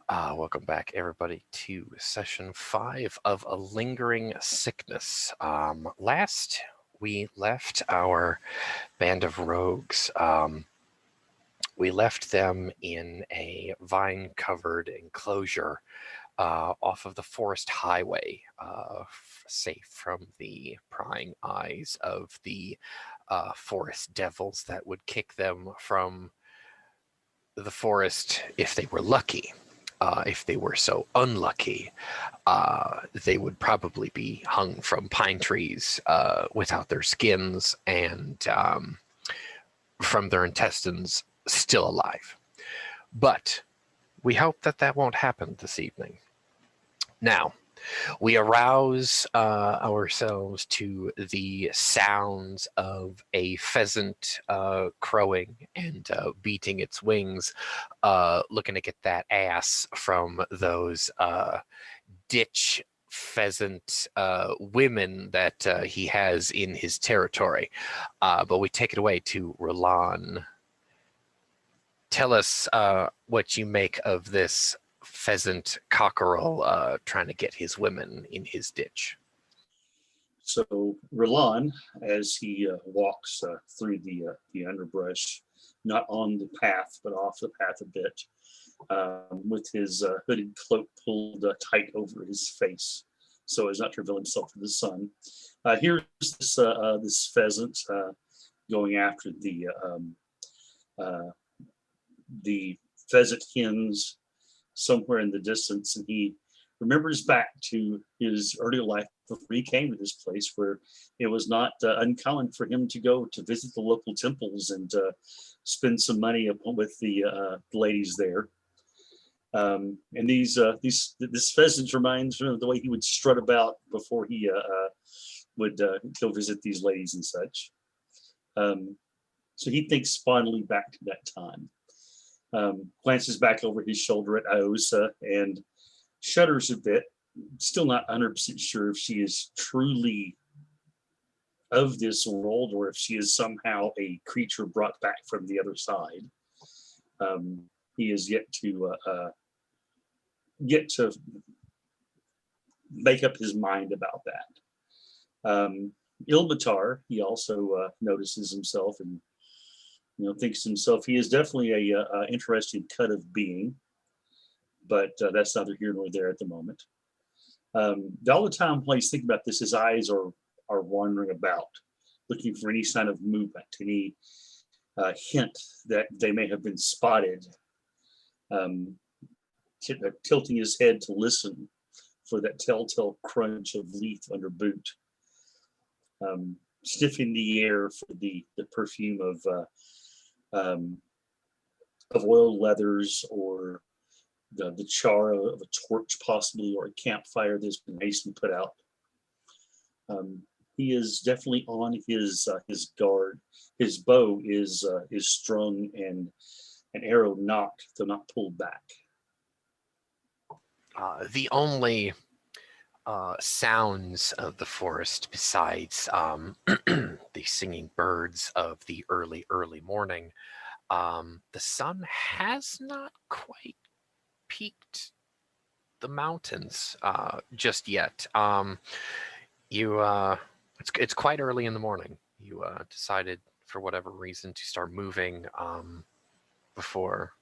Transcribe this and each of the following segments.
Welcome back, everybody, to session 5 of A Lingering Sickness. Last we left our band of rogues, we left them in a vine-covered enclosure off of the forest highway, safe from the prying eyes of the forest devils that would kick them from the forest if they were lucky. If they were so unlucky, they would probably be hung from pine trees without their skins and from their intestines still alive. But we hope that that won't happen this evening. Now, we arouse ourselves to the sounds of a pheasant crowing and beating its wings, looking to get that ass from those ditch pheasant women that he has in his territory. But we take it away to Roland. Tell us what you make of this pheasant cockerel trying to get his women in his ditch. So Roland, as he walks through the underbrush, not on the path, but off the path a bit, with his hooded cloak pulled tight over his face so as not to reveal himself to the sun. Here's this pheasant going after the pheasant hens somewhere in the distance, and he remembers back to his earlier life before he came to this place, where it was not uncommon for him to go to visit the local temples and spend some money with the ladies there. And this pheasant reminds me of the way he would strut about before he would go visit these ladies and such. So he thinks fondly back to that time. Glances back over his shoulder at Osa and shudders a bit, still not 100% sure if she is truly of this world or if she is somehow a creature brought back from the other side. He is yet to make up his mind about that. Ilmatar, he also notices himself and thinks to himself he is definitely a interesting cut of being, but that's neither here nor there at the moment. All the time while he's thinking about this, his eyes are wandering about, looking for any sign of movement, any hint that they may have been spotted, tilting his head to listen for that telltale crunch of leaf under boot, sniffing the air for the perfume of oiled leathers or the char of a torch, possibly, or a campfire that's been hastily put out. He is definitely on his guard. His bow is strung and an arrow nocked, though not pulled back. The only sounds of the forest besides the singing birds of the early morning, the sun has not quite peaked the mountains just yet. It's quite early in the morning. You decided for whatever reason to start moving before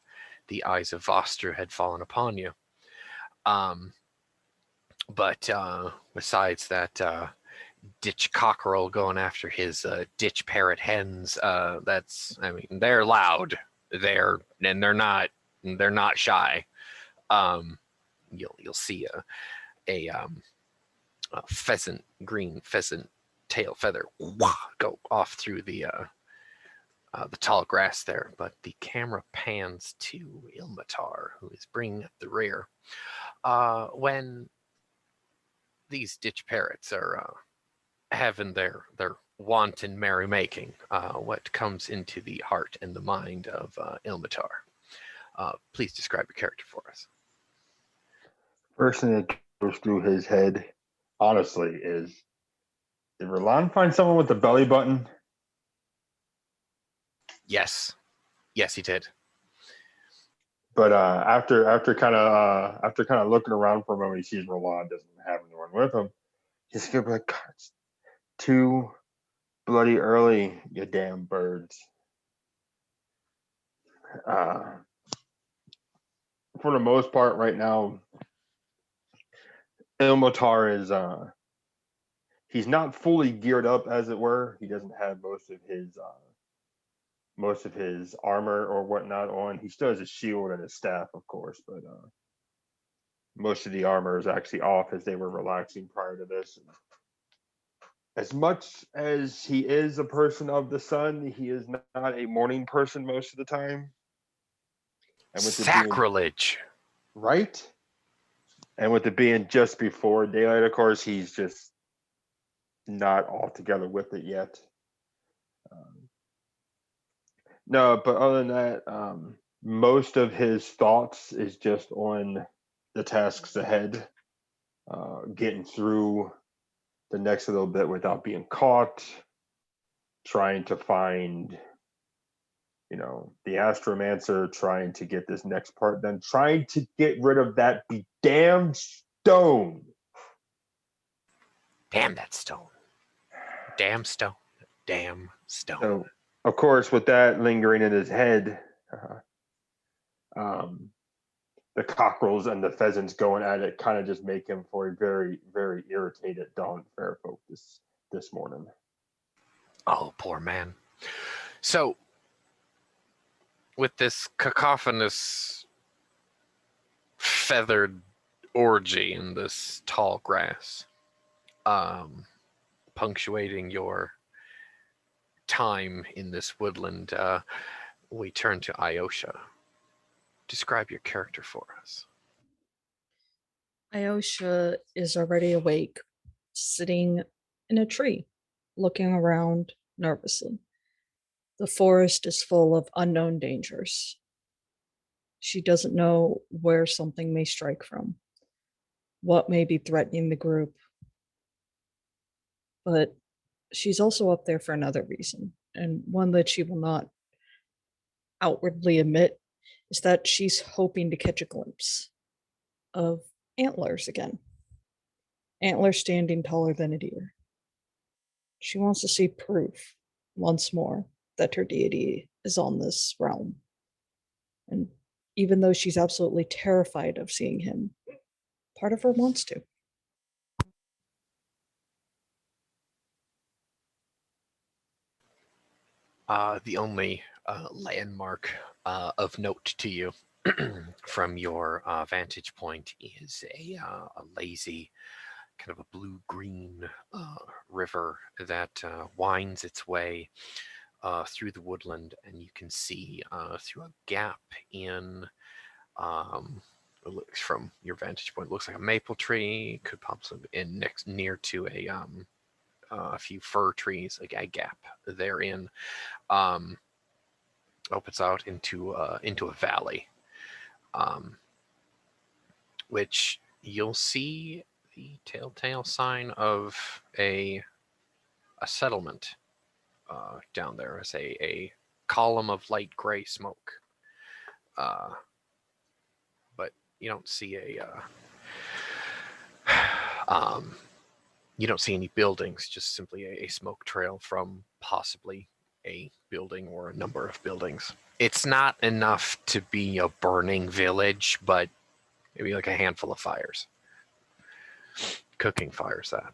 the eyes of Voster had fallen upon you. But besides that ditch cockerel going after his ditch parrot hens, they're loud. They're not shy. You'll see a green pheasant tail feather go off through the tall grass there, but the camera pans to Ilmatar, who is bringing up the rear. When these ditch parrots are having their wanton merrymaking, what comes into the heart and the mind of Ilmatar? Please describe your character for us. First thing that goes through his head, honestly, is did Roland find someone with a belly button? Yes, he did. But after kind of looking around for a moment, he sees Roland doesn't have anyone with him. He's gonna be like, God, it's too bloody early, you damn birds. Uh, for the most part, right now, Ilmatar is he's not fully geared up, as it were. He doesn't have most of his armor or whatnot on. He still has a shield and his staff, of course, but most of the armor is actually off as they were relaxing prior to this. As much as he is a person of the sun, he is not a morning person most of the time. And with it being Sacrilege. right, and with it being just before daylight, of course, he's just not altogether with it yet. No, but other than that, most of his thoughts is just on the tasks ahead, getting through the next little bit without being caught, trying to find, the astromancer, trying to get this next part done, trying to get rid of that be damned stone. Damn that stone. Damn stone. Damn stone. So, of course, with that lingering in his head, the cockerels and the pheasants going at it kind of just make him for a very, very irritated Dawn Fairfolk this morning. Oh, poor man. So, with this cacophonous feathered orgy in this tall grass, punctuating your time in this woodland, we turn to Iosha. Describe your character for us. Iosha is already awake, sitting in a tree, looking around nervously. The forest is full of unknown dangers. She doesn't know where something may strike from, what may be threatening the group. But she's also up there for another reason, and one that she will not outwardly admit is that she's hoping to catch a glimpse of antlers again. Antlers standing taller than a deer. She wants to see proof once more that her deity is on this realm. And even though she's absolutely terrified of seeing him, part of her wants to. The only landmark of note to you from your vantage point is a lazy, kind of a blue-green river that winds its way through the woodland, and you can see through a gap in, it looks from your vantage point, it looks like a maple tree, could possibly in next near to a few fir trees, like a gap therein. Opens out into a valley, which you'll see the telltale sign of a settlement down there as a column of light gray smoke. But you don't see you don't see any buildings, just simply a smoke trail from possibly a building or a number of buildings. It's not enough to be a burning village, but maybe like a handful of fires. Cooking fires, that.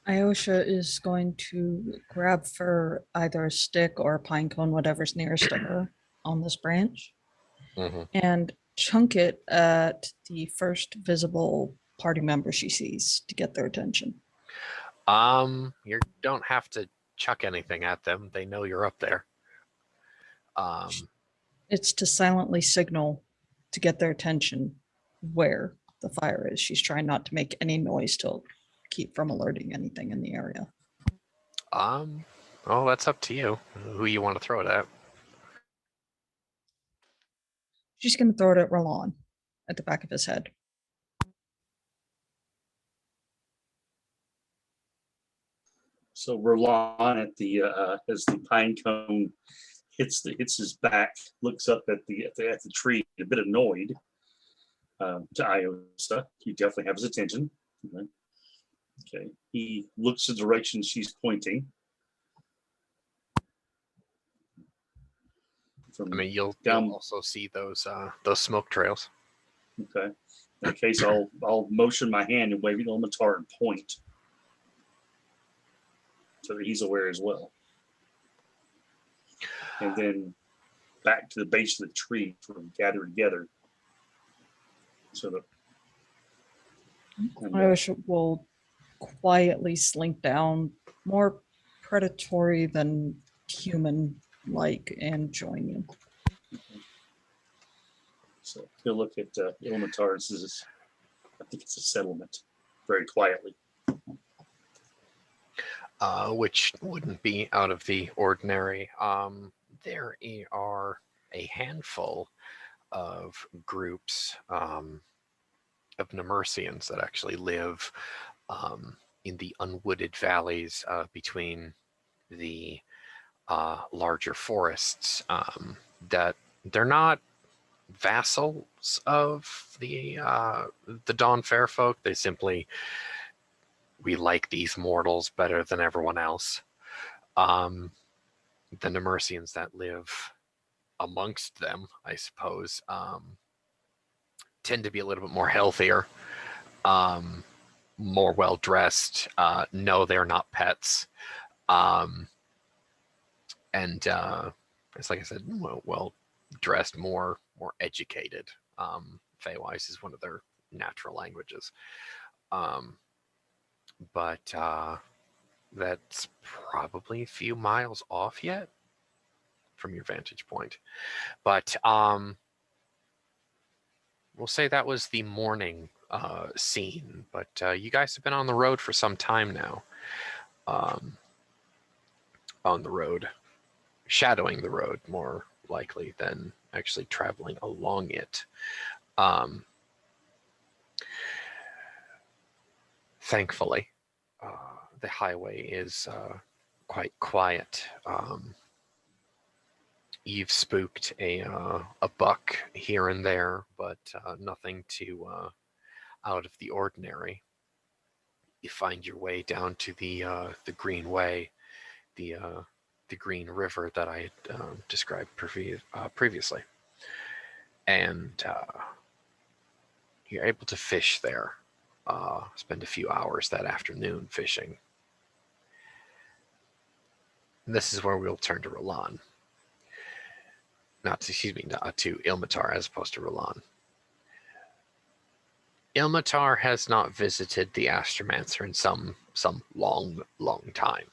Iosha is going to grab for either a stick or a pine cone, whatever's nearest to her on this branch, and chunk it at the first visible party member she sees to get their attention. You don't have to chuck anything at them. They know you're up there. It's to silently signal to get their attention where the fire is. She's trying not to make any noise to keep from alerting anything in the area. Well, that's up to you. Who you want to throw it at? She's going to throw it at Roland at the back of his head. So Roland at the as the pine cone hits his back, looks up at the tree, a bit annoyed. To Iosa, you definitely have his attention. Okay. Okay. He looks the direction she's pointing. I mean, you'll down. also see those smoke trails. Okay. In that case, I'll motion my hand and wave Ilmatar and point, so that he's aware as well. And then back to the base of the tree, sort of gather together. So that Iosa will quietly slink down, more predatory than human-like, and join you. So he'll look at Ilmatar and says, I think it's a settlement, very quietly. Which wouldn't be out of the ordinary. There are a handful of groups of Nemersians that actually live in the unwooded valleys between the larger forests. That they're not vassals of the Dawn Fair folk. They simply, we like these mortals better than everyone else. The Nemersians that live amongst them, I suppose, tend to be a little bit more healthier, more well dressed. No, they're not pets, and it's like I said, well dressed, more educated. Feywise is one of their natural languages, but that's probably a few miles off yet from your vantage point. But we'll say that was the morning scene. But you guys have been on the road for some time now. On the road, shadowing the road more likely than actually traveling along it. Thankfully, the highway is quite quiet. You've spooked a buck here and there, but nothing too out of the ordinary. You find your way down to the Green Way, the Green River that I had described previously, and you're able to fish there. Spend a few hours that afternoon fishing. And this is where we'll turn to Rolan. To Ilmatar as opposed to Rolan. Ilmatar has not visited the Astromancer in some long time.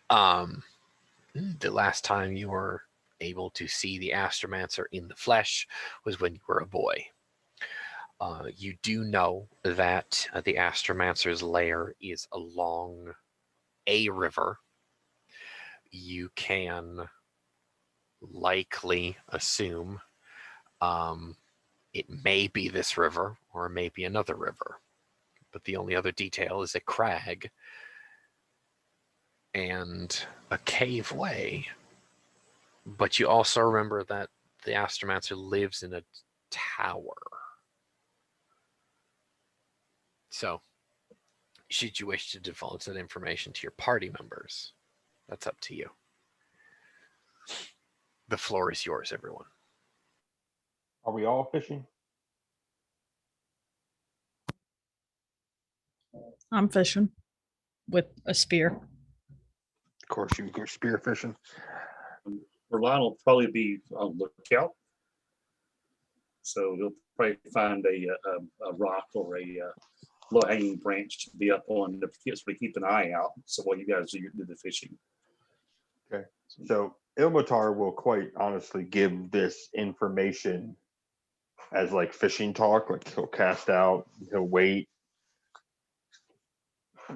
The last time you were able to see the Astromancer in the flesh was when you were a boy. You do know that the Astromancer's lair is along a river. You can likely assume it may be this river or may be another river, but the only other detail is a crag and a cave way. But you also remember that the Astromancer lives in a tower. So should you wish to divulge that information to your party members, that's up to you. The floor is yours, everyone. Are we all fishing? I'm fishing with a spear. Of course, you go spear fishing. Rolan will probably be on lookout. So he'll probably find a rock or a low-hanging branch to be up on to keep an eye out. So while you guys do the fishing. Okay. So Ilmatar will quite honestly give this information as like fishing talk. Like he'll cast out, he'll wait,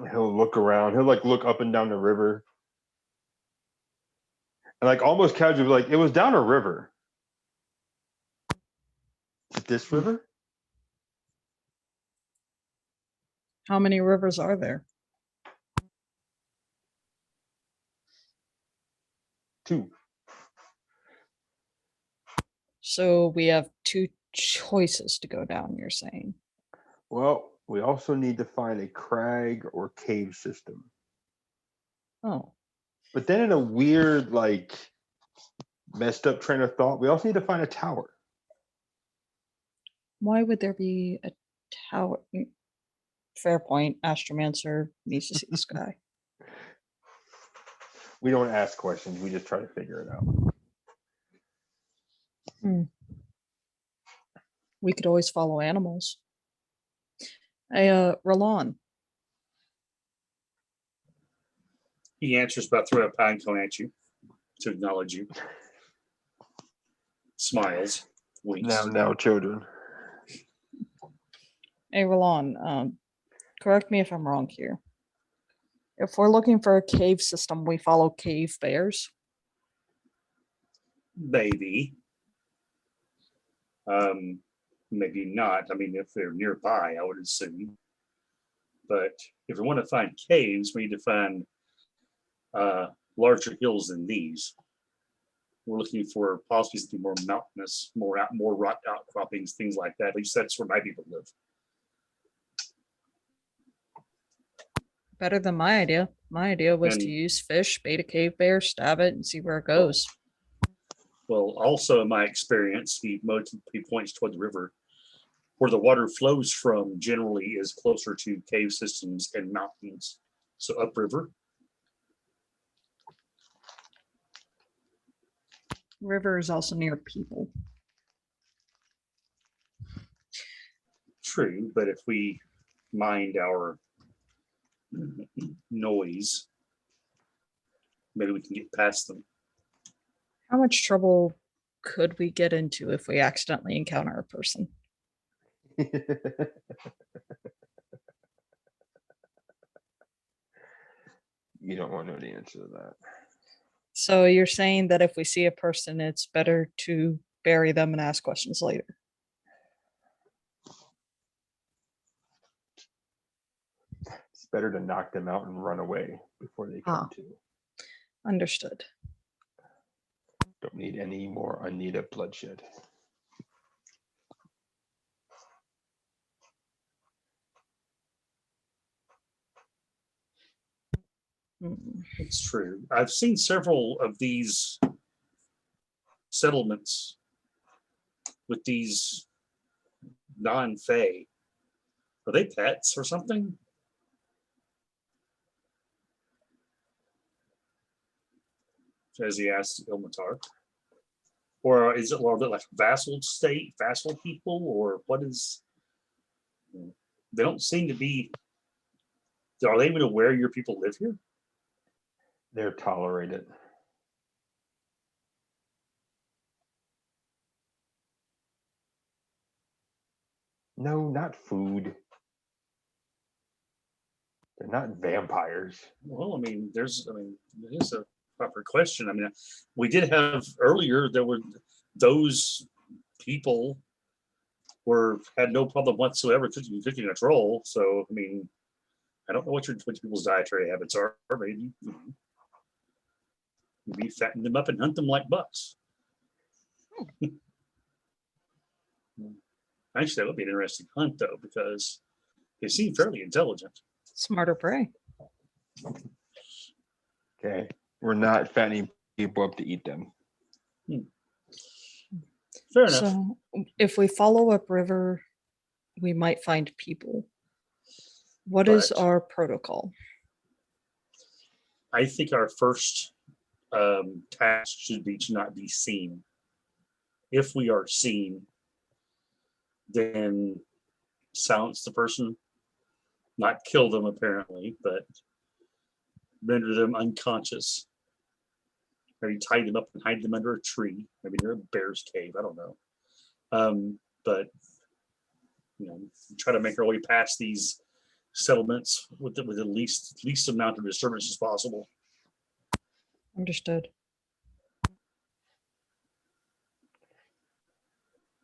he'll look around, he'll like look up and down the river. And like almost casually, like it was down a river. This river? How many rivers are there? 2. So we have two choices to go down, you're saying. Well, we also need to find a crag or cave system. Oh, But then in a weird, like messed up train of thought, we also need to find a tower. why would there be a tower? Fair point. Astromancer needs to see the sky. We don't ask questions, we just try to figure it out. We could always follow animals. Hey, Roland. He answers by throwing a pine cone at you to acknowledge you. Smiles, winks. Now, children. Hey, Roland. Correct me if I'm wrong here. If we're looking for a cave system, we follow cave bears. Maybe. Maybe not. I mean, if they're nearby, I would assume. But if we want to find caves, we need to find larger hills than these. We're looking for possibly something more mountainous, more rock outcroppings, things like that. At least that's where my people live. Better than my idea. My idea was to And- use fish, bait a cave bear, stab it, and see where it goes. Well, also in my experience, he points toward the river. Where the water flows from generally is closer to cave systems and mountains. So upriver. River is also near people. True, but if we mind our noise, maybe we can get past them. How much trouble could we get into if we accidentally encounter a person? You don't want to know the answer to that. So you're saying that if we see a person, it's better to bury them and ask questions later. It's better to knock them out and run away before they come to. Understood. Don't need any more unneeded bloodshed. Hmm. It's true. I've seen several of these settlements with these non-Fey. Are they pets or something? As he asked Ilmatar. Or is it like vassal state, vassal people, or what is? They don't seem to be. Are they even aware your people live here? They're tolerated. No, not food. They're not vampires. Well, it is a proper question. I mean, we did have earlier, there were those people had no problem whatsoever cooking a troll. So, I mean, I don't know what your people's dietary habits are. Maybe fatten them up and hunt them like bucks. Actually, that would be an interesting hunt, though, because they seem fairly intelligent. Smarter prey. Okay. We're not fattening people up to eat them. Fair enough. So if we follow upriver, we might find people. What is But- our protocol? I think our first task should be to not be seen. If we are seen, then silence the person, not kill them apparently, but render them unconscious. Maybe tie them up and hide them under a tree. Maybe they're a bear's cave. I don't know. But try to make our way past these settlements with the least amount of disturbance as possible. Understood.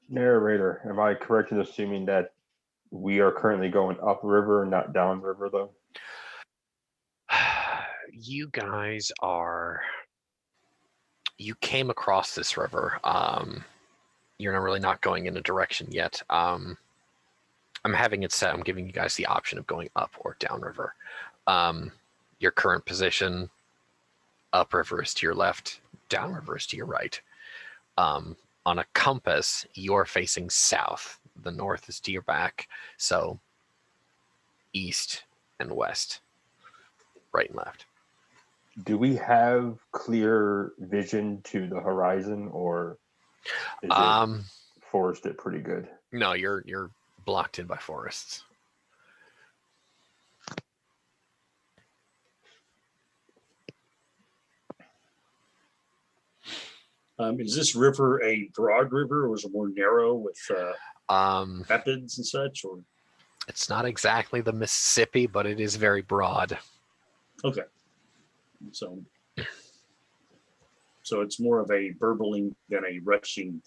Narrator, am I correct in assuming that we are currently going upriver, not downriver, though? You guys you came across this river. you're really not going in a direction yet. I'm having it set. I'm giving you guys the option of going up or downriver. Your current position, upriver is to your left, downriver is to your right. On a compass, you're facing south. The north is to your back, so east and west, right and left. Do we have clear vision to the horizon, or is it forested pretty good? No, you're blocked in by forests. Is this river a broad river, or is it more narrow with rapids and such? Or It's not exactly the Mississippi, but it is very broad. okay, so it's more of a burbling than a rushing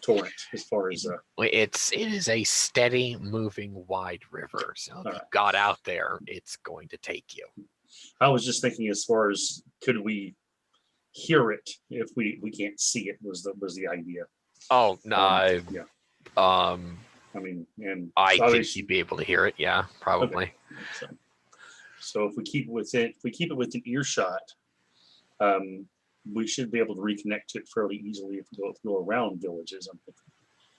torrent as far as it is a steady moving wide river. So if you got out there, it's going to take you. I was just thinking as far as could we hear it if we can't see it was the idea. Oh no. Yeah. I mean, and I think you'd be able to hear it. Yeah, probably. Okay. So if we keep it within earshot, we should be able to reconnect to it fairly easily if we go around villages. I'm thinking.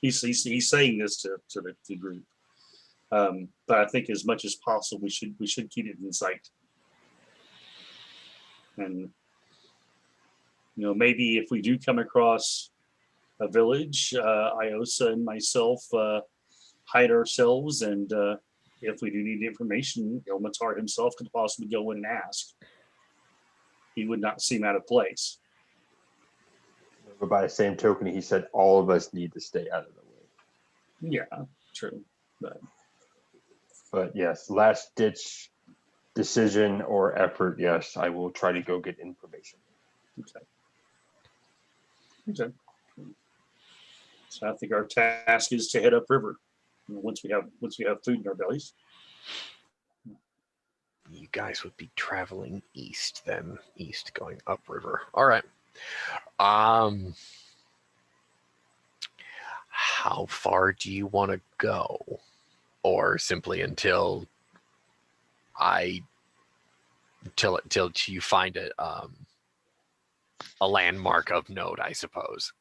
He's saying this to the group, but I think as much as possible we should keep it in sight. And maybe if we do come across a village, Iosa and myself hide ourselves, and if we do need information, Ilmatar himself could possibly go in and ask. He would not seem out of place. But by the same token, he said all of us need to stay out of the way. Yeah, true. But yes, last ditch decision or effort, yes, I will try to go get information. Okay. So I think our task is to head upriver. Once we have food in our bellies. You guys would be traveling east, then east going upriver. All right. How far do you want to go, or simply until you find a landmark of note, I suppose?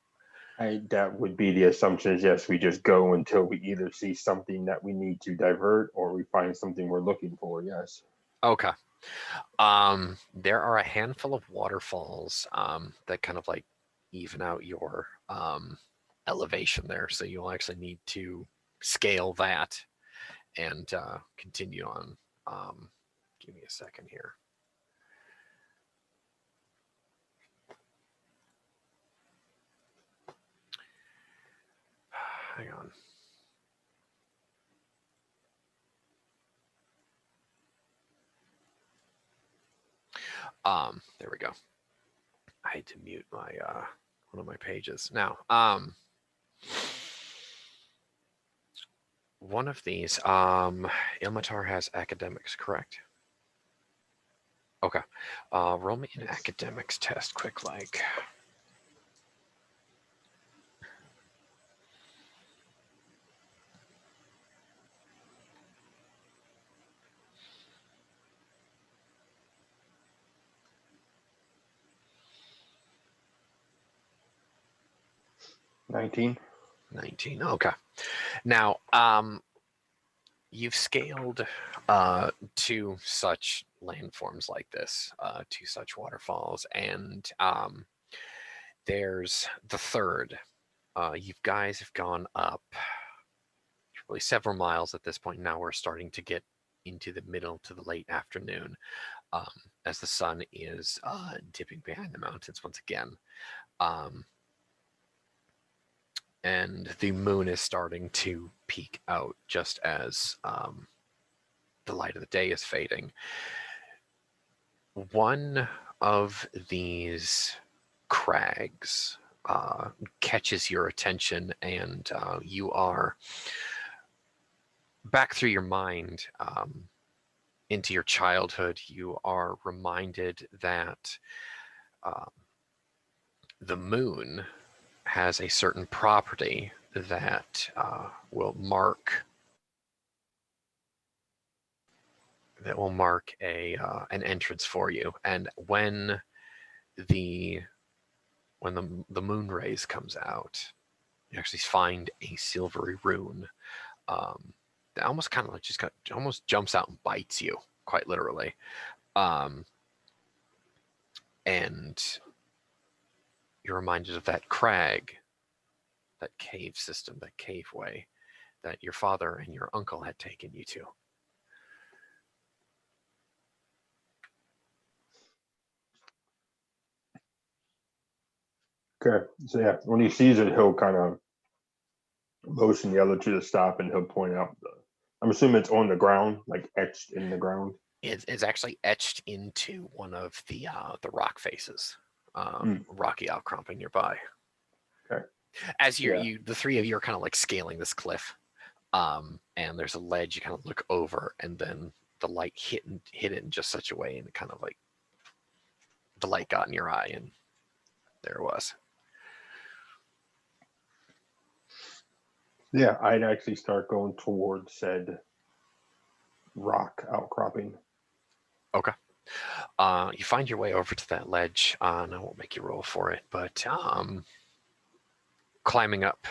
That would be the assumption is yes, we just go until we either see something that we need to divert or we find something we're looking for. Yes. Okay. There are a handful of waterfalls that kind of like even out your elevation there. So you'll actually need to scale that and continue on. Give me a second here. Hang on. There we go. I had to mute my one of my pages. Now, one of these, Ilmatar has academics, correct? Okay. Roll me an academics test, quick like. $19. 19. Okay. Now, you've scaled two such landforms like this, two such waterfalls, and there's the third. You guys have gone up really several miles at this point. Now we're starting to get into the middle to the late afternoon as the sun is dipping behind the mountains once again. And the moon is starting to peek out just as the light of the day is fading. One of these crags catches your attention, and you are back through your mind into your childhood. You are reminded that the moon has a certain property that will mark a an entrance for you, and when the moon rays comes out, you actually find a silvery rune that almost kind of like almost jumps out and bites you, quite literally. And you're reminded of that crag, that cave system, that cave way that your father and your uncle had taken you to. Okay. So yeah, when he sees it, he'll kind of motion the other two to stop, and he'll point out I'm assuming it's on the ground, like etched in the ground. It's actually etched into one of the rock faces, rocky outcropping nearby. Okay. As the three of you are kind of like scaling this cliff, and there's a ledge. You kind of look over, and then the light hit it in just such a way, and it kind of like the light got in your eye, and there it was. Yeah, I'd actually start going towards said rock outcropping. Okay. You find your way over to that ledge, and I won't make you roll for it, but climbing up,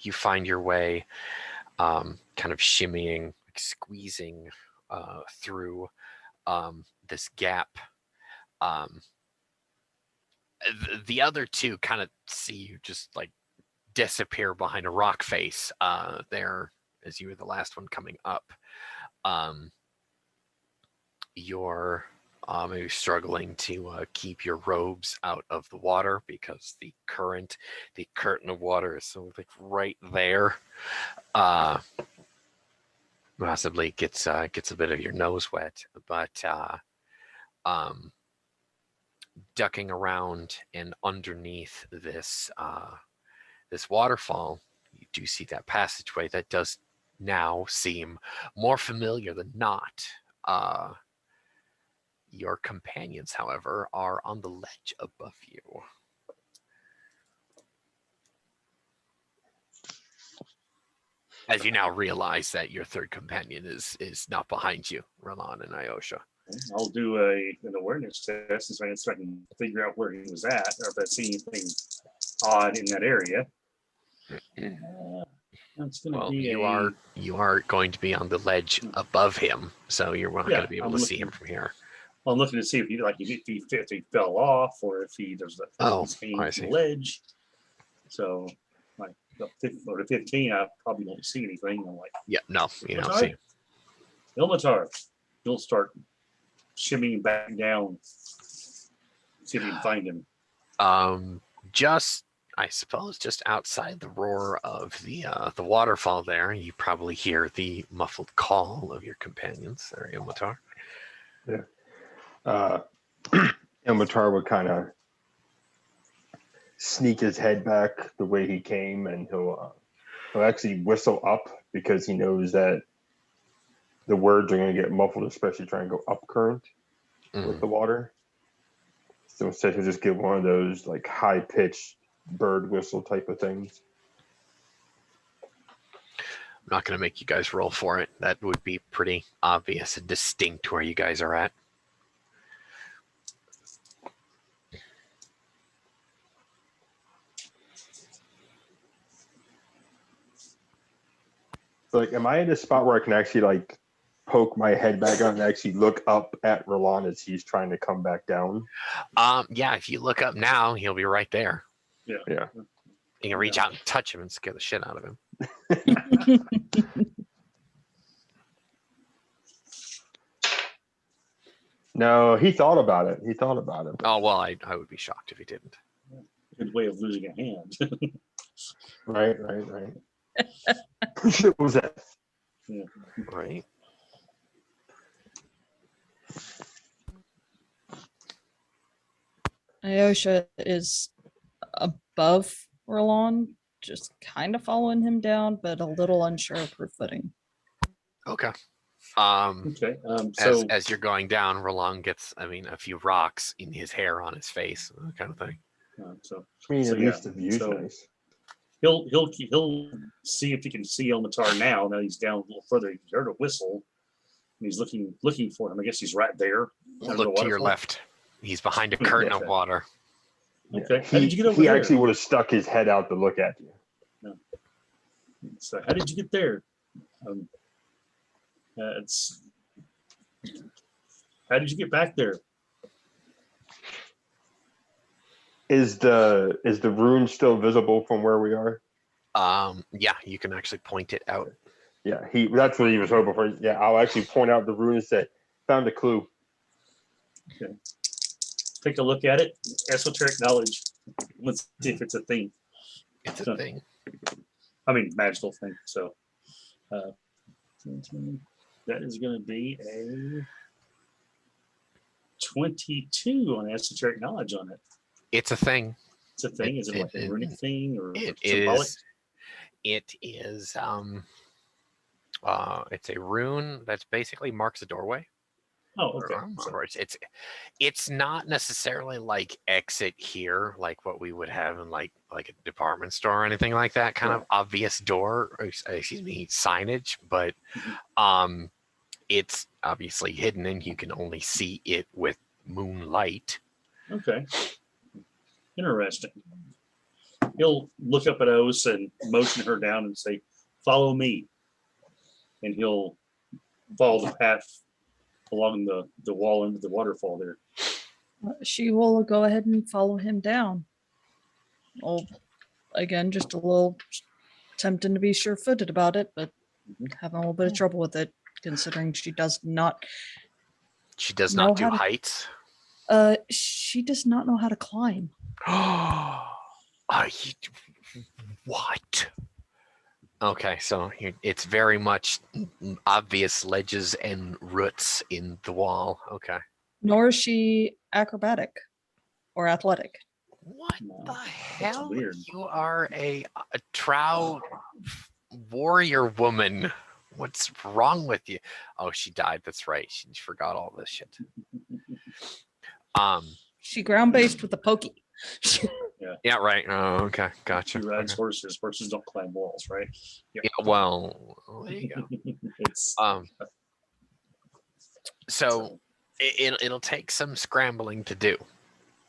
you find your way kind of shimmying, like squeezing through this gap. The other two kind of see you just like disappear behind a rock face there as you were the last one coming up. You're maybe struggling to keep your robes out of the water because the current, the curtain of water is so like right there. Possibly gets a bit of your nose wet, but ducking around and underneath this this waterfall, you do see that passageway that does now seem more familiar than not. Your companions, however, are on the ledge above you. As you now realize that your third companion is not behind you, Roland and Iosha. I'll do an awareness test so I can figure out where he was at, or if I see anything odd in that area. That's going to be you are going to be on the ledge above him, so you're not going to be able to see him from here. I'm looking to see if he fell off, or if he's hanging from the ledge. So, like the 15, I probably don't see anything. I'm like, yeah, no, you don't see. Ilmatar, you'll start shimmying back down. See if you can find him. Just, I suppose, just outside the roar of the waterfall there, you probably hear the muffled call of your companions there, Ilmatar. Yeah. Ilmatar would kind of sneak his head back the way he came, and he'll actually whistle up because he knows that the words are going to get muffled, especially trying to go up current with the water. So instead, he'll just give one of those like high pitched bird whistle type of things. I'm not going to make you guys roll for it. That would be pretty obvious and distinct where you guys are at. Like, am I in a spot where I can actually like poke my head back out and actually look up at Roland as he's trying to come back down? Yeah, if you look up now, he'll be right there. Yeah. You can reach out and touch him and scare the shit out of him. No, he thought about it. Oh, well, I would be shocked if he didn't. Good way of losing a hand. Right. What was that? Yeah. Right. Iosha is above Roland, just kind of following him down, but a little unsure of her footing. Okay. Okay. As you're going down, Roland gets, a few rocks in his hair on his face, that kind of thing. So I mean, So, at least the view's so- nice. he'll see if he can see Ilmatar now. Now he's down a little further. He heard a whistle. And he's looking for him. I guess he's right there. under the Look to your waterfall. left. He's behind a curtain of Okay. water. Yeah. Okay. How did you get over he there? actually would have stuck his head out to look at you. So how did you get there? How did you get back there? Is the rune still visible from where we are? Yeah, you can actually point it out. Yeah, that's what he was hoping for. Yeah, I'll actually point out the rune and say, found a clue. Take a look at it. Esoteric knowledge. Let's see if it's a thing. It's a thing. I mean, magical thing. So that is going to be a 22 on esoteric knowledge on it. It's a thing. It's a thing. Is it like a runic thing or It symbolic? is. It is. It's a rune that's basically marks a doorway. Oh, okay. Or it's not necessarily like exit here, like what we would have in like a department store or anything like that kind of obvious door, or, excuse me, signage, but it's obviously hidden and you can only see it with moonlight. Okay. Interesting. He'll look up at Ose and motion her down and say, "Follow me." And he'll follow the path along the wall into the waterfall there. She will go ahead and follow him down. Oh, again, just a little tempting to be sure-footed about it, but having a little bit of trouble with it, considering she does not. She does Know not do how to- heights. She does not know how to climb. What? Okay, so it's very much obvious ledges and roots in the wall. Okay. Nor is she acrobatic or athletic. What No, the hell? weird. You are a trout warrior woman. What's wrong with you? Oh, she died. That's right. She forgot all this shit. She ground-based with a pokey. Yeah, right. Oh, okay. Gotcha. She rides Okay. horses. Horses don't climb walls, right? Yeah, well, there you go. It's So it'll take some scrambling to do,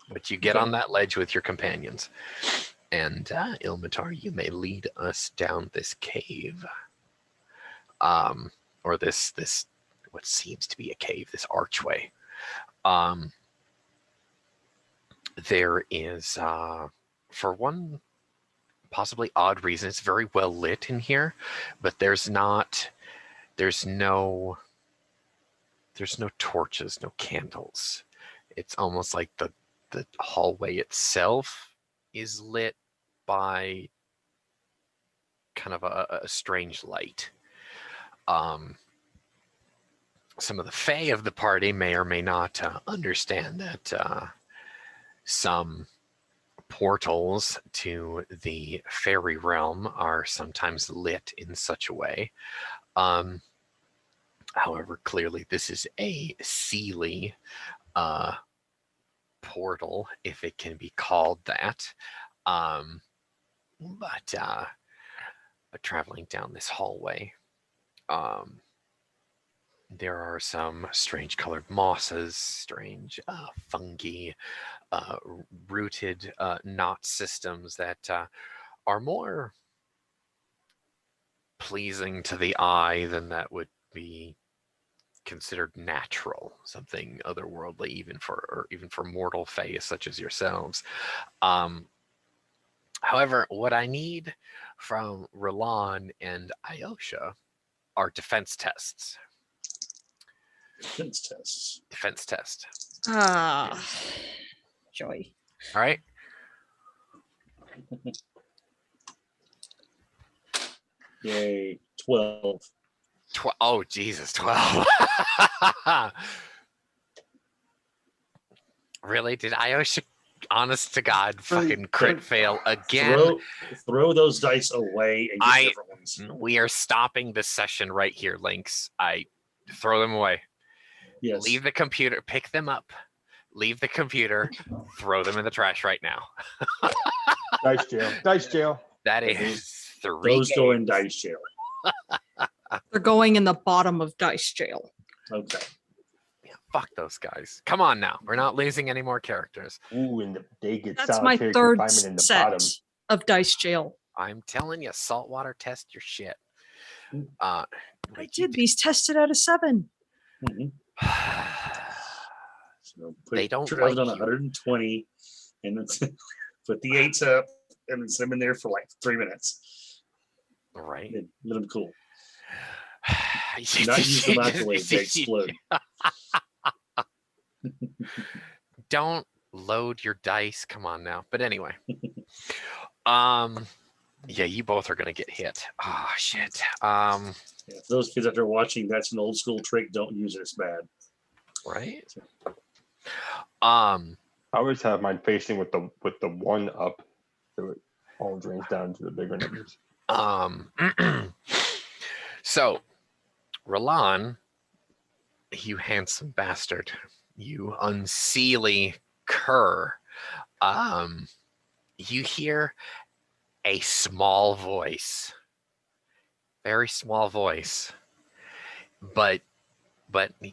but you get Okay. on that ledge with your companions, and Ilmatar, you may lead us down this cave, or this what seems to be a cave, this archway. There is, for one possibly odd reason, it's very well lit in here, but there's no torches, no candles. It's almost like the hallway itself is lit by kind of a strange light. Some of the Fae of the party may or may not understand that some portals to the fairy realm are sometimes lit in such a way. However, clearly this is a Seelie portal, if it can be called that. But traveling down this hallway, there are some strange colored mosses, strange fungi, rooted knot systems that are more pleasing to the eye than that would be considered natural, something otherworldly, even for mortal fae such as yourselves. However, what I need from Roland and Ayosha are defense tests. defense tests. Defense test. Ah, joy. All right. Yay, 12. Oh, Jesus, 12. Really? Did Ayosha, honest to God, fucking crit fail again? Throw those dice away and get different ones. We are stopping this session right here, Lynx. I throw them away. Yes. Leave the computer, pick them up, leave the computer, throw them in the trash right now. Dice jail. Dice jail. That Yeah, is 3 Those go in games. dice jail. They're going in the bottom of dice jail. Okay. Yeah, fuck those guys. Come on now. We're not losing any more characters. Ooh, and they get That's my solitary third confinement in the set bottom. of dice jail. I'm telling you, saltwater test your shit. I did. These tested out of 7. Mhm. So put They don't Travis like on you. 120, and then put the 8s up, and then sit them in there for like 3 minutes. Right. And let them cool. Do not use the microwave; they explode. Don't load your dice. Come on now. But anyway. Yeah, you both are gonna get hit. Oh shit. Yeah, for those kids out there watching, that's an old school trick. Don't use it; it's bad. Right. I always have mine facing with the 1 up, so it all drains down to the bigger numbers. So Roland, you handsome bastard, you unseelie cur, you hear a small voice, very small voice, but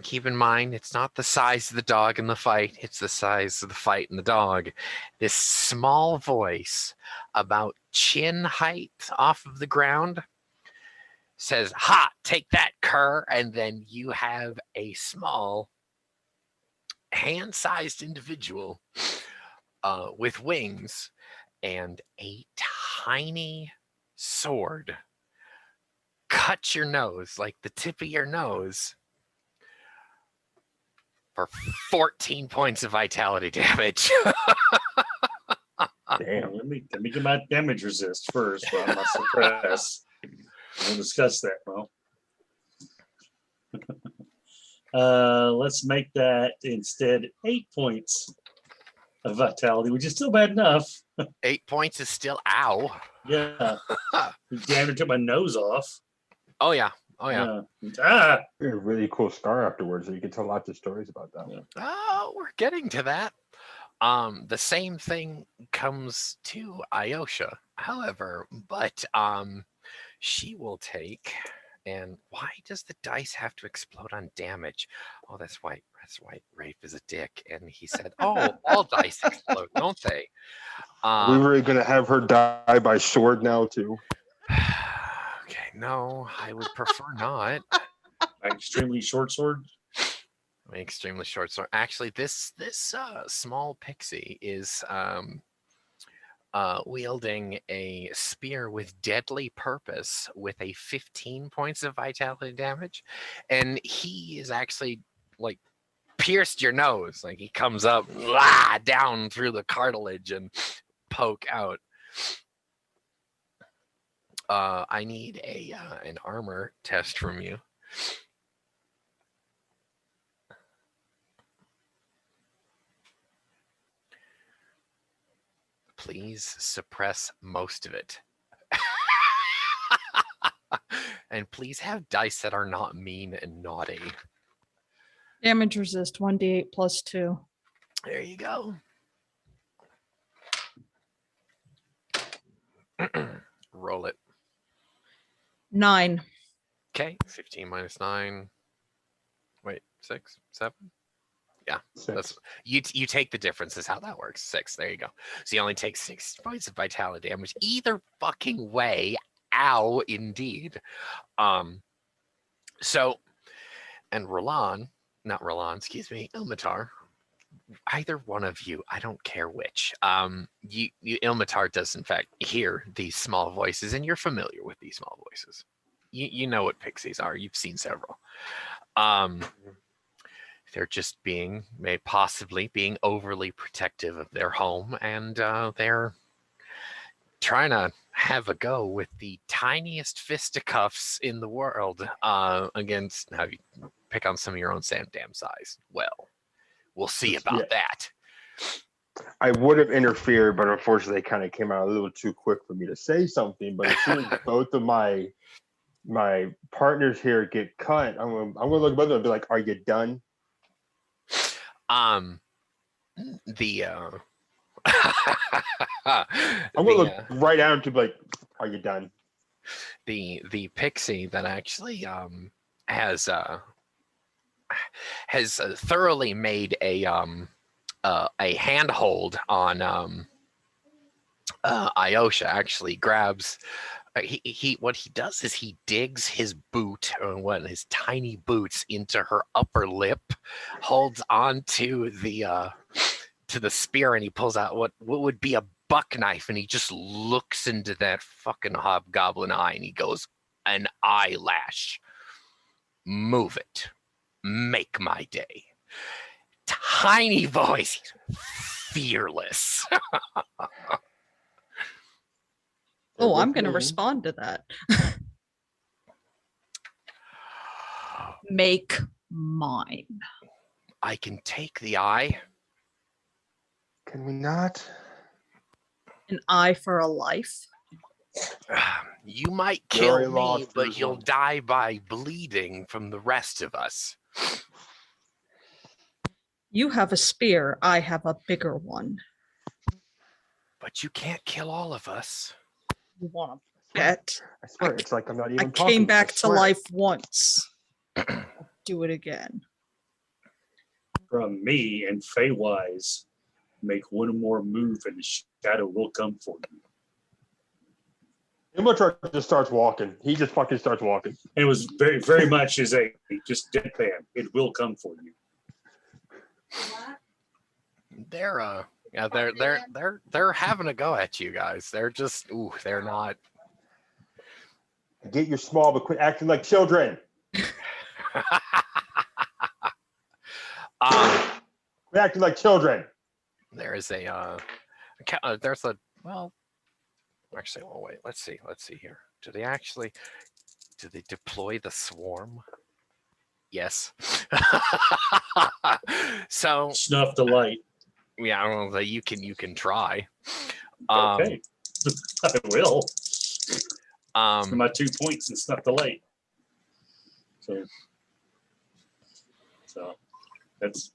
keep in mind, it's not the size of the dog in the fight, it's the size of the fight in the dog. This small voice, about chin height off of the ground, says, "Ha, take that, cur." And then you have a small, hand-sized individual with wings and a tiny sword cut your nose, like the tip of your nose, for 14 points of vitality damage. Damn. Let me get my damage resist first, but I'm not suppress. We'll discuss that. Well, let's make that instead 8 points of vitality, which is still bad enough. 8 points is still ow. Yeah, damage took my nose off. Oh yeah. Oh yeah. Ah, A really cool scar afterwards, so you can tell lots of stories about that. Yeah. Oh, we're getting to that. The same thing comes to Ayosha, however, but she will take. And why does the dice have to explode on damage? Oh, that's why Rafe is a dick. And he said, "Oh, all dice explode, don't they?" Are we really gonna have her die by sword now too? Okay, no, I would prefer not. my extremely short sword. My extremely short sword. Actually, this small pixie is wielding a spear with deadly purpose with a 15 points of vitality damage, and he is actually like pierced your nose. Like he comes up down through the cartilage and poke out. I need an armor test from you. Please suppress most of it. And please have dice that are not mean and naughty. Damage resist 1d8 plus 2. There you go. Roll it. 9. Okay, 15 minus 9. Wait, 6, 7? Yeah, that's you take the difference is how that works. 6, there you go. So you only take 6 points of vitality damage either fucking way. Ow, indeed. So, and Ilmatar, either one of you, I don't care which. Ilmatar does in fact hear these small voices, and you're familiar with these small voices. You know what pixies are. You've seen several. They're just possibly being overly protective of their home, and they're trying to have a go with the tiniest fisticuffs in the world against. Now you pick on some of your own damn size. Well, we'll see about that. I would have interfered, but unfortunately, they kind of came out a little too quick for me to say something. But as soon as both of my partners here get cut, I'm gonna look at both of them and be like, "Are you done?" The I'm gonna look right at him to be like, "Are you done?" the pixie that actually has thoroughly made a handhold on Iosha actually grabs. He what he does is he digs his boot or his tiny boots into her upper lip, holds on to the spear, and he pulls out what would be a buck knife, and he just looks into that fucking hobgoblin eye, and he goes, "An eyelash. Move it. Make my day." Tiny voice, fearless. Oh, With I'm going to me. respond to that. Make mine. I can take the eye. Can we not? An eye for a life. You might You already kill me, lost but yours you'll once. die by bleeding from the rest of us. You have a spear. I have a bigger one. But you can't kill all of us. You want to bet? I swear, it's like I'm not even I talking. came I back to swear. life once. I'll do it again. From me and Feywise, make one more move and the shadow will come for you. Ilmatar just starts walking. He just fucking starts walking. And it was very, very much as a just deadpan. It will come for you. They're they're having a go at you guys. They're just they're not. I get you're small, but quit acting like children. Quit acting like children. There is a well, actually, well, wait, let's see here. Do they deploy the swarm? Yes. So Snuff the light. yeah, I don't know, you can try. Okay. I will. For Um my 2 points and snuff the light. So that's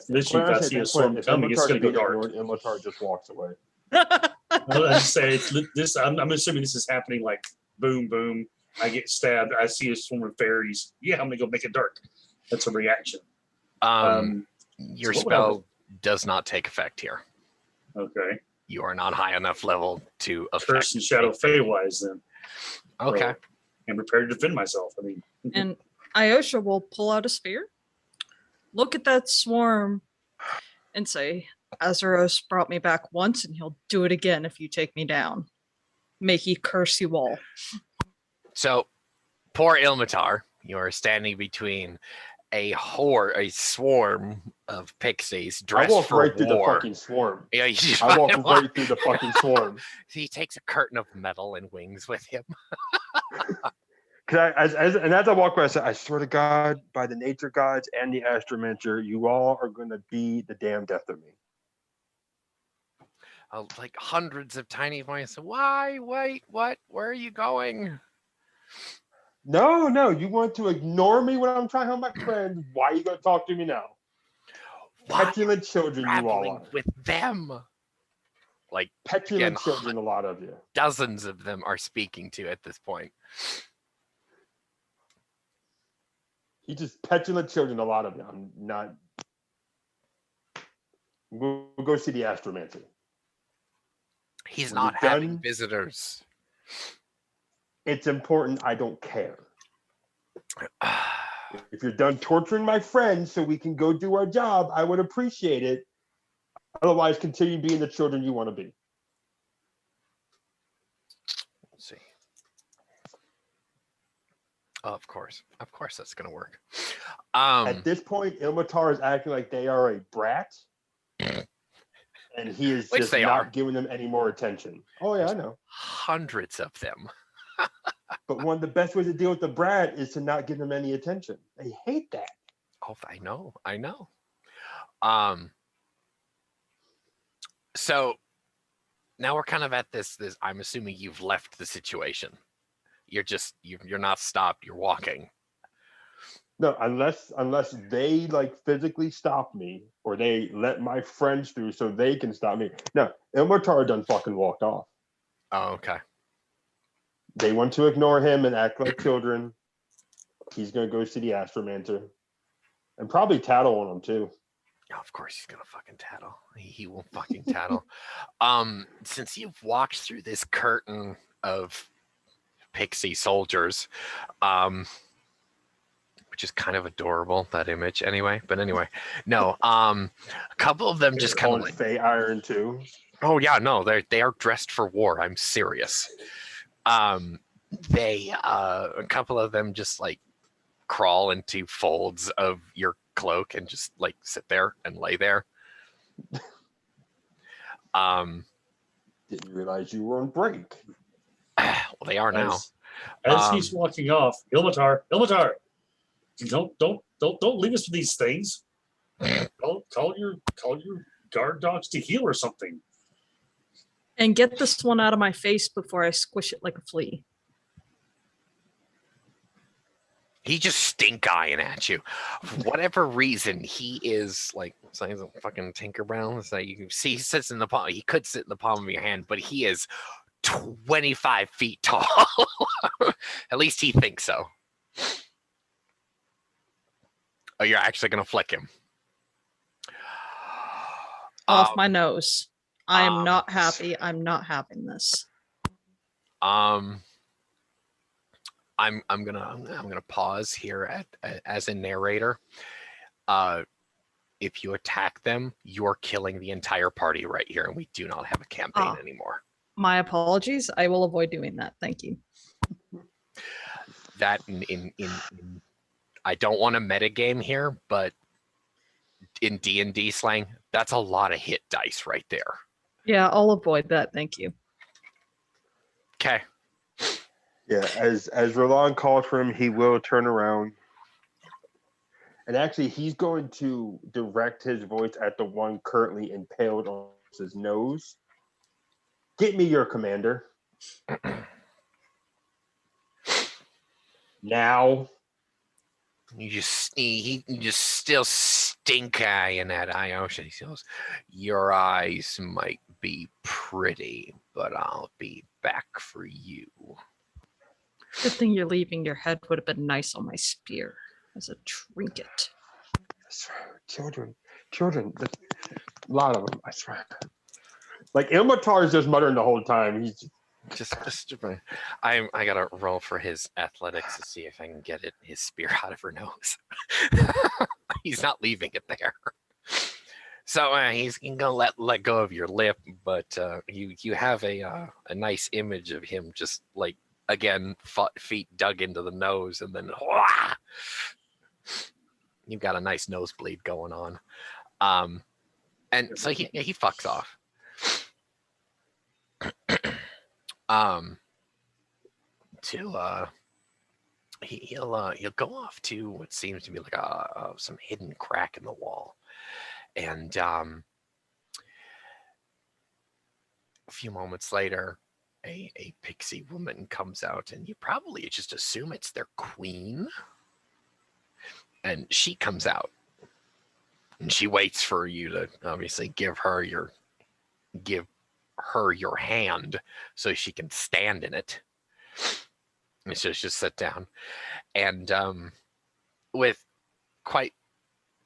this When if I see a storm coming, it's gonna go dark. Ilmatar just walks away. I say it's this. I'm assuming this is happening like boom, boom. I get stabbed. I see a swarm of fairies. Yeah, I'm gonna go make it dark. That's a reaction. your so what would I spell does not take effect here. Okay. You are not high enough level to affect. Curse and Shadow Feywise then. Okay. And prepare to defend myself. I mean, And Iosha will pull out a spear, look at that swarm, and say, Azeros brought me back once, and he'll do it again if you take me down. May he curse you all. So, poor Ilmatar, you are standing between a swarm of pixies I dressed walk for right through the war. fucking swarm. Yeah, you just I walk fucking right through the fucking swarm. He takes a curtain of metal and wings with him. As I walk by, I say, I swear to God, by the nature gods and the astromancer, you all are going to be the damn death of me. Like hundreds of tiny voices. Why? Wait, what? Where are you going? No, you want to ignore me when I'm trying to help my friend. Why are you going to talk to me now? Why Petulant children you all traveling are. with them? Like Petulant again, children, a lot of you. dozens of them are speaking to at this point. He just petulant children, a lot of you. I'm not. We'll go see the astromancer. He's When not you're having done- visitors. It's important. I don't care. If you're done torturing my friends so we can go do our job, I would appreciate it. Otherwise, continue being the children you want to be. Let's see. Oh, of course that's gonna work. At this point, Ilmatar is acting like they are a brat, and he is Which just they not are. giving them any more attention. Oh yeah, I know. Hundreds of them. But one of the best ways to deal with the brat is to not give them any attention. They hate that. Oh, I know. So now we're kind of at this. I'm assuming you've left the situation. You're not stopped. You're walking. No, unless they like physically stop me or they let my friends through so they can stop me. No, Ilmatar done fucking walked off. Oh, okay. They want to ignore him and act like children. He's gonna go see the Astromancer. And probably tattle on him too. Oh, of course he's gonna fucking tattle. He will fucking tattle. Since you've walked through this curtain of pixie soldiers, which is kind of adorable, that image anyway. But anyway, no, a couple of them just kind of on like, Fey Iron too. oh yeah, no, they are dressed for war. I'm serious. They a couple of them just like crawl into folds of your cloak and just like sit there and lay there. Didn't realize you were on break. Well, they are now. As he's walking off, Ilmatar, don't leave us with these things. Call your guard dogs to heal or something. And get this one out of my face before I squish it like a flea. He just stink eyeing at you. For whatever reason, he is like, so he's a fucking Tinkerbell. So you can see he sits in the palm. He could sit in the palm of your hand, but he is 25 feet tall. At least he thinks so. Oh, you're actually gonna flick him. Off my nose. I am not happy. I'm not having this. I'm gonna pause here as a narrator. If you attack them, you're killing the entire party right here, and we do not have a campaign anymore. My apologies. I will avoid doing that. Thank you. That in I don't want to metagame here, but in D&D slang, that's a lot of hit dice right there. Yeah, I'll avoid that. Thank you. Okay. Yeah, as Roland called for him, he will turn around. And actually, he's going to direct his voice at the one currently impaled on his nose. Get me your commander. Now. You just still stink eyeing at Iosha. He goes, your eyes might be pretty, but I'll be back for you. Good thing you're leaving. Your head would have been nice on my spear as a trinket. I swear, children, a lot of them, I swear. Like Ilmatar is just muttering the whole time. He's just I gotta roll for his athletics to see if I can get his spear out of her nose. He's not leaving it there. So he's gonna let go of your lip, but you have a nice image of him just like again feet dug into the nose, and then you've got a nice nosebleed going on. And so he fucks off. He'll go off to what seems to be like some hidden crack in the wall, and a few moments later, a pixie woman comes out, and you probably just assume it's their queen, and she comes out, and she waits for you to obviously give her your hand so she can stand in it. And so just sit down, and with quite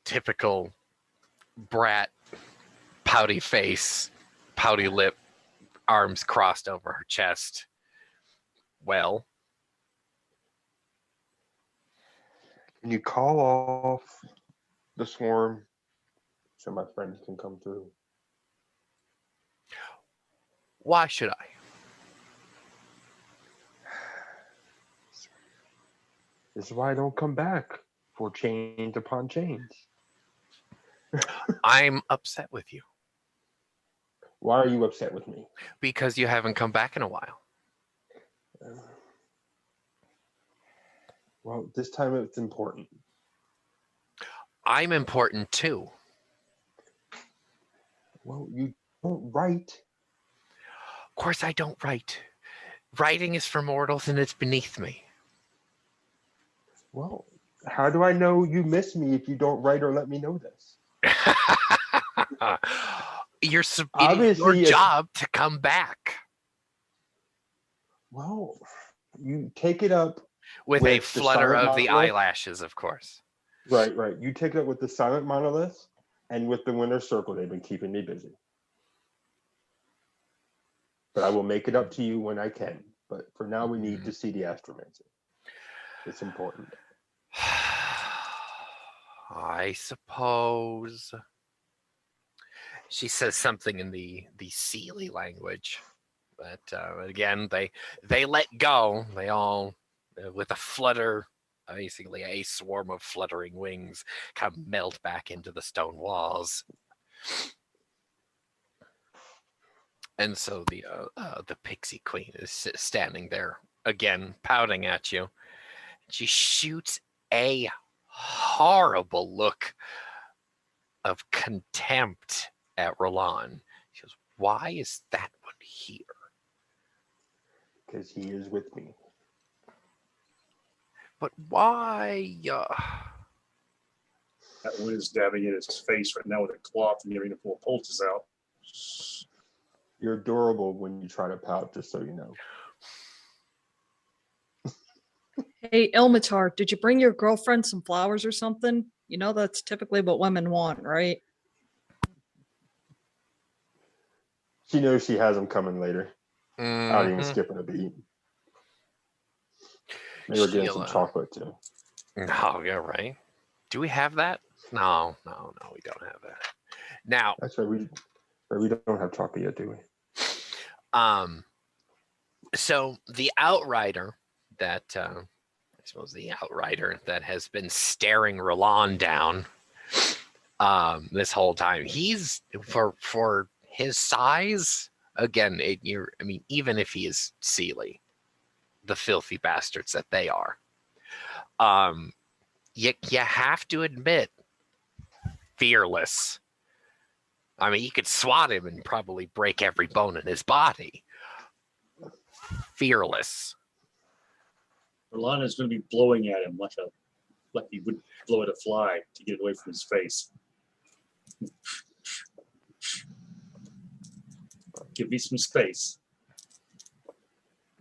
typical brat pouty face, pouty lip, arms crossed over her chest. Well, can you call off the swarm so my friends can come through? Why should I? This is why I don't come back for chains upon chains. I'm upset with you. Why are you upset with me? Because you haven't come back in a while. Well, this time it's important. I'm important too. Well, you don't write. Of course I don't write. Writing is for mortals and it's beneath me. Well, How do I know you miss me if you don't write or let me know this? It is your Obviously, it's job to come back well. You take it up with a with the flutter silent of the monolith. eyelashes, of course. Right, right. You take it up with the silent monolith and with the winter circle. They've been keeping me busy. But I will make it up to you when I can. But for now, we need to see the astromancer. It's important. I suppose. She says something in the Seelie language, but again, they let go. They all, with a flutter, basically a swarm of fluttering wings, kind of melt back into the stone walls. And so the pixie queen is standing there again, pouting at you. She shoots a horrible look of contempt at Roland. She goes, "Why is that one here?" Because he is with me. But why? That one is dabbing at his face right now with a cloth and getting to pull poultice out. You're adorable when you try to pout, just so you know. Hey, Ilmatar, did you bring your girlfriend some flowers or something? You know that's typically what women want, right? She knows she has him coming later. Not even Mhm. skipping a beat. Maybe we're getting some Sheila. chocolate too. Oh, yeah, right. Do we have that? No, we don't have that. Now, That's right. We don't have chocolate yet, do we? So the outrider that I suppose the outrider that has been staring Roland down this whole time, he's for his size, again, even if he is Seelie, the filthy bastards that they are, you have to admit, fearless. I mean, you could swat him and probably break every bone in his body. Fearless. Rolana's going to be blowing at him like he would blow at a fly to get it away from his face. Give me some space.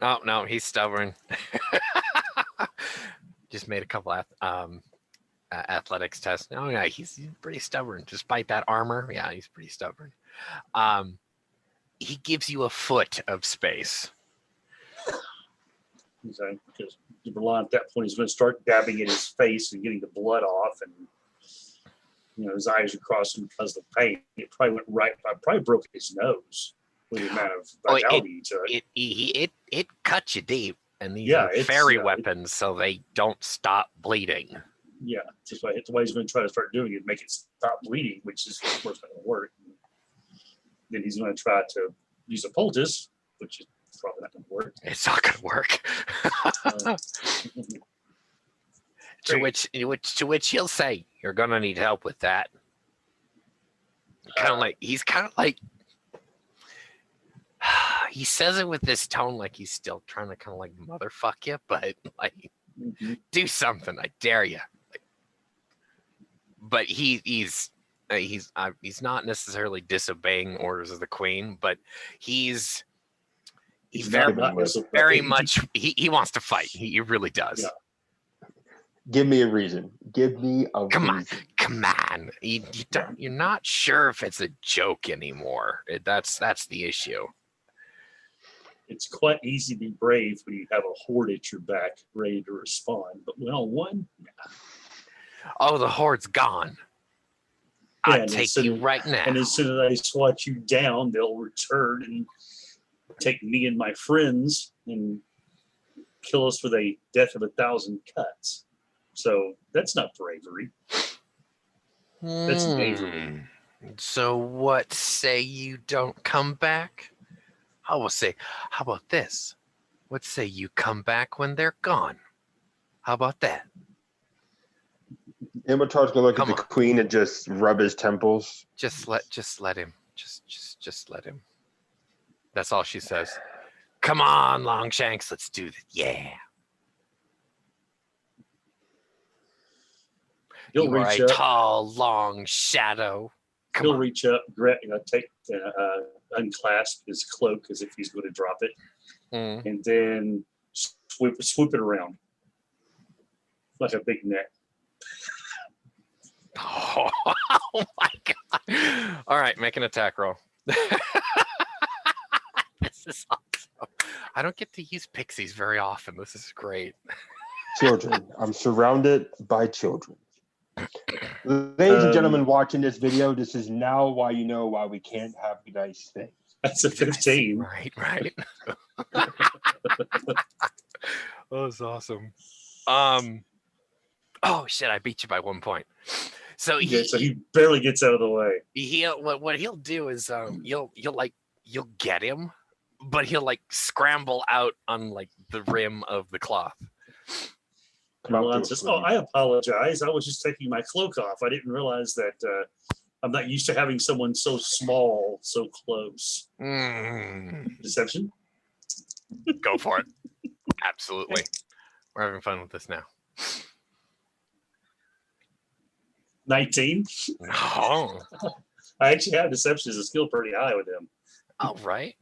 Oh, no, he's stubborn. Just made a couple athletics tests. Oh, yeah, he's pretty stubborn. Despite that armor, yeah, he's pretty stubborn. He gives you a foot of space. Okay, because Roland at that point is going to start dabbing at his face and getting the blood off, and his eyes are crossing because of the pain. It probably went right. I probably broke his nose with the amount of vitality to it. It cut you deep, and these are fairy weapons, so they don't stop bleeding. Yeah, just why he's going to try to start doing it, make it stop bleeding, which is of course going to work. Then he's going to try to use a poultice, which is probably not going to work. It's not going to work. To which he'll say, "You're going to need help with that." He's kind of like he says it with this tone like he's still trying to kind of like motherfuck you, but like do something, I dare you. But he's not necessarily disobeying orders of the queen, but he's very much he wants to fight. He really does. Yeah. Give me a reason. Give me a reason. Come on. You're not sure if it's a joke anymore. That's the issue. It's quite easy to be brave when you have a horde at your back ready to respond. But one, oh, the horde's gone. I'll take you right now. And as soon as I swat you down, they'll return and take me and my friends and kill us with a death of 1,000 cuts. So that's not bravery. That's knavery. So what say you don't come back? I will say, how about this? What say you come back when they're gone? How about that? Ilmatar's gonna look at the queen and just rub his temples. Just let him. Just let him. That's all she says. Come on, Longshanks, let's do this. Yeah. He'll You are reach a up. tall, long shadow. Come He'll on. reach up, unclasp his cloak as if he's going to drop it, Mm. and then swoop it around like a big net. Oh, my god. All right, make an attack roll. This is awesome. I don't get to use pixies very often. This is great. Children. I'm surrounded by children. Ladies and gentlemen watching this video, this is now why you know why we can't have nice things. That's a 15. Right. Oh, that's awesome. Oh shit! I beat you by 1 point. So he barely gets out of the way. what he'll do is you'll get him, but he'll like scramble out on like the rim of the cloth. Milan says, "Oh, I apologize. I was just taking my cloak off. I didn't realize that I'm not used to having someone so small, so close." Deception? Go for it. Absolutely. We're having fun with this now. 19. Oh, I actually have deception as a skill pretty high with him. all right.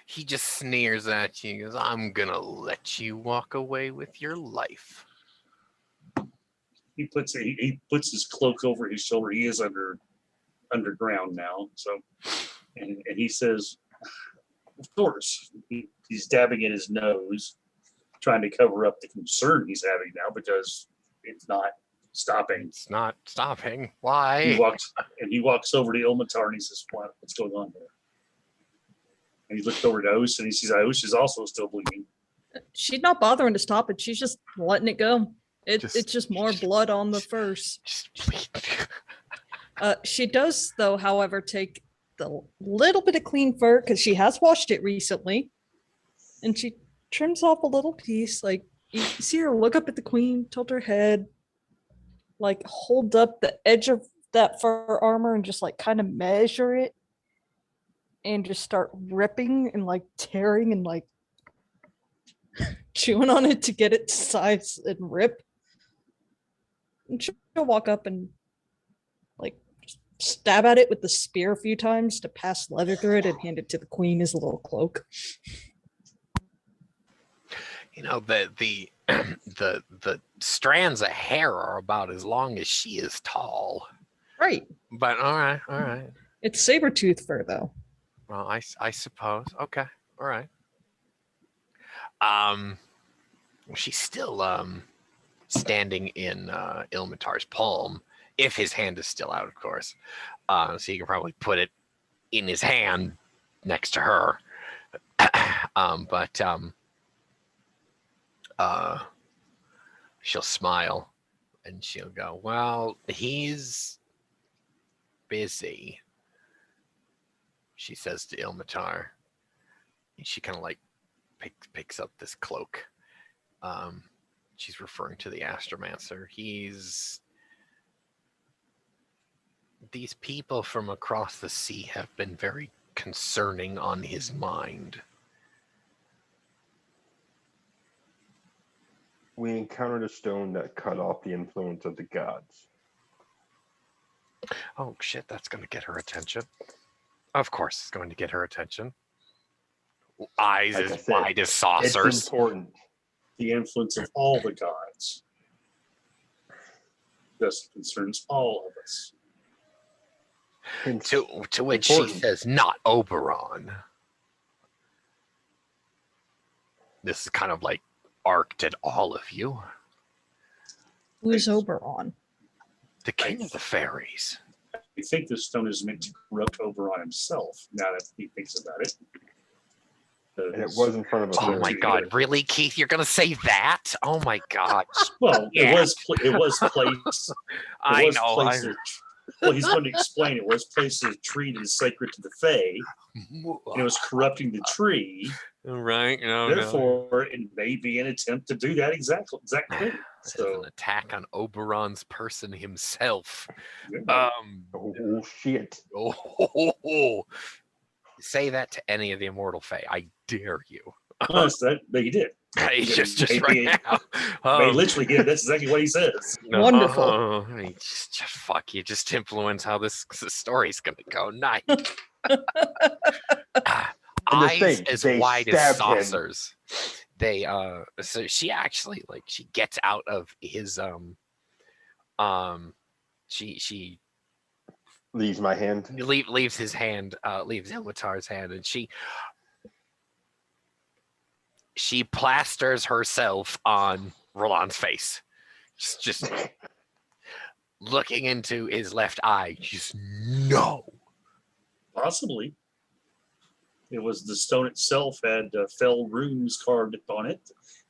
He just sneers at you and goes, I'm gonna let you walk away with your life. He puts his cloak over his shoulder. He is underground now. So, and he says, "Of course." He's dabbing at his nose, trying to cover up the concern he's having now because it's not stopping. It's not stopping. Why? He walks over to Ilmatar and he says, "What's going on there?" And he looked over to Osh and he sees Osh is also still bleeding. She's not bothering to stop it. She's just letting it go. It's just more blood on the furs. Just bleed. She does, though, however, take the little bit of clean fur because she has washed it recently, and she trims off a little piece. Like you see her look up at the queen, tilt her head, like hold up the edge of that fur armor and just like kind of measure it, and just start ripping and like tearing and like chewing on it to get it to size and rip. And she'll walk up and like stab at it with the spear a few times to pass leather through it and hand it to the queen as a little cloak. You know, the strands of hair are about as long as she is tall. Right. But all right. It's saber-tooth fur though. Well, I suppose. Okay. All right. She's still standing in Ilmatar's palm, if his hand is still out, of course. So you can probably put it in his hand next to her. But she'll smile and she'll go, well, he's busy, she says to Ilmatar. And she kind of like picks up this cloak. She's referring to the Astromancer. These people from across the sea have been very concerning on his mind. We encountered a stone that cut off the influence of the gods. Oh shit, that's going to get her attention. Of course it's going to get her attention. Eyes Like I as said, wide as saucers. It's important. The influence of all the gods. This concerns all of us. Hence, To which important. she says, not Oberon. This is kind of like arced at all of you. Who's Oberon? The king of the fairies. I think this stone is meant to corrupt Oberon himself, now that he thinks about it. and it was in front of us. Oh my god, really, Keith? You're gonna say that? Oh my god. Well, Yeah. it was placed. I know. Well, he's going to explain. It was placed as a tree that is sacred to the Fae. And it was corrupting the tree. Right. No. Therefore, it may be an attempt to do that exact thing. This is an attack on Oberon's person himself. Yeah. Oh shit! Say that to any of the immortal Fae. I dare you. Honest, that he did. He just Maybe- right now. They literally did. That's exactly what he says. Wonderful. Oh, I mean, just fuck you. Just influence how this story's gonna go. Nice. And the Eyes thing, as they wide as stabbed him. saucers. They so she actually like she gets out of his she Leaves my hand. leaves his hand, leaves Ilmatar's hand, and she plasters herself on Roland's face. Just looking into his left eye. Just no. Possibly. It was the stone itself had fell runes carved upon it,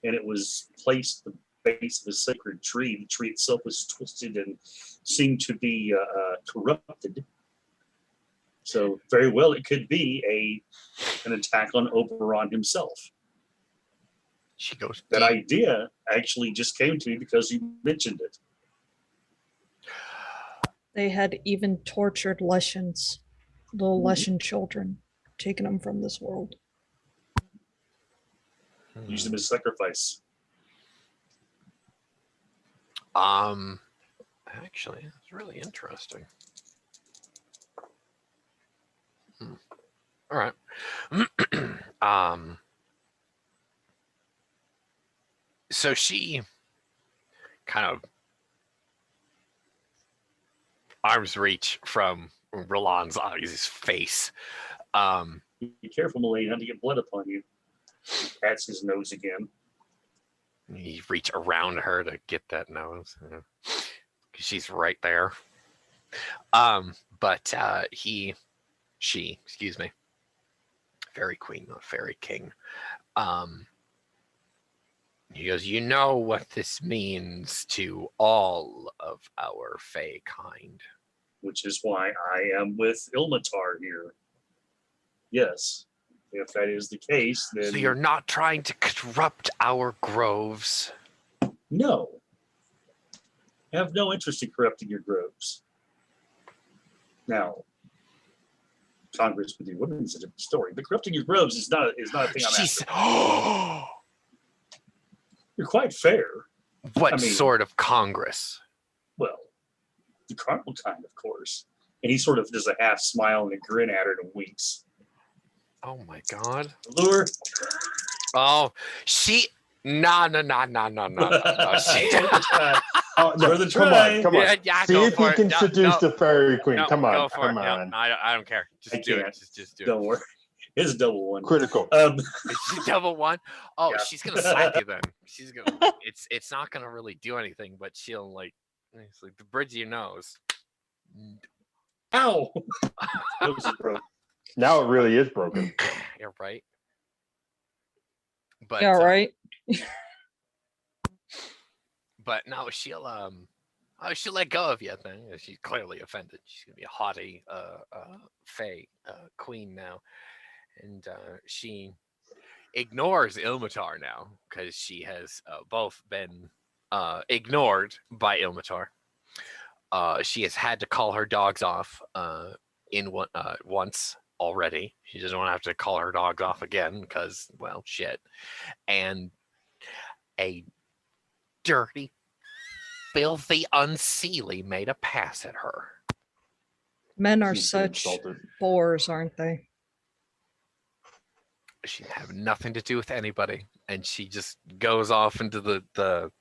and it was placed at the base of a sacred tree. The tree itself was twisted and seemed to be corrupted. So very well, it could be an attack on Oberon himself. She goes, That idea actually just came to me because you mentioned it. They had even tortured Leshens, little Mhm. Leshen children, taking them from this world. Use them as sacrifice. Actually, it's really interesting. All right. So she kind of arm's reach from Roland's eyes, face. Be careful, Mullane, not to get blood upon you. Pats his nose again. You reach around her to get that nose. 'Cause she's right there. But she, excuse me, Fairy Queen, not Fairy King. He goes, you know what this means to all of our Fae kind. Which is why I am with Ilmatar here. Yes, if that is the case, then So you're not trying to corrupt our groves. no. I have no interest in corrupting your groves. Now, Congress with the women is a different story, but corrupting your groves is not a thing I'm She's, after. You're quite fair. what I mean- sort of Congress? Well, the carnal kind, of course. And he sort of does a half smile and a grin at her and winks. Oh my God. Lure. Oh, she, no. She, Oh, no, Worth a come try. on, come on. Yeah, See go if for you it. can No, seduce no, the fairy queen. no, Come on, go for come it. on. No, I don't care. Just I do it. can't. Just do it. Don't worry. It's a double one. Critical. Is she double one? Oh, Yeah. she's gonna slap you then. She's gonna. It's not gonna really do anything, but she'll like. It's like the bridge of your nose. Ow! Nose is broke. Now it really is broken. You're right. But Yeah, right. But no, she'll let go of you then. She's clearly offended. She's gonna be a haughty Fae queen now, and she ignores Ilmatar now because she has both been ignored by Ilmatar. She has had to call her dogs off once already. She doesn't want to have to call her dogs off again because, well, shit. And a dirty, filthy Unseelie made a pass at her. Men are She's been such insulted. bores, aren't they? She have nothing to do with anybody, and she just goes off into the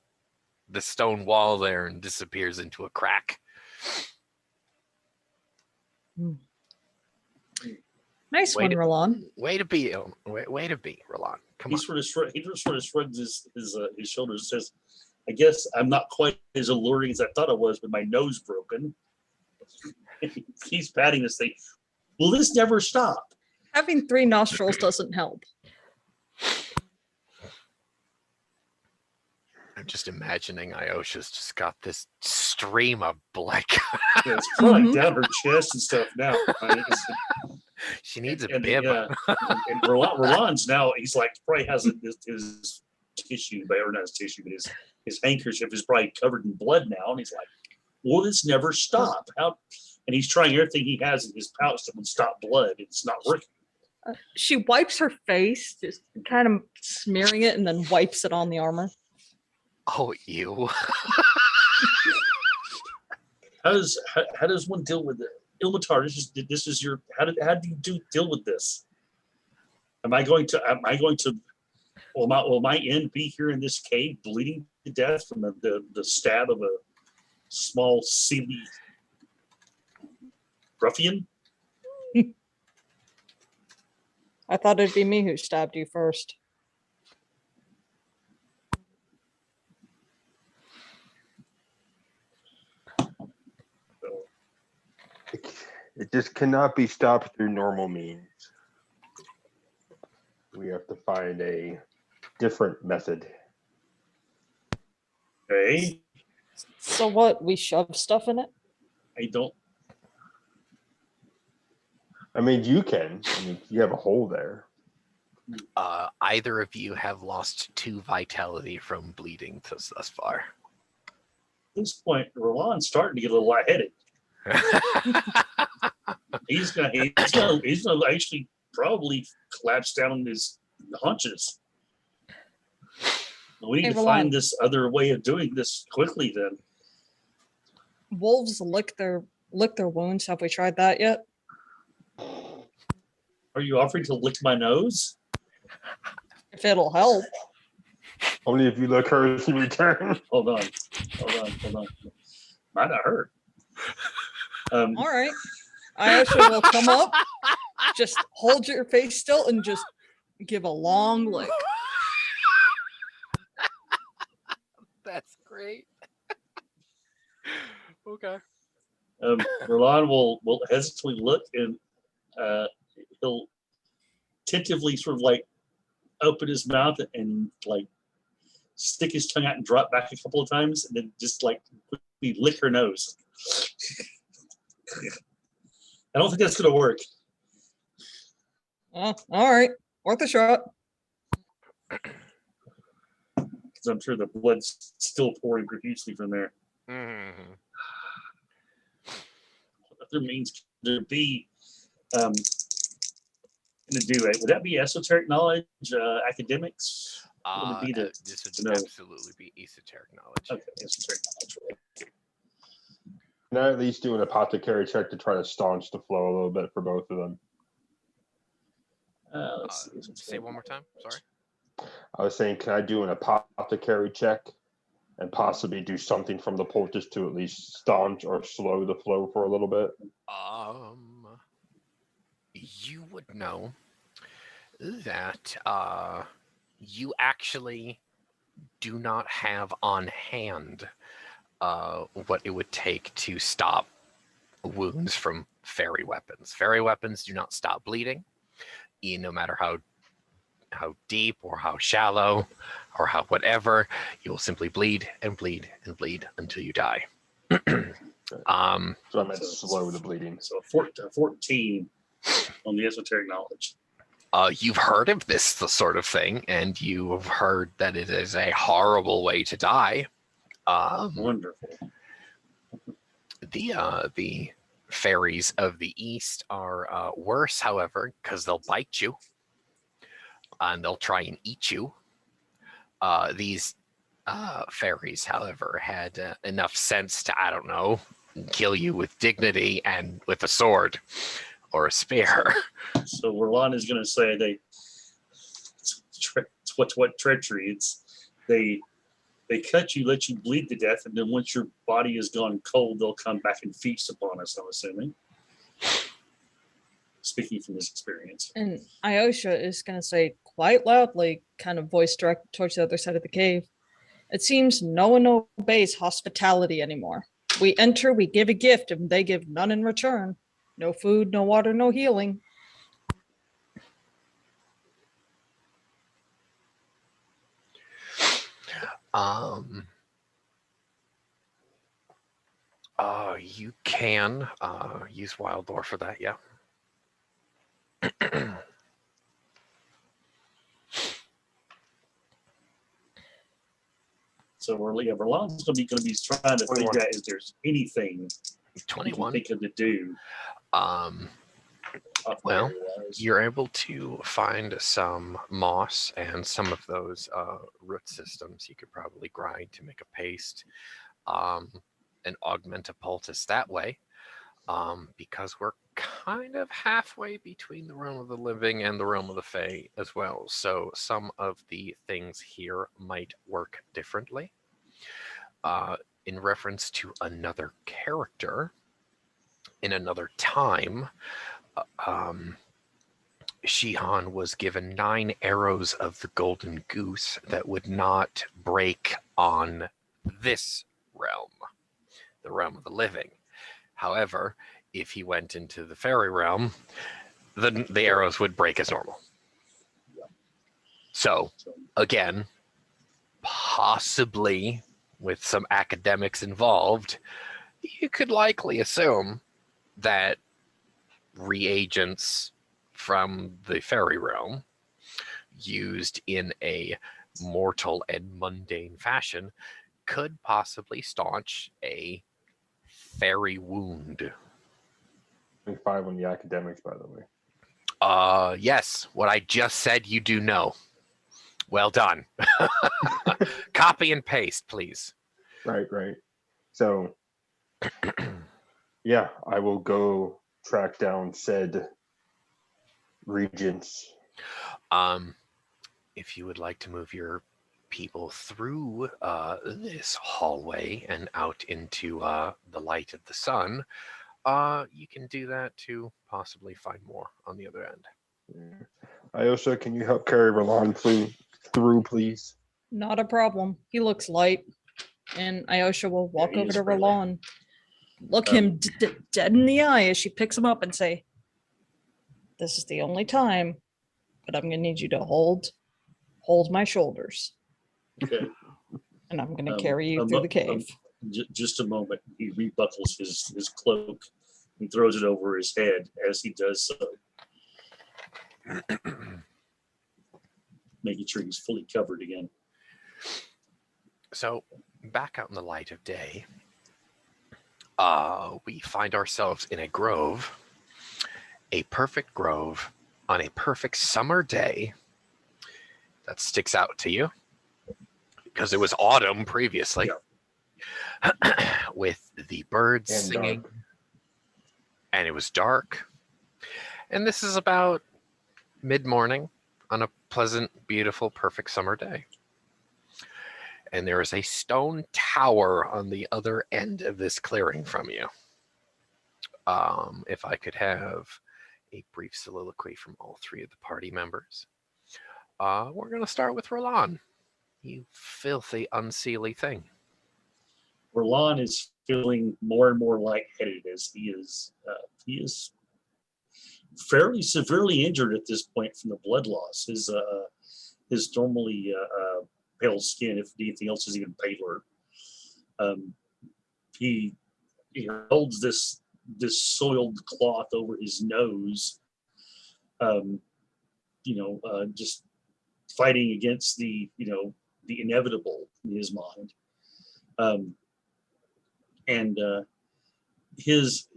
stone wall there and disappears into a crack. Nice Way one, to- Roland. Way to be, way to be, Roland. Come He on. sort of shrugs his shoulders and says, I guess I'm not quite as alluring as I thought I was with my nose broken. He's patting this thing. Will this never stop? Having 3 nostrils doesn't help. I'm just imagining Iosha's just got this stream of blood. Yeah, it's crawling Mhm. down her chest and stuff now. I mean, She needs a and, bib. and Roland's now, he's like, probably has his tissue, or not his tissue, but his handkerchief is probably covered in blood now. And he's like, will this never stop? How? And he's trying everything he has in his pouch that would stop blood. It's not working. She wipes her face, just kind of smearing it, and then wipes it on the armor. Oh, ew. How does one deal with it? Ilmatar, this is your how do you deal with this? Will my end be here in this cave bleeding to death from the stab of a small seedy ruffian? I thought it'd be me who stabbed you first. It just cannot be stopped through normal means. We have to find a different method. Okay, So what? We shove stuff in it? I don't. I mean, you can. I mean, you have a hole there. Either of you have lost 2 vitality from bleeding thus far. At this point, Roland's starting to get a little lightheaded. He's gonna actually probably collapse down on his haunches. We need Hey, to Roland. find this other way of doing this quickly. Then Wolves lick their wounds. Have we tried that yet? are you offering to lick my nose? If it'll help. Only if you look hers in return. Hold on. Might not hurt. All right. Ayosha will come up, just hold your face still, and just give a long lick. That's great. Okay. Roland will hesitantly look, and he'll tentatively sort of like open his mouth and like stick his tongue out and drop back a couple of times, and then just like quickly lick her nose. I don't think that's gonna work. All right. Worth a shot. Because I'm sure the blood's still pouring profusely from there. Mhm. What other means could there be to do it? Would that be esoteric knowledge, academics? What would it be This to would know? absolutely be esoteric knowledge. Okay, esoteric knowledge. Can I at least do an apothecary check to try to staunch the flow a little bit for both of them? Let's see. Say one more time. Sorry. I was saying, can I do an apothecary check and possibly do something from the poultice to at least staunch or slow the flow for a little bit? You would know that you actually do not have on hand what it would take to stop wounds from fairy weapons. Fairy weapons do not stop bleeding, no matter how deep or how shallow or how whatever. You will simply bleed and bleed and bleed until you die. So I meant slow the bleeding. So a 14 on the esoteric knowledge. You've heard of this sort of thing, and you have heard that it is a horrible way to die. Wonderful. The fairies of the east are worse, however, because they'll bite you and they'll try and eat you. These fairies, however, had enough sense to, I don't know, kill you with dignity and with a sword or a spear. So Roland is going to say what treachery. It's they cut you, let you bleed to death, and then once your body is gone cold, they'll come back and feast upon us, I'm assuming. Speaking from his experience. And Ayosha is going to say quite loudly, kind of voice directed towards the other side of the cave. It seems no one obeys hospitality anymore. We enter, we give a gift, and they give none in return. No food, no water, no healing. You can use Wild Lore for that, yeah. So Roland's going to be trying to figure out if there's anything 21. think of to do. Well, apothecary-wise. you're able to find some moss and some of those root systems you could probably grind to make a paste um, and augment a poultice that way. Because we're kind of halfway between the realm of the living and the realm of the Fae as well. So some of the things here might work differently. In reference to another character in another time, Shihan was given 9 arrows of the golden goose that would not break on this realm, the realm of the living. However, if he went into the fairy realm, the arrows would break as normal. So, So, again, possibly with some academics involved, you could likely assume that reagents from the fairy realm used in a mortal and mundane fashion could possibly staunch a fairy wound. 5 on the academics, by the way. Yes, what I just said you do know. Well done. Copy and paste, please. Right. So, yeah, I will go track down said regents. If you would like to move your people through this hallway and out into the light of the sun, you can do that to possibly find more on the other end. Ayosha, can you help carry Roland through, please? Not a problem. He looks light. And Ayosha will walk he over is to friendly. Roland, look him dead in the eye as she picks him up and say, "This is the only time, but I'm going to need you to hold my shoulders. Okay. And I'm going to Um, carry you through the cave." Just a moment. He rebuckles his cloak and throws it over his head as he does so, making sure he's fully covered again. So, back out in the light of day, we find ourselves in a grove, a perfect grove on a perfect summer day. That sticks out to you because it was autumn previously, with the birds And singing, dark. and it was dark. And this is about mid-morning on a pleasant, beautiful, perfect summer day. And there is a stone tower on the other end of this clearing from you. If I could have a brief soliloquy from all 3 of the party members. We're going to start with Roland. You filthy, unseelie thing. Roland is feeling more and more lightheaded as he is fairly severely injured at this point from the blood loss. His normally pale skin, if anything else, is even paler. He holds this soiled cloth over his nose, just fighting against the inevitable in his mind. And his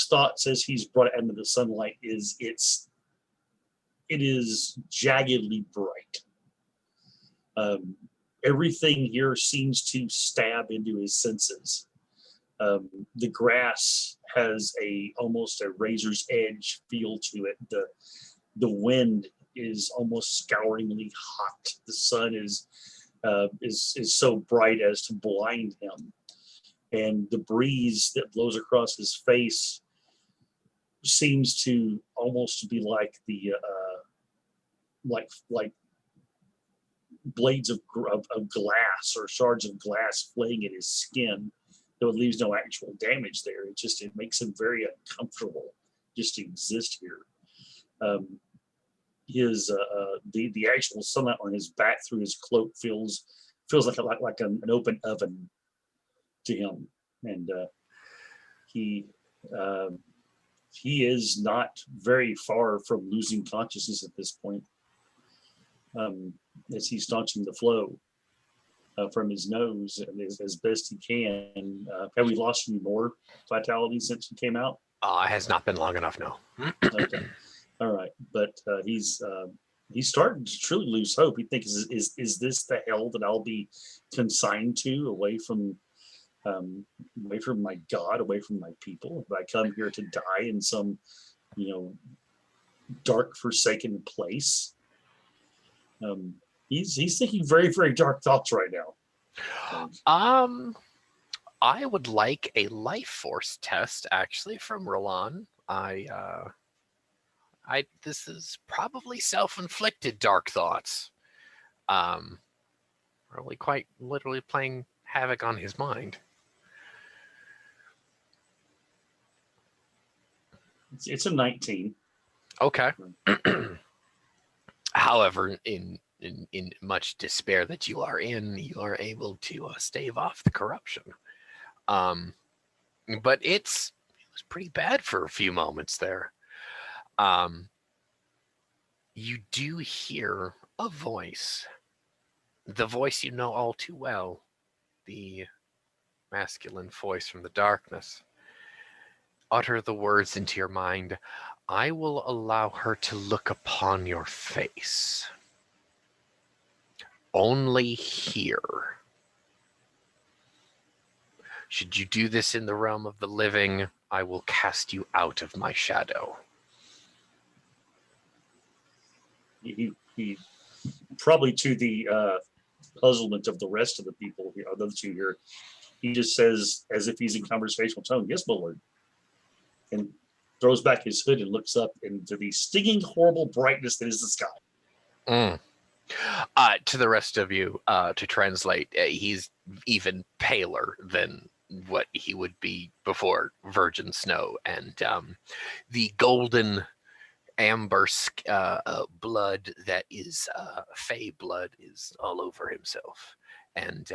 thoughts as he's brought it into the sunlight is it is jaggedly bright. Everything here seems to stab into his senses. The grass has almost a razor's edge feel to it. The wind is almost scouringly hot. The sun is so bright as to blind him, and the breeze that blows across his face seems to almost be like the like blades of glass or shards of glass flaying at his skin, though it leaves no actual damage there. It makes him very uncomfortable just to exist here. The actual sunlight on his back through his cloak feels like an open oven to him, and he is not very far from losing consciousness at this point, as he's staunching the flow from his nose as best he can. Have we lost any more vitality since he came out? Has not been long enough, no. Okay. All right. But he's starting to truly lose hope. He thinks, is this the hell that I'll be consigned to, away from my God, away from my people? If I come here to die in some, dark, forsaken place. He's thinking very, very dark thoughts right now. I would like a life force test, actually, from Roland. This is probably self-inflicted dark thoughts. Probably quite literally playing havoc on his mind. It's a 19. Okay. However, in much despair that you are in, you are able to stave off the corruption. But it was pretty bad for a few moments there. You do hear a voice, the voice you know all too well, the masculine voice from the darkness. Utter the words into your mind. I will allow her to look upon your face. Only here. Should you do this in the realm of the living, I will cast you out of my shadow. He probably, to the puzzlement of the rest of the people, the other two here, he just says, as if he's in conversational tone, "Yes, my lord," and throws back his hood and looks up into the stinging, horrible brightness that is the sky. To the rest of you, to translate, he's even paler than what he would be before Virgin Snow, and the golden amber blood that is Fey blood is all over himself, and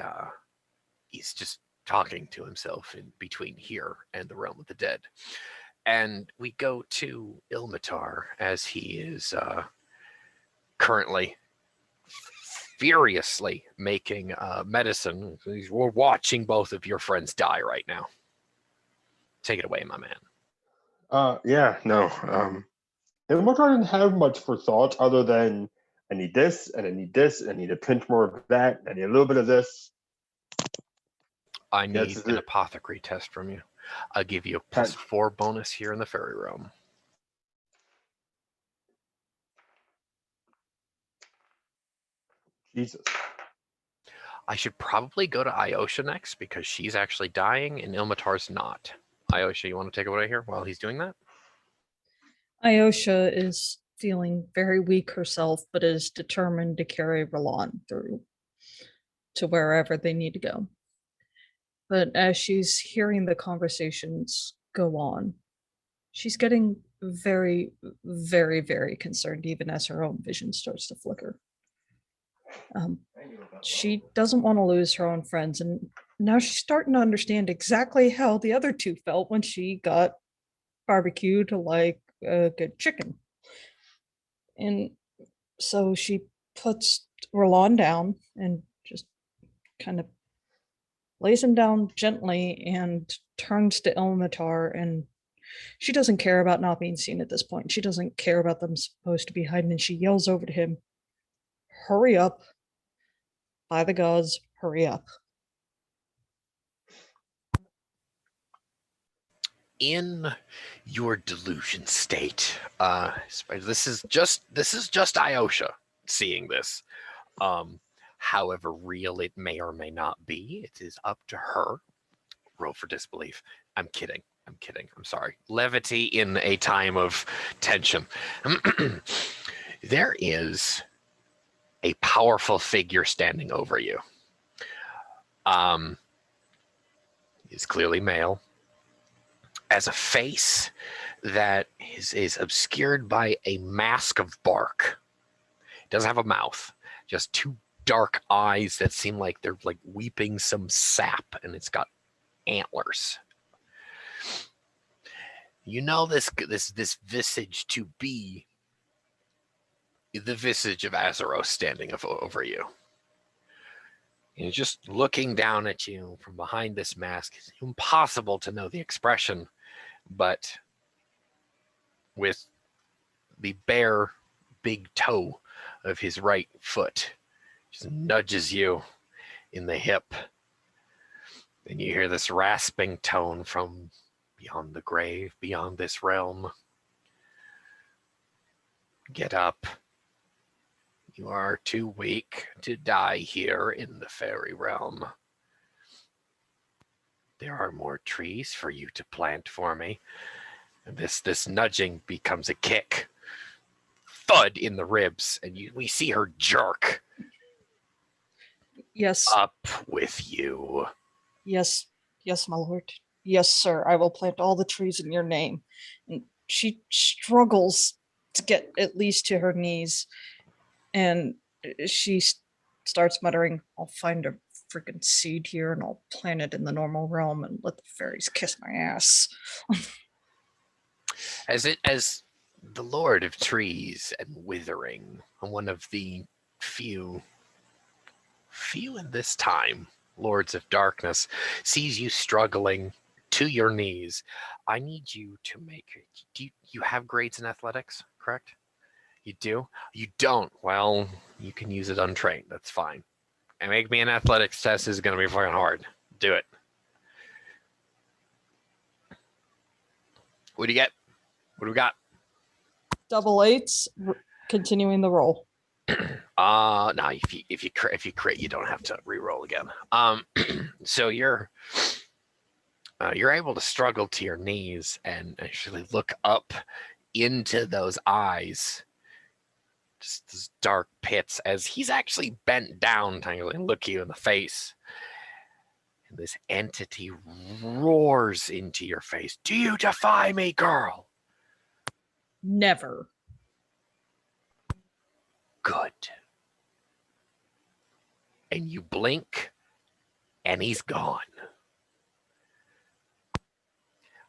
he's just talking to himself in between here and the realm of the dead. And we go to Ilmatar, as he is currently furiously making medicine. We're watching both of your friends die right now. Take it away, my man. Yeah, no. Ilmatar didn't have much for thought other than, I need this, and I need this, and I need a pinch more of that, and I need a little bit of this. I need an apothecary test from you. I'll give you a +4 bonus here in the fairy realm. Jesus. I should probably go to Iosha next because she's actually dying and Ilmatar's not. Iosha, you want to take it away here while he's doing that? Iosha is feeling very weak herself, but is determined to carry Roland through to wherever they need to go. But as she's hearing the conversations go on, she's getting very, very, very concerned, even as her own vision starts to flicker. She doesn't want to lose her own friends, and now she's starting to understand exactly how the other two felt when she got barbecued like a good chicken. And so she puts Roland down and just kind of lays him down gently and turns to Ilmatar, and she doesn't care about not being seen at this point. She doesn't care about them supposed to be hiding, and she yells over to him, "Hurry up. By the gods, hurry up." In your delusion state, this is just Iosha seeing this. However real it may or may not be, it is up to her. Roll for disbelief. I'm kidding. I'm sorry. Levity in a time of tension. There is a powerful figure standing over you. He's clearly male. As a face that is obscured by a mask of bark. It doesn't have a mouth, just two dark eyes that seem like they're like weeping some sap, and it's got antlers. You know this visage to be the visage of Azeroth standing over you. And just looking down at you from behind this mask. It's impossible to know the expression, but with the bare big toe of his right foot. Just nudges you in the hip. And you hear this rasping tone from beyond the grave, beyond this realm. Get up. You are too weak to die here in the fairy realm. There are more trees for you to plant for me. And this nudging becomes a kick. Thud in the ribs, and we see her jerk. Yes. Up with you. Yes, my lord. Yes, sir. I will plant all the trees in your name. And she struggles to get at least to her knees, and she starts muttering, "I'll find a freaking seed here, and I'll plant it in the normal realm, and let the fairies kiss my ass." As the Lord of Trees and Withering, one of the few in this time, Lords of Darkness, sees you struggling to your knees. I need you to make. Do you have grades in athletics? Correct. You do. You don't. Well, you can use it untrained. That's fine. And make me an athletics test is going to be fucking hard. Do it. What do you get? What do we got? Double eights, continuing the roll. No, if you crit, you don't have to re-roll again. So you're able to struggle to your knees and actually look up into those eyes, just those dark pits, as he's actually bent down to look you in the face. And this entity roars into your face. Do you defy me, girl? Never. Good. And you blink, and he's gone.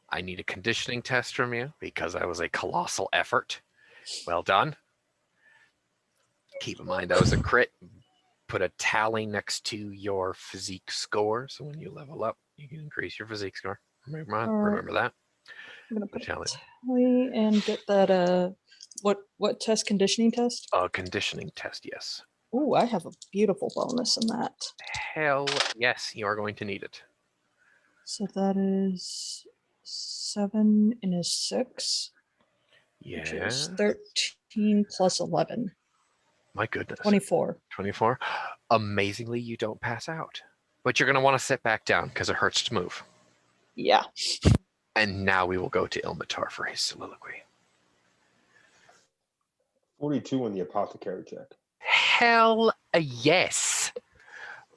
I need a conditioning test from you because that was a colossal effort. Well done. Keep in mind that was a crit. Put a tally next to your physique score, so when you level up, you can increase your physique score. Remember that. I'm gonna put a tally and get that. What test? Conditioning test? Conditioning test, yes. Ooh, I have a beautiful bonus in that. Hell yes, you are going to need it. So that is 7 and a 6. Yeah. Which is 13 plus 11. My goodness. 24. 24. Amazingly, you don't pass out. But you're going to want to sit back down because it hurts to move. Yeah. And now we will go to Ilmatar for his soliloquy. 42 on the apothecary check. Hell yes.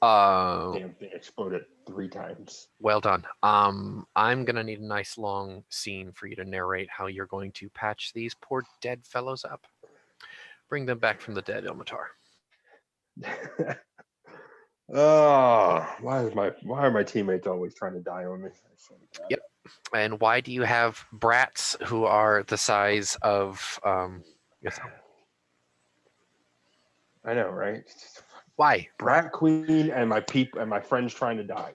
Damn thing exploded 3 times. Well done. I'm gonna need a nice long scene for you to narrate how you're going to patch these poor dead fellows up. Bring them back from the dead, Ilmatar. Why are my teammates always trying to die on me? Yep. And why do you have brats who are the size of I know, right? Why? Brat Queen and my people and my friends trying to die.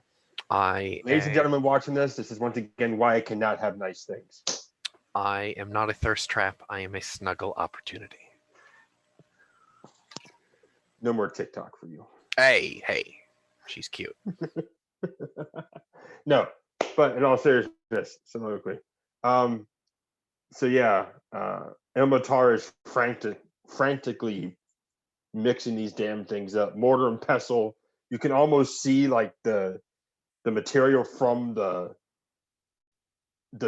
Ladies and gentlemen watching this is once again why I cannot have nice things. I am not a thirst trap. I am a snuggle opportunity. No more TikTok for you. Hey, she's cute. No, but in all seriousness, soliloquy. So yeah, Ilmatar is frantically mixing these damn things up. Mortar and pestle. You can almost see like the material from the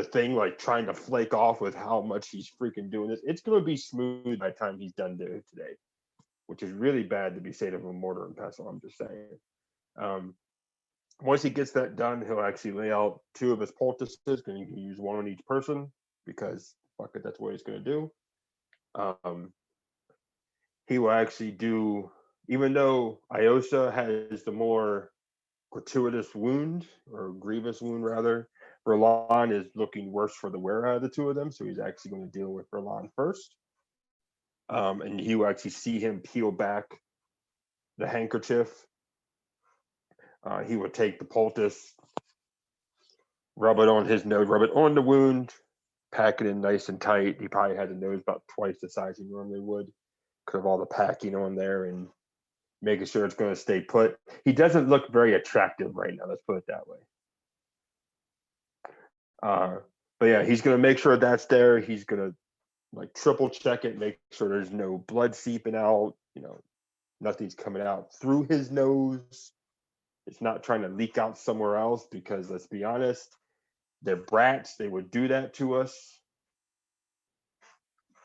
thing like trying to flake off with how much he's freaking doing this. It's gonna be smooth by the time he's done today, which is really bad to be said of a mortar and pestle. I'm just saying. Once he gets that done, he'll actually lay out 2 of his poultices, and you can use 1 on each person because fuck it, that's what he's gonna do. He will actually do, even though Iosa has the more gratuitous wound, or grievous wound rather, Verlan is looking worse for the wear out of the 2 of them, so he's actually going to deal with Verlan first. And he will actually see him peel back the handkerchief. He will take the poultice, rub it on his nose, rub it on the wound, pack it in nice and tight. He probably had the nose about twice the size he normally would because of all the packing on there and making sure it's going to stay put. He doesn't look very attractive right now. Let's put it that way. But yeah, he's going to make sure that's there. He's going to like triple check it, make sure there's no blood seeping out. Nothing's coming out through his nose. It's not trying to leak out somewhere else because let's be honest, they're brats. They would do that to us.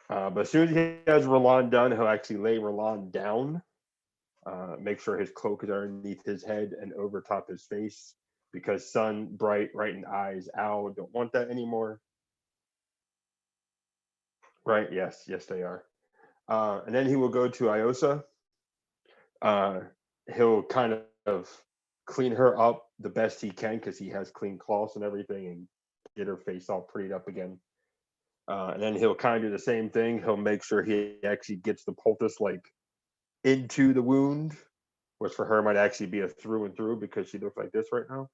But as soon as he has Roland done, he'll actually lay Roland down. Make sure his cloak is underneath his head and over top his face because sun, bright, right in the eyes. Ow, don't want that anymore. Right? Yes, they are. And then he will go to Iosa. He'll kind of clean her up the best he can because he has clean cloths and everything and get her face all prettied up again. And then he'll kind of do the same thing. He'll make sure he actually gets the poultice like into the wound, which for her might actually be a through and through because she looks like this right now.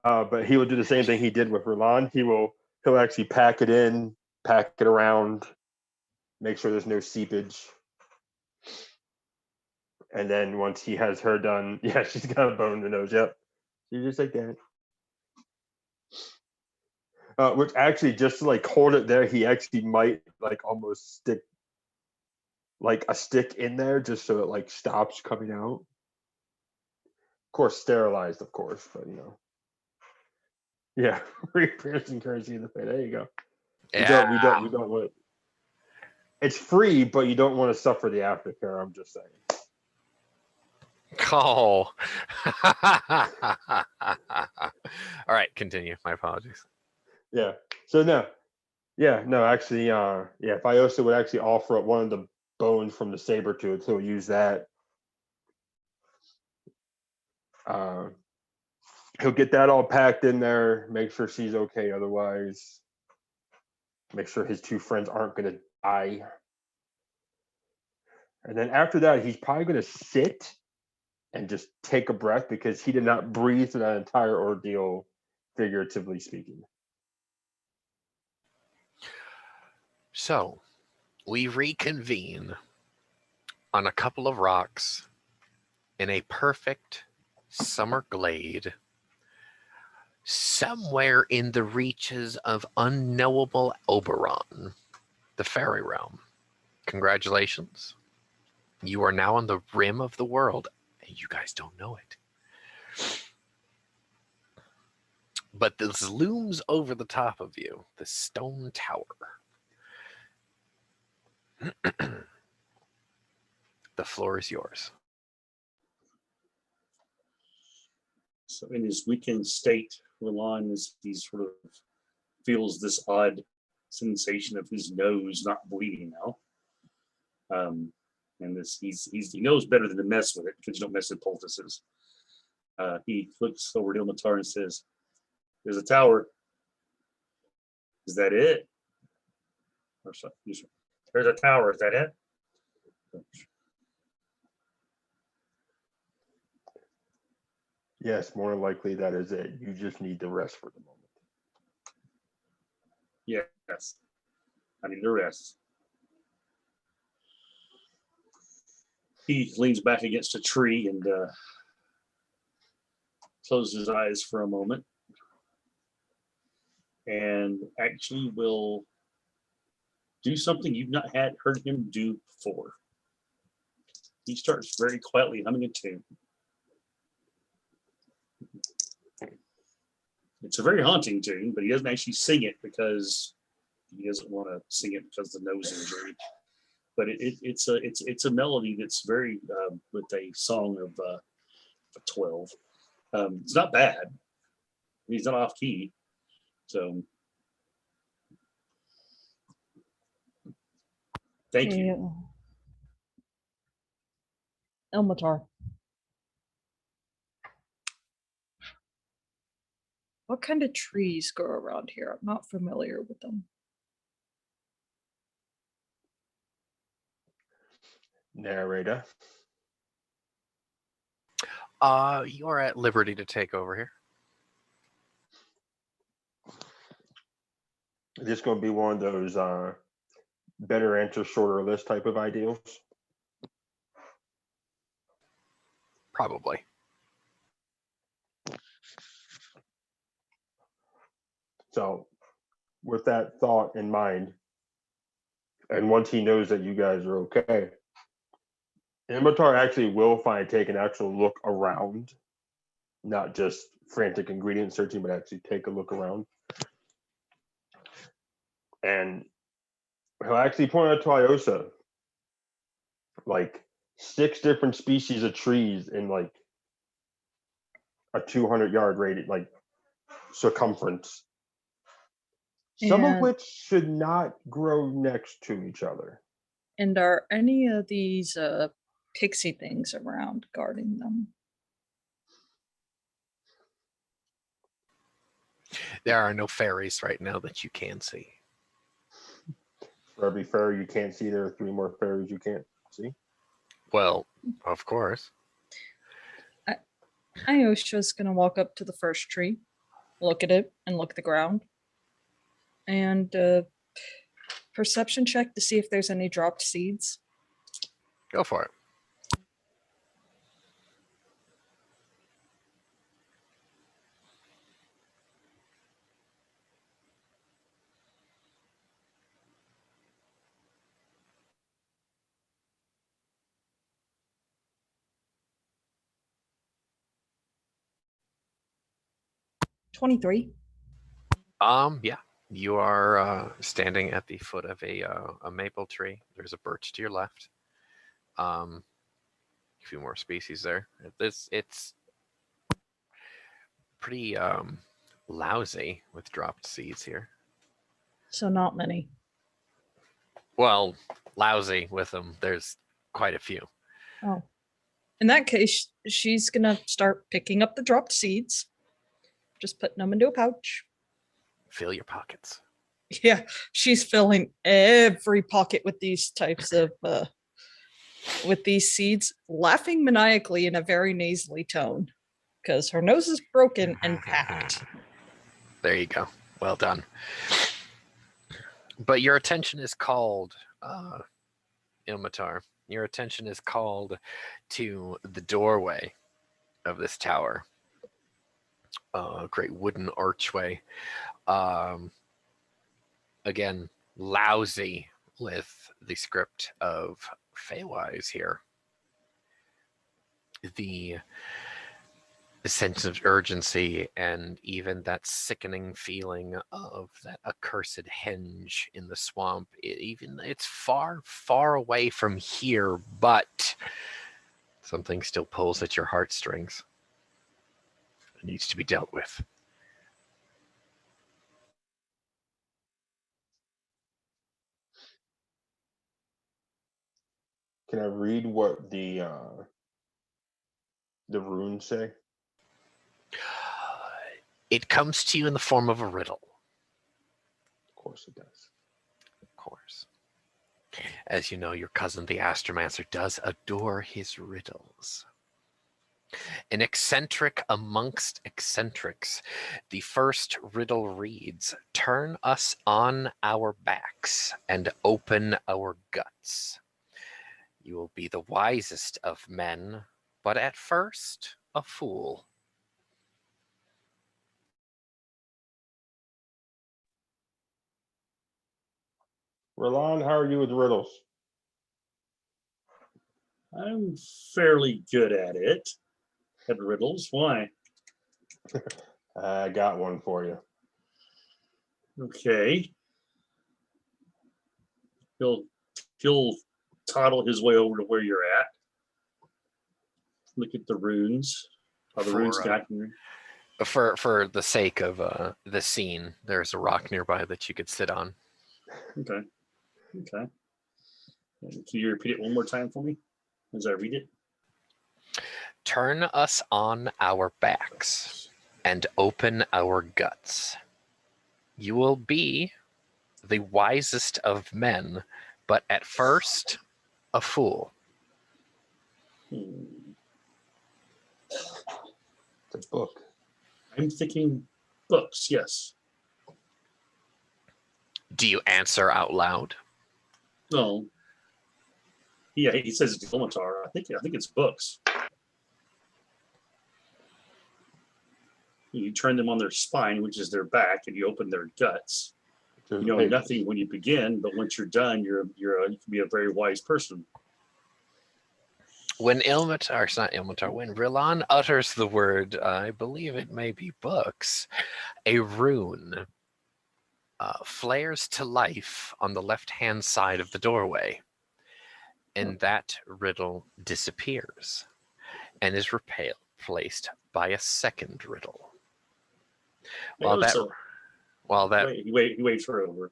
But he will do the same thing he did with Roland. He'll actually pack it in, pack it around, make sure there's no seepage. And then once he has her done, yeah, she's got a bone in the nose. Yep. She's just like that. Which actually, just to like hold it there, he actually might like almost stick like a stick in there just so it like stops coming out. Of course, sterilized, of course, but yeah, re-piercing currency in the face. There you go. Yeah. We don't want it. It's free, but you don't want to suffer the aftercare. I'm just saying. Oh. All right, continue. My apologies. Yeah. So no. Yeah, no, actually, yeah, Fiosa would actually offer up one of the bones from the saber tooth. He'll use that. He'll get that all packed in there, make sure she's okay otherwise. Make sure his two friends aren't going to die. And then after that, he's probably going to sit and just take a breath because he did not breathe through that entire ordeal, figuratively speaking. So we reconvene on a couple of rocks in a perfect summer glade somewhere in the reaches of unknowable Oberon, the fairy realm. Congratulations. You are now on the rim of the world, and you guys don't know it. But this looms over the top of you, the stone tower. The floor is yours. So in his weakened state, Roland he sort of feels this odd sensation of his nose not bleeding now. And he knows better than to mess with it because you don't mess with poultices. He looks over to Ilmatar and says, "There's a tower. Is that it?" Or so, "There's a tower. Is that it?" Yes, more likely that is it. You just need the rest for the moment. Yes, I need the rest. He leans back against a tree and closes his eyes for a moment and actually will do something you've not heard him do before. He starts very quietly humming a tune. It's a very haunting tune, but he doesn't actually sing it because he doesn't want to sing it because of the nose injury. But it's a melody that's very with a song of 12. It's not bad. He's not off key, so thank you. Ilmatar. What kind of trees grow around here? I'm not familiar with them. Narrator. You're at liberty to take over here. Is this going to be one of those better answer, shorter list type of ideals? Probably. So, with that thought in mind, and once he knows that you guys are okay, Imitar actually will take an actual look around, not just frantic ingredient searching, but actually take a look around. And he'll actually point out to Iosa like 6 different species of trees in like a 200-yard radius, like circumference. Some of And- which should not grow next to each other. And are any of these pixie things around guarding them? There are no fairies right now that you can see. For every fairy you can't see, there are 3 more fairies you can't see. Well, of course. Ayosha's gonna walk up to the first tree, look at it, and look at the ground. And perception check to see if there's any dropped seeds. Go for it. $23. Yeah. You are standing at the foot of a maple tree. There's a birch to your left. A few more species there. It's pretty lousy with dropped seeds here. So not many. Well, lousy with them. There's quite a few. Oh. In that case, she's gonna start picking up the dropped seeds, just putting them into a pouch. Fill your pockets. Yeah, she's filling every pocket with these types of with these seeds, laughing maniacally in a very nasally tone because her nose is broken and packed. There you go. Well done. But your attention is called, Ilmatar. Your attention is called to the doorway of this tower. Great wooden archway. Again, lousy with the script of Feywise here. The sense of urgency and even that sickening feeling of that accursed henge in the swamp. It's far, far away from here, but something still pulls at your heartstrings. It needs to be dealt with. Can I read what the runes say? It comes to you in the form of a riddle. Of course it does. Of course. As you know, your cousin the Astromancer does adore his riddles. An eccentric amongst eccentrics, the first riddle reads, "Turn us on our backs and open our guts. You will be the wisest of men, but at first a fool." Roland, how are you with riddles? I'm fairly good at it. At riddles. Why? I got one for you. Okay. He'll toddle his way over to where you're at. Look at the runes. How the runes got here. For the sake of the scene, there's a rock nearby that you could sit on. Okay. Okay. Can you repeat it one more time for me as I read it? Turn us on our backs and open our guts. You will be the wisest of men, but at first a fool. Hmm. It's a book. I'm thinking books, yes. Do you answer out loud? No. Yeah, he says it's Ilmatar. I think it's books. You turn them on their spine, which is their back, and you open their guts. There's You know papers. nothing when you begin, but once you're done, you can be a very wise person. When Ilmatar, it's not Ilmatar, when Rillan utters the word, I believe it may be books, a rune flares to life on the left-hand side of the doorway, and that riddle disappears and is replaced by a second riddle. While that, So, he waits for over.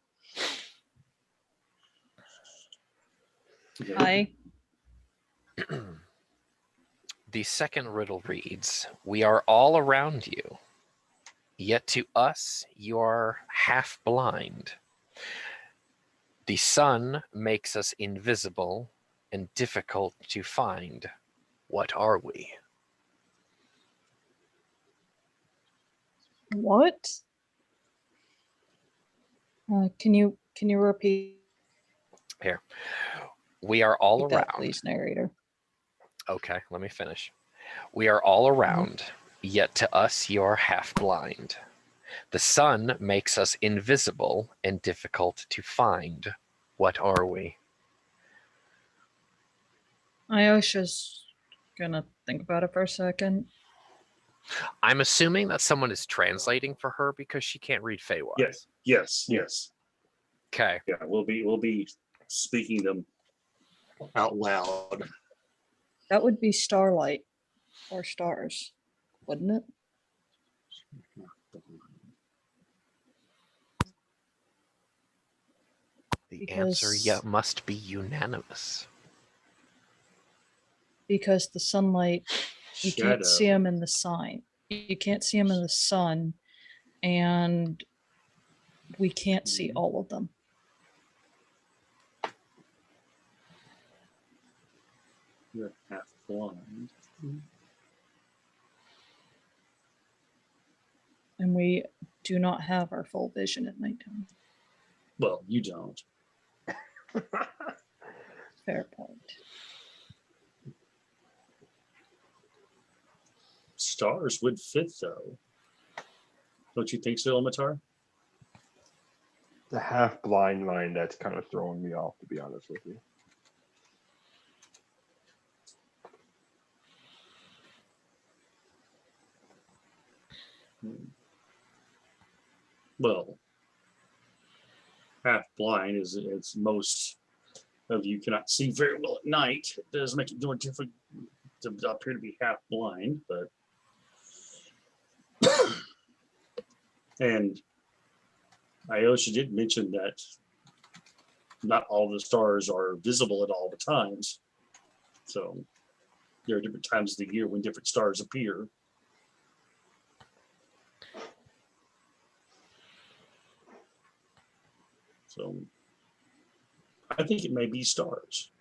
Okay. Hi. the second riddle reads, we are all around you, yet to us you are half blind. The sun makes us invisible and difficult to find. What are we? What? Can you repeat Here. We are all that, around. please, narrator? Okay, let me finish. We are all around, yet to us you are half blind. The sun makes us invisible and difficult to find. What are we? Ayosha's gonna think about it for a second. I'm assuming that someone is translating for her because she can't read Feywild. Yes. Okay. Yeah, we'll be speaking them out loud. That would be starlight or stars, wouldn't it? The answer Because- must be unanimous. Because the sunlight, you Shadow. can't see them in the sign. You can't see them in the sun, and we can't see all of them. You're half blind. And we do not have our full vision at nighttime. Well, you don't. Fair point. Stars would fit though. Don't you think so, Ilmatar? The half blind line that's kind of throwing me off, to be honest with you. Well, half blind is it's most of you cannot see very well at night. It does make it more difficult to appear to be half blind, but and Ayosha did mention that not all the stars are visible at all the times. So there are different times of the year when different stars appear. So I think it may be stars.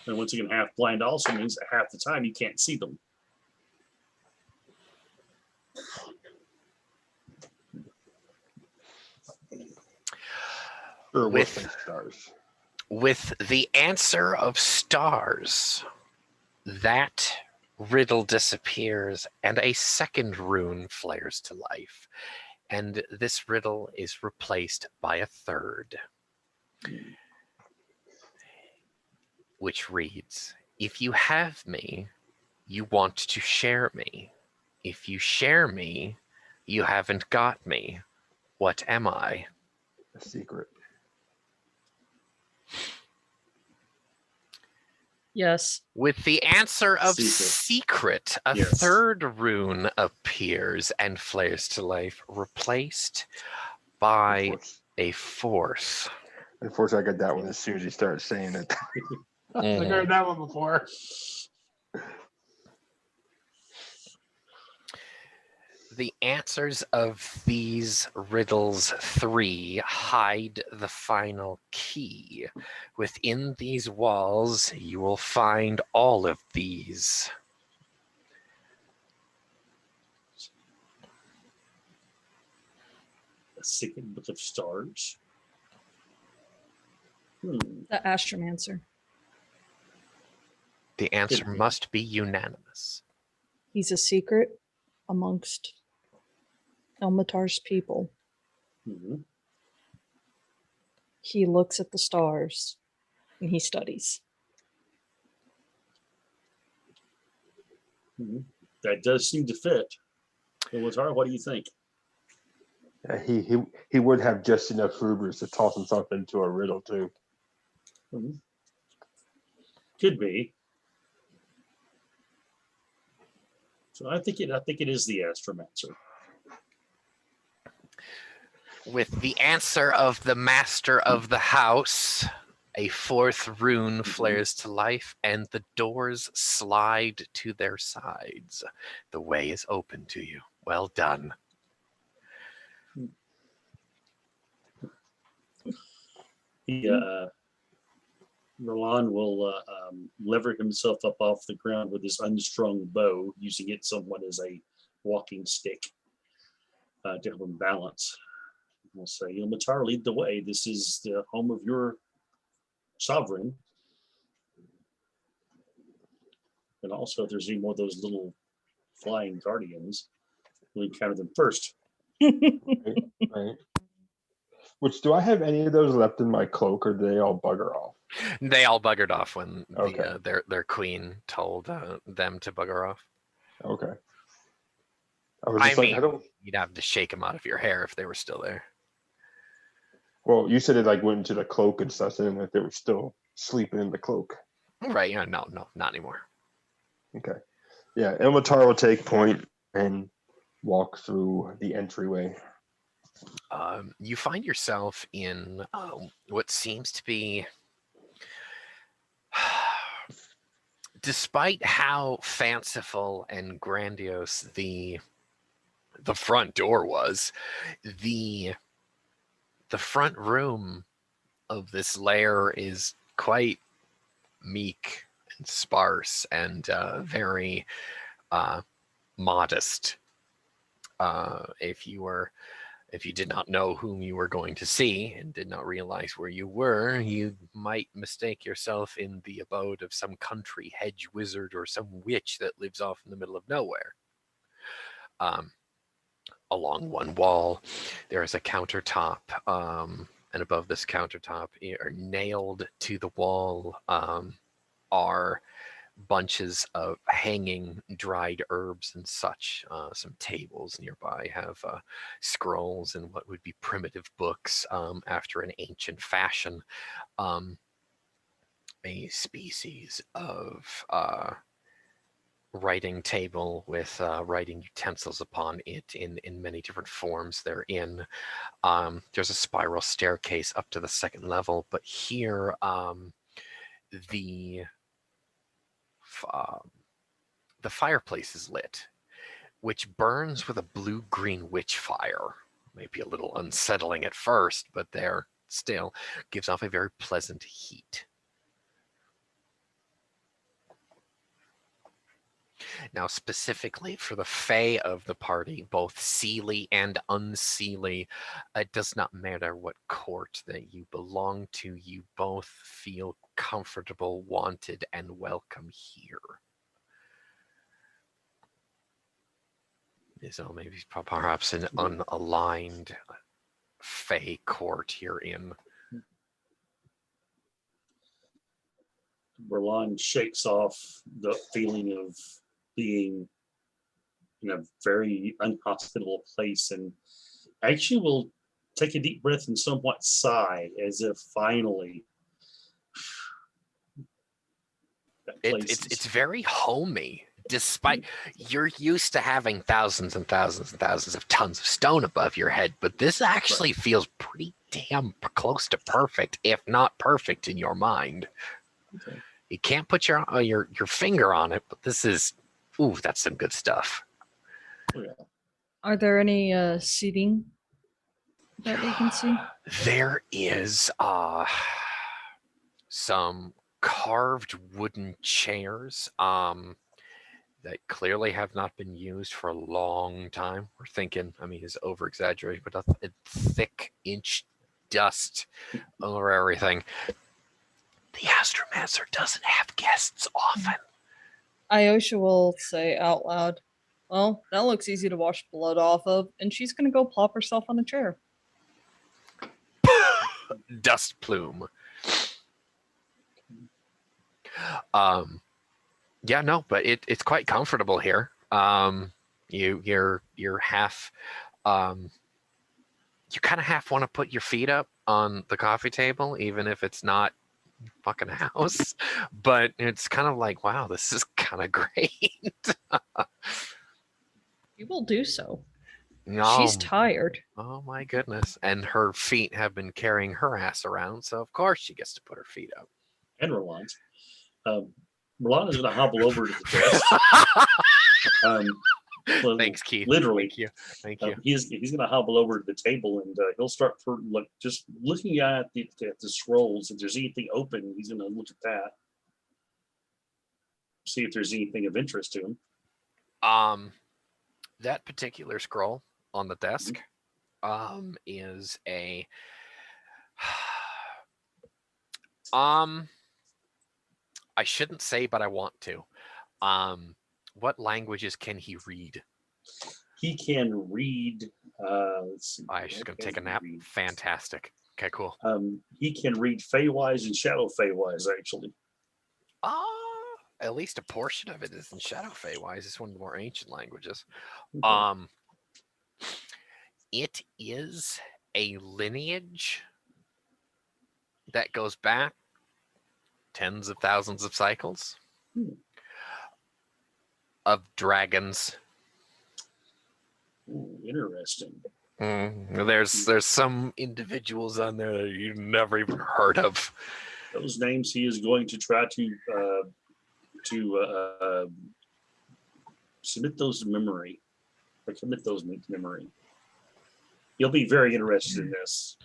And once again, half blind also means that half the time you can't see them. Or With- with stars. With the answer of stars, that riddle disappears and a second rune flares to life. And this riddle is replaced by a third, which reads, if you have me, you want to share me. If you share me, you haven't got me. What am I? A secret. Yes. With the answer of Secret. secret, a Yes. third rune appears and flares to life, replaced by a fourth. Unfortunately, I got that one as soon as he started saying it. I Mhm. heard that one before. The answers of these riddles 3 hide the final key. Within these walls, you will find all of these. A secret book of stars. Hmm. The Astromancer. The answer be. must be unanimous. He's a secret amongst Elmatar's people. Mhm. He looks at the stars and he studies. Mhm. That does seem to fit. Ilmatar, what do you think? He would have just enough hubris to toss himself into a riddle too. Mhm. Could be. So I think it is the Astromancer. With the answer of the master of the house, a fourth rune flares to life and the doors slide to their sides. The way is open to you. Well done. Roland will lever himself up off the ground with his unstrung bow, using it somewhat as a walking stick to help him balance. We'll say, Ilmatar, lead the way. This is the home of your sovereign. And also, if there's any more of those little flying guardians, we'll encounter them first. Right. Which, do I have any of those left in my cloak, or do they all bugger off? They all buggered off when Okay. their queen told them to bugger off. Okay. I was I just like, mean, I don't. you'd have to shake them out of your hair if they were still there. Well, you said it like went into the cloak and stuff, and that they were still sleeping in the cloak. Right? Yeah. No, not anymore. Okay. Yeah, Ilmatar will take point and walk through the entryway. You find yourself in what seems to be, despite how fanciful and grandiose the front door was, the front room of this lair is quite meek and sparse and very modest. If you did not know whom you were going to see and did not realize where you were, you might mistake yourself in the abode of some country hedge wizard or some witch that lives off in the middle of nowhere. Along one wall, there is a countertop, and above this countertop, nailed to the wall, are bunches of hanging dried herbs and such. Some tables nearby have scrolls and what would be primitive books after an ancient fashion. A species of writing table with writing utensils upon it in many different forms therein. There's a spiral staircase up to the second level, but here the fireplace is lit, which burns with a blue-green witch fire. Maybe a little unsettling at first, but there still gives off a very pleasant heat. Now, specifically for the fae of the party, both seelie and unseelie, it does not matter what court that you belong to, you both feel comfortable, wanted, and welcome here. So maybe perhaps an unaligned fae court herein. Roland shakes off the feeling of being in a very unhospitable place and actually will take a deep breath and somewhat sigh as if finally that place It's very homey. Despite you're used to having thousands and thousands and thousands of tons of stone above your head, but this actually feels pretty damn close to perfect, if not perfect, in your mind. Okay. You can't put your finger on it, but this is, ooh, that's some good stuff. Oh, yeah. Are there any seating that we can see? There is some carved wooden chairs. that clearly have not been used for a long time. We're thinking, I mean, it's over exaggerated, but a thick inch dust over everything. The Astromancer doesn't have guests often. Ayosha will say out loud, well, that looks easy to wash blood off of, and she's gonna go plop herself on a chair. Dust plume. Yeah, no, but it's quite comfortable here. You're half you kind of half want to put your feet up on the coffee table, even if it's not fucking house. But it's kind of like, wow, this is kind of great. You will do so. No, She's tired. oh my goodness. And her feet have been carrying her ass around, so of course she gets to put her feet up. And Roland's. Roland is going to hobble over to the desk. Well, Thanks, Keith. Literally. Thank you. He's going to hobble over to the table and he'll start just looking at the scrolls. If there's anything open, he's going to look at that. See if there's anything of interest to him. That particular scroll on the desk is a I shouldn't say, but I want to. What languages can he read? He can read. Let's see. I was going to take a nap. Read? Fantastic. Okay, cool. He can read Feywise and Shadow Feywise, actually. At least a portion of it is in Shadow Feywise. It's one of the more ancient languages. Okay. It is a lineage that goes back tens of thousands of cycles of dragons. Ooh, interesting. There's some individuals on there that you've never even heard of. Those names he is going to try to submit those to memory, or commit those to memory. He'll be very interested in this.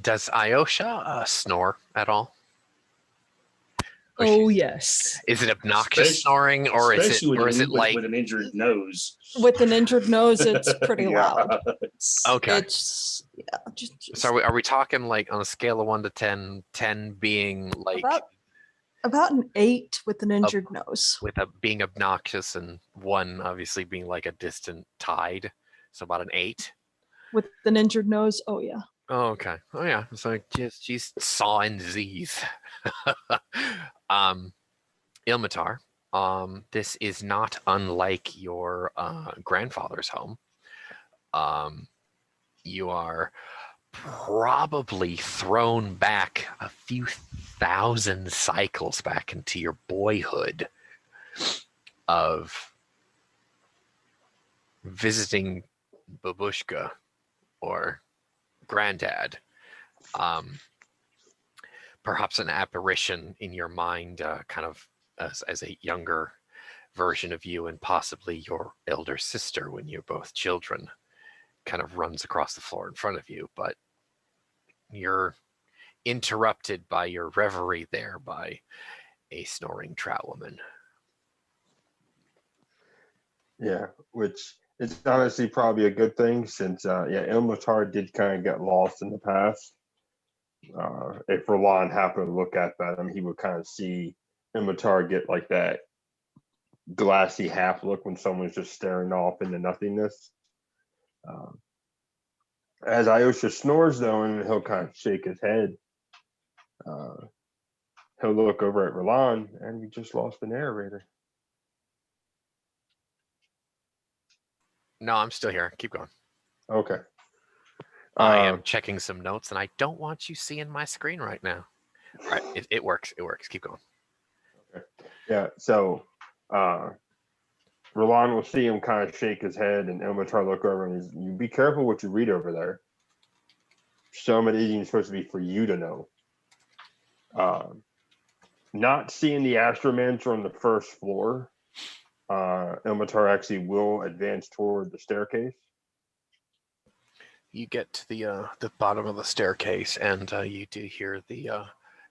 Does Ayosha snore at all? Oh yes. Is it obnoxious snoring, or is it like with an injured nose? With an injured nose, it's pretty Yeah, loud. okay? It's just So are we talking like on a scale of 1 to 10, 10 being like about an 8 with an injured nose. with being obnoxious, and 1 obviously being like a distant tide, so about an 8. With an injured nose, oh yeah. Oh, okay. Oh yeah. So she's sawing Z's. Ilmatar, this is not unlike your grandfather's home. You are probably thrown back a few thousand cycles back into your boyhood of visiting Babushka or Granddad. Perhaps an apparition in your mind, kind of as a younger version of you, and possibly your elder sister when you're both children, kind of runs across the floor in front of you, but you're interrupted by your reverie there by a snoring trout woman. Yeah, which is honestly probably a good thing, since Ilmatar did kind of get lost in the past. If Roland happened to look at them, he would kind of see Ilmatar get like that glassy half look when someone's just staring off into nothingness. As Ayosha snores, though, and he'll kind of shake his head, he'll look over at Roland, and we just lost the narrator. No, I'm still here. Keep going. Okay. I am checking some notes, and I don't want you seeing my screen right now. All right, it works. It works. Keep going. Okay. Yeah, so Roland will see him kind of shake his head, and Ilmatar look over, and you be careful what you read over there. Some of it isn't supposed to be for you to know. Not seeing the Astromancer on the first floor, Ilmatar actually will advance toward the staircase. You get to the bottom of the staircase, and you do hear the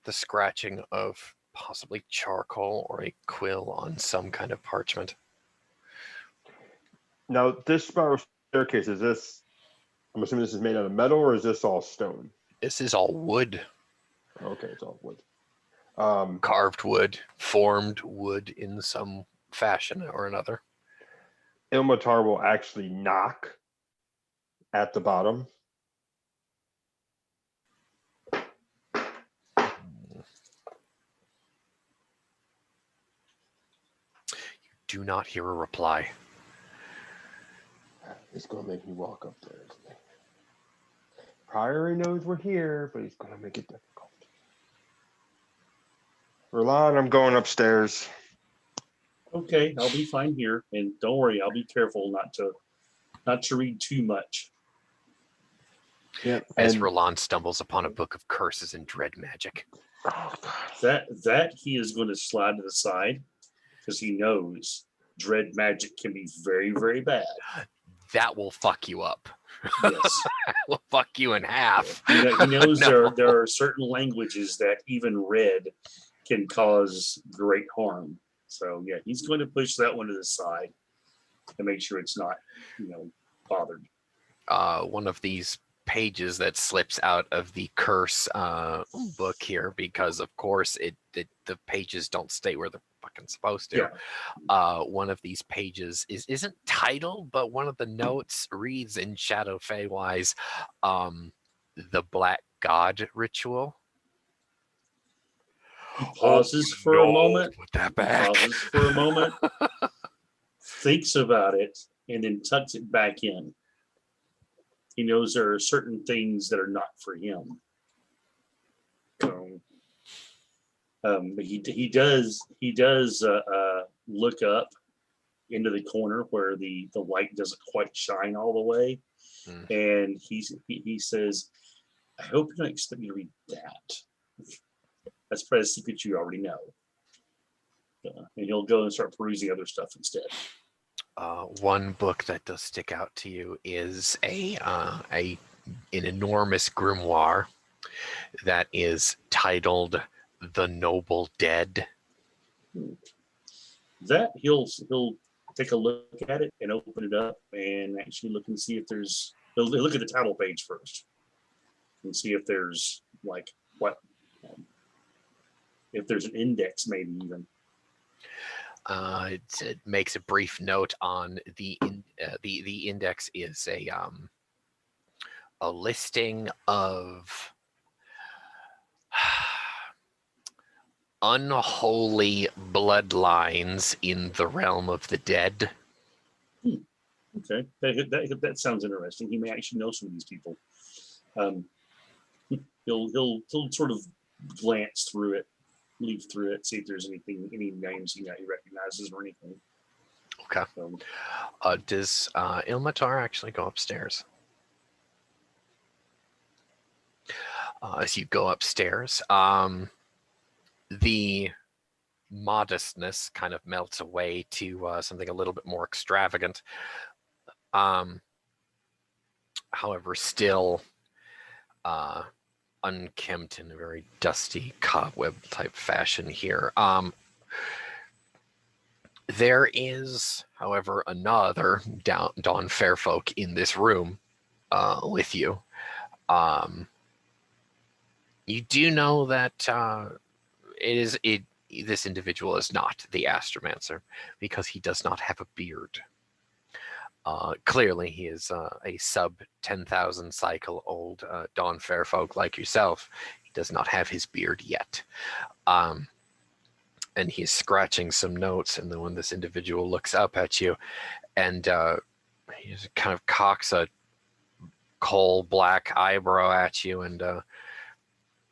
scratching of possibly charcoal or a quill on some kind of parchment. Now, this spiral staircase, is this, I'm assuming this is made out of metal, or is this all stone? This is all wood, Okay, it's all wood. carved wood, formed wood in some fashion or another. Ilmatar will actually knock at the bottom. Do not hear a reply. He's gonna make me walk up there, isn't he? Priory knows we're here, but he's gonna make it difficult. Roland, I'm going upstairs. Okay, I'll be fine here, and don't worry, I'll be careful not to read too much. Yep. As And Roland stumbles upon a book of curses and dread magic. oh, God. That he is going to slide to the side because he knows dread magic can be very, very bad. That will fuck you up. Yes. That will fuck you in half. He knows No. there are certain languages that even read can cause great harm. So yeah, he's going to push that one to the side and make sure it's not, bothered. One of these pages that slips out of the curse book here, because of course the pages don't stay where they're fucking supposed to. Yeah. One of these pages isn't titled, but one of the notes reads in Shadow Fae wise, the Black God Ritual. He pauses for a moment. Put that back. Pauses for a moment, thinks about it, and then tucks it back in. He knows there are certain things that are not for him. So, but he does look up into the corner where the light doesn't quite shine all the way, and he says, "I hope you don't expect me to read that. That's probably a secret you already know." And he'll go and start perusing other stuff instead. One book that does stick out to you is an enormous grimoire that is titled "The Noble Dead." That he'll take a look at it and open it up and actually look and see if there's. He'll look at the title page first and see if there's like what. If there's an index, maybe even. It makes a brief note on the index is a listing of unholy bloodlines in the realm of the dead. Okay, that sounds interesting. He may actually know some of these people. He'll sort of glance through it, leaf through it, see if there's any names he recognizes or anything. Okay. Does Ilmatar actually go upstairs? As you go upstairs, the modestness kind of melts away to something a little bit more extravagant. However, still unkempt in a very dusty cobweb type fashion here. There is, however, another Dawn Fairfolk in this room with you. You do know that this individual is not the Astromancer because he does not have a beard. Clearly, he is a sub 10,000 cycle old Dawn Fairfolk like yourself. He does not have his beard yet. And he's scratching some notes, and then when this individual looks up at you, and he just kind of cocks a coal black eyebrow at you, and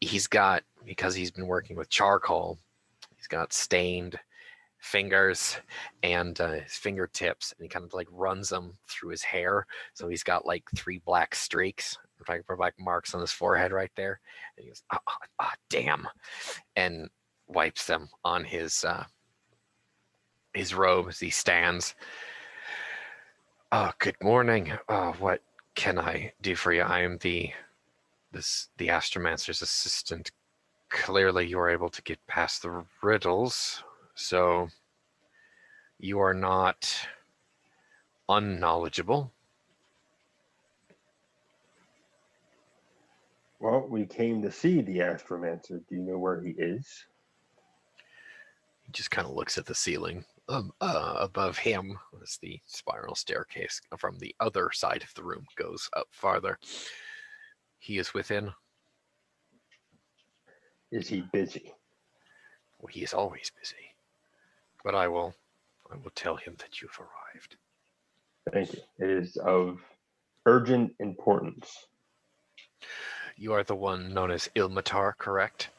he's got, because he's been working with charcoal, he's got stained fingers and his fingertips, and he kind of like runs them through his hair, so he's got like 3 black streaks, like marks on his forehead right there, and he goes, damn, and wipes them on his robe as he stands. Good morning. What can I do for you? I am the Astromancer's assistant, Clearly, you are able to get past the riddles, so you are not unknowledgeable. Well, we came to see the Astromancer. Do you know where he is? He just kind of looks at the ceiling. Above him as the spiral staircase from the other side of the room goes up farther. He is within. Is he busy? Well, he is always busy. But I will tell him that you've arrived. Thank you. It is of urgent importance. You are the one known as Ilmatar, correct?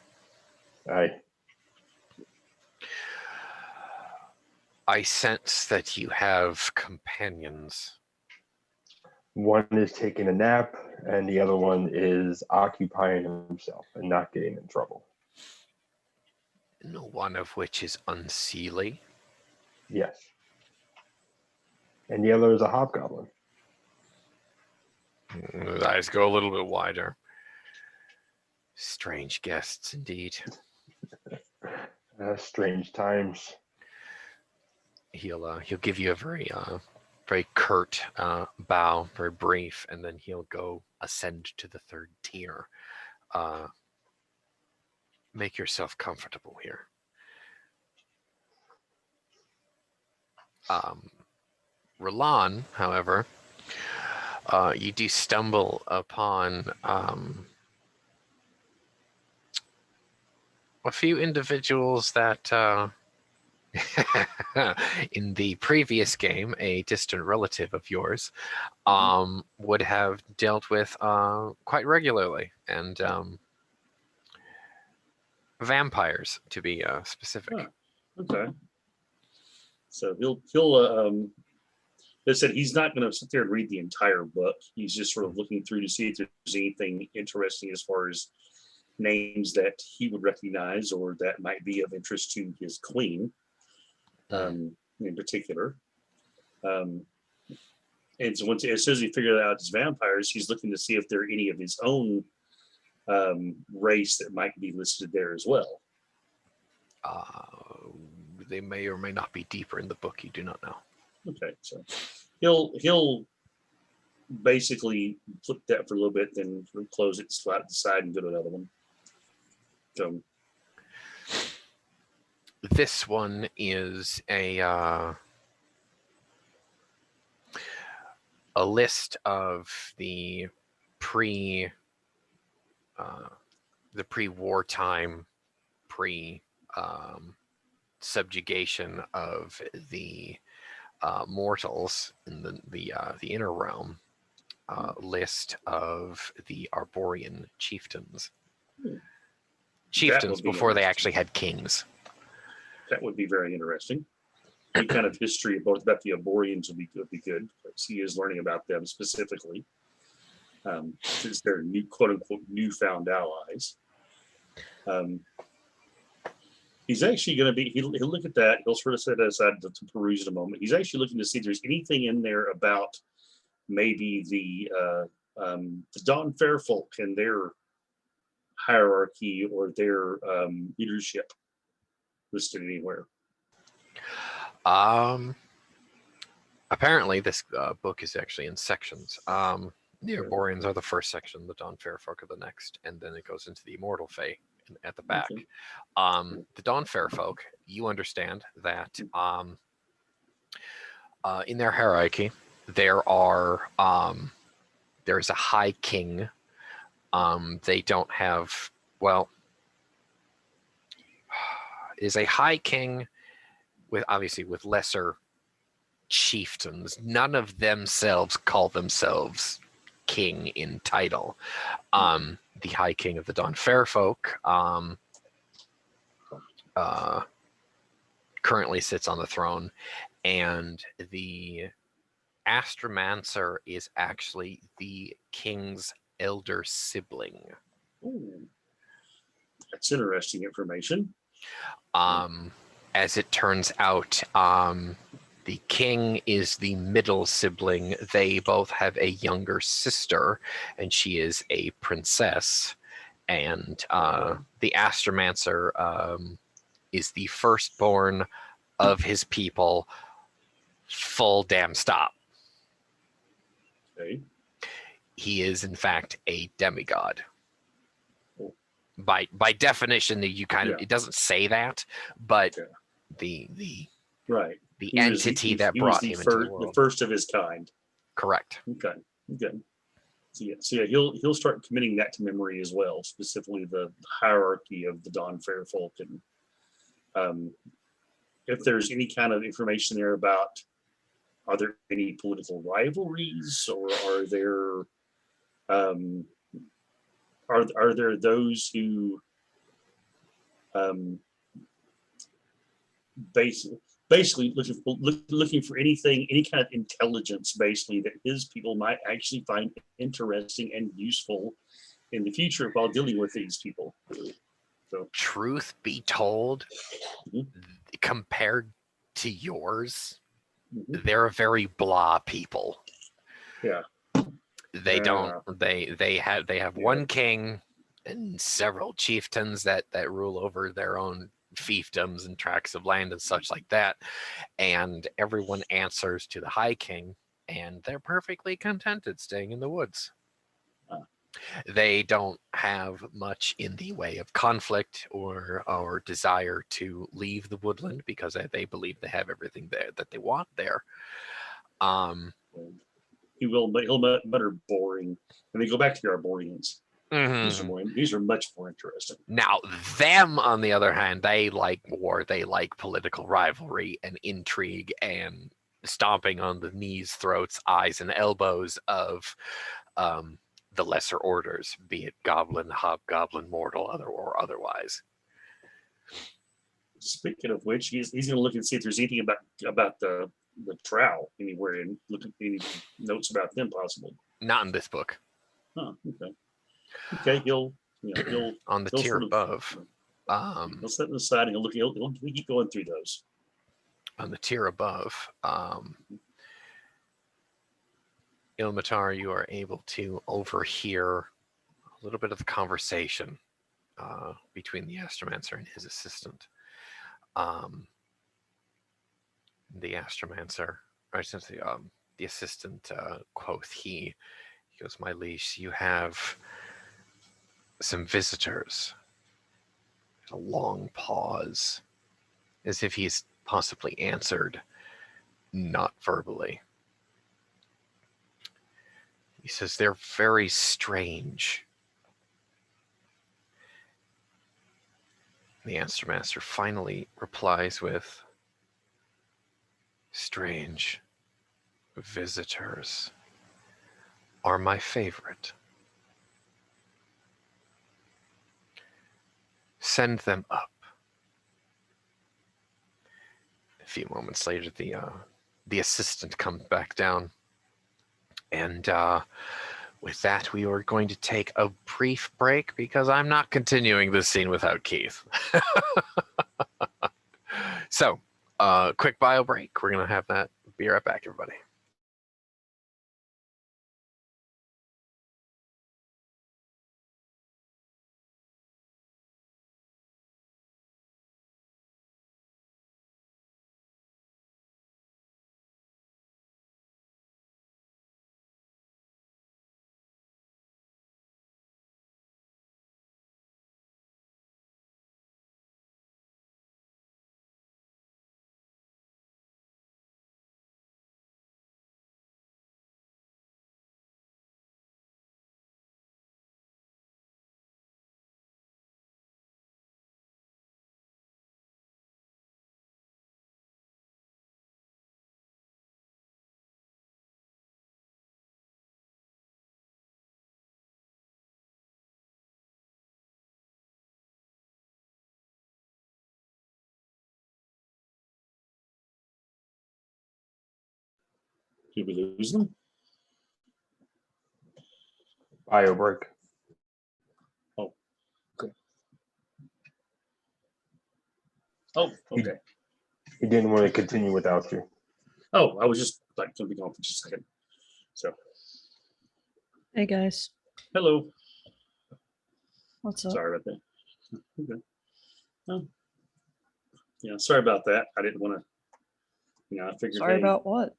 I sense that you have companions. One is taking a nap, and the other one is occupying himself and not getting in trouble. One of which is Unseelie. Yes. And the other is a hobgoblin. His eyes go a little bit wider. Strange guests, indeed. Strange times. He'll give you a very curt bow, very brief, and then he'll go ascend to the third tier. Make yourself comfortable here. Rolan, however, you do stumble upon a few individuals that in the previous game, a distant relative of yours would have dealt with quite regularly, and vampires, to be specific. Oh, okay. So he'll they said he's not going to sit there and read the entire book. He's just sort of looking through to see if there's anything interesting as far as names that he would recognize or that might be of interest to his queen. In particular. And so as soon as he figured out his vampires, he's looking to see if there are any of his own race that might be listed there as well. They may or may not be deeper in the book. You do not know. Okay, so he'll basically flip that for a little bit, then close it, slide it aside, and go to another one. So this one is a list of the pre-wartime, subjugation of the mortals in the inner realm. List of the Arborian chieftains. Chieftains before they actually had kings. That would be very interesting. Any kind of history about the Arborians would be good, because he is learning about them specifically, since they're new, quote unquote, newfound allies. He's actually going to be. He'll look at that. He'll sort of set that aside to peruse in a moment. He's actually looking to see if there's anything in there about maybe the Dawn Fairfolk and their hierarchy or their leadership listed anywhere. Apparently this book is actually in sections. The Arborians are the first section, the Dawn Fairfolk are the next, and then it goes into the Immortal Fae at the back. Okay. The Dawn Fairfolk, you understand that in their hierarchy there is a high king. They don't have, well, is a high king with lesser chieftains. None of themselves call themselves king in title. The High King of the Dawn Fairfolk currently sits on the throne, and the Astromancer is actually the king's elder sibling. Ooh, that's interesting information. As it turns out, the king is the middle sibling. They both have a younger sister, and she is a princess. and the Astromancer is the firstborn of his people. Full damn stop. Okay. He is in fact a demigod. Cool. By definition, that you kind of, Yeah. it doesn't say that, but Yeah. the Right. the He was entity that he was brought him into the the world. first of his kind. Correct. Okay. Okay. So yeah, he'll start committing that to memory as well, specifically the hierarchy of the Dawn Fairfolk, and if there's any kind of information there about, are there any political rivalries, or are there are there those who basically looking for anything, any kind of intelligence, basically, that his people might actually find interesting and useful in the future while dealing with these people. So, Truth be told, Mhm. compared to yours, mhm. they're a very blah people. Yeah. They don't. They have Yeah. one king and several chieftains that rule over their own fiefdoms and tracts of land and such like that, and everyone answers to the High King, and they're perfectly contented staying in the woods. They don't have much in the way of conflict or desire to leave the woodland because they believe they have everything there that they want there. He'll mutter boring, and they go back to the Arboreans. Mhm. These are much more interesting. Now, them, on the other hand, they like war, they like political rivalry and intrigue and stomping on the knees, throats, eyes, and elbows of the lesser orders, be it goblin, hobgoblin, mortal, or otherwise. Speaking of which, he's going to look and see if there's anything about the Trow anywhere, and look at any notes about them possible. Not in this book. Huh, okay. Okay, he'll on the he'll tier sort of- above. he'll set them aside and he'll keep going through those. On the tier above, Ilmatar, you are able to overhear a little bit of the conversation between the Astromancer and his assistant. The Astromancer, or essentially, the assistant, quoth he goes, "My liege, you have some visitors." A long pause, as if he's possibly answered, not verbally. He says, "They're very strange." The Astromancer finally replies with, "Strange visitors are my favorite. Send them up." A few moments later, the assistant comes back down, and with that, we are going to take a brief break because I'm not continuing this scene without Keith. So, quick bio break. We're going to have that. Be right back, everybody. Did we lose them? Bio break. Oh, okay. He didn't want to continue without you. Oh, I was just like going to be gone for just a second. So, Hey guys. hello. What's up? Sorry about that. Okay. Yeah, sorry about that. I didn't want to, I figured Sorry hey, about what?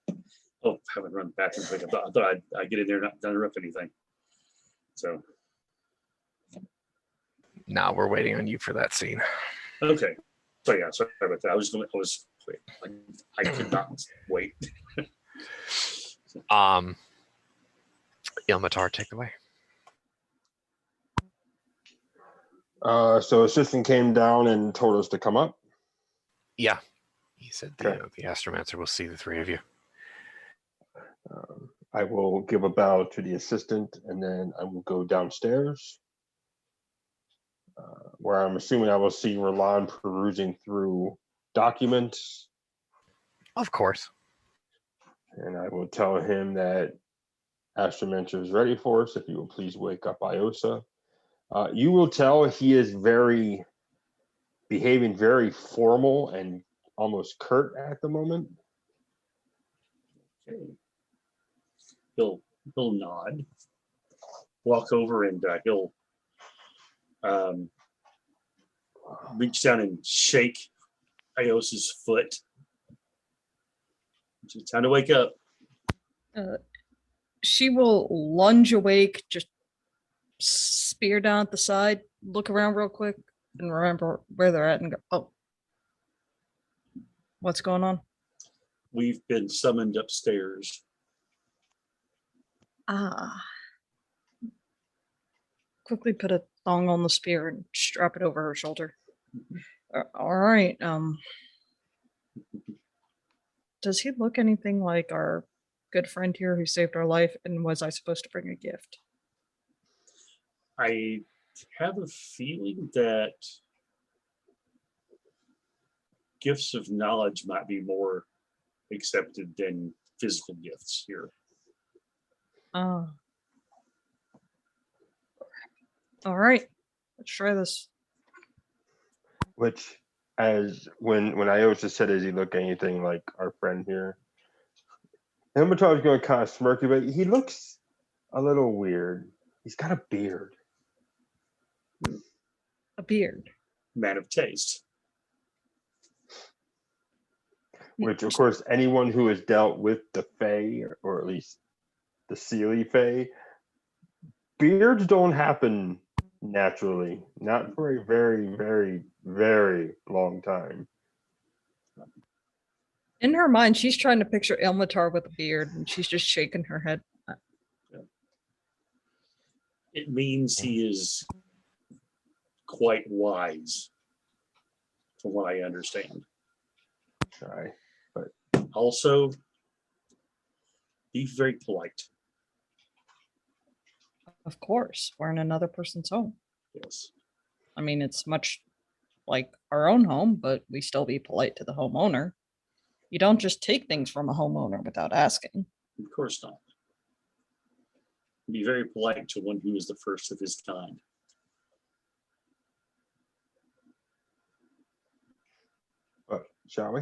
having run the bathroom quick. I thought I'd get in there and not interrupt anything. So, Now we're waiting on you for that scene. okay. So yeah, sorry about that. I could not wait. Ilmatar, take away. So assistant came down and told us to come up. Yeah. He said Okay. the astromancer will see the three of you. I will give a bow to the assistant, and then I will go downstairs, where I'm assuming I will see Roland perusing through documents, Of course. and I will tell him that Astromancer is ready for us. If you will please wake up Iosa. You will tell he is behaving very formal and almost curt at the moment. Okay. He'll nod, walk over, and he'll reach down and shake Iosa's foot. It's time to wake up. She will lunge awake, just spear down at the side, look around real quick, and remember where they're at and go, oh, what's going on? We've been summoned upstairs. Ah. Quickly put a thong on the spear and strap it over her shoulder. All right. Does he look anything like our good friend here who saved our life? And was I supposed to bring a gift? I have a feeling that gifts of knowledge might be more accepted than physical gifts here. All right, let's try this. Which, as when Iosa said, "Does he look anything like our friend here?" Ilmatar is going to kind of smirk, but he looks a little weird. He's got a beard. A beard. Man of taste. Which, of course, anyone who has dealt with the Fae, or at least the Seelie Fae, beards don't happen naturally. Not for a very, very, very long time. In her mind, she's trying to picture Ilmatar with a beard, and she's just shaking her head. It means he is quite wise, from what I understand. Right. Also, be very polite. Of course, we're in another person's home. Yes. I mean, it's much like our own home, but we still be polite to the homeowner. You don't just take things from a homeowner without asking. Of course not. Be very polite to one who is the first of his kind. But shall we?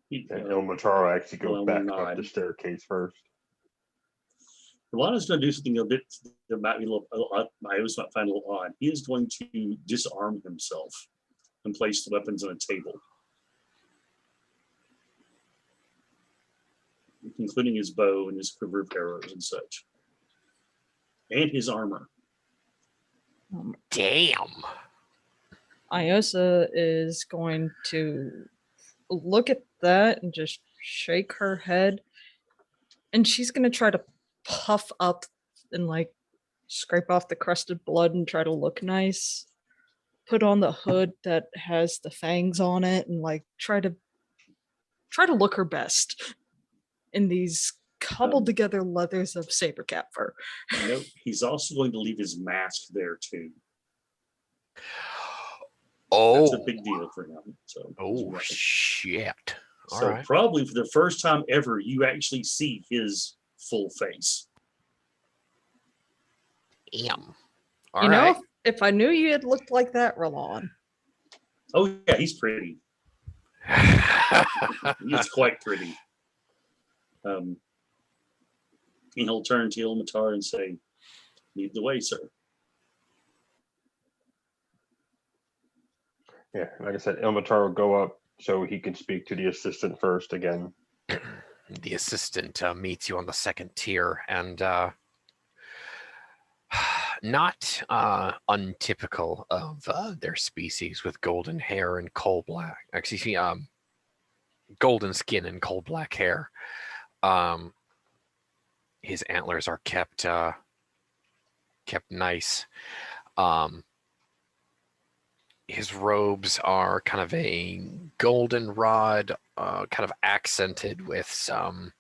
He- And Ilmatar will actually go Well, back nod. up the staircase first. Rolana's going to do something a bit that might be a little odd. I always might find a little odd. He is going to disarm himself and place the weapons on a table, including his bow and his quiver of arrows and such, and his armor. Damn. Iosa is going to look at that and just shake her head. And she's going to try to puff up and like scrape off the crusted blood and try to look nice. Put on the hood that has the fangs on it and like try to look her best in these cobbled together leathers of saber cat fur. Note, he's also going to leave his mask there too. Oh. That's a big deal for him. So, Oh, shit. All so right. probably for the first time ever, you actually see his full face. Damn. You know, if I knew you had looked like that, Roland. Oh yeah, he's pretty. He's quite pretty. And he'll turn to Ilmatar and say, "Lead the way, sir." Yeah, like I said, Ilmatar will go up so he can speak to the assistant first again. The assistant meets you on the second tier, and not untypical of their species, with golden hair and coal black. Excuse me, golden skin and coal black hair. His antlers are kept nice. His robes are kind of a goldenrod, kind of accented with some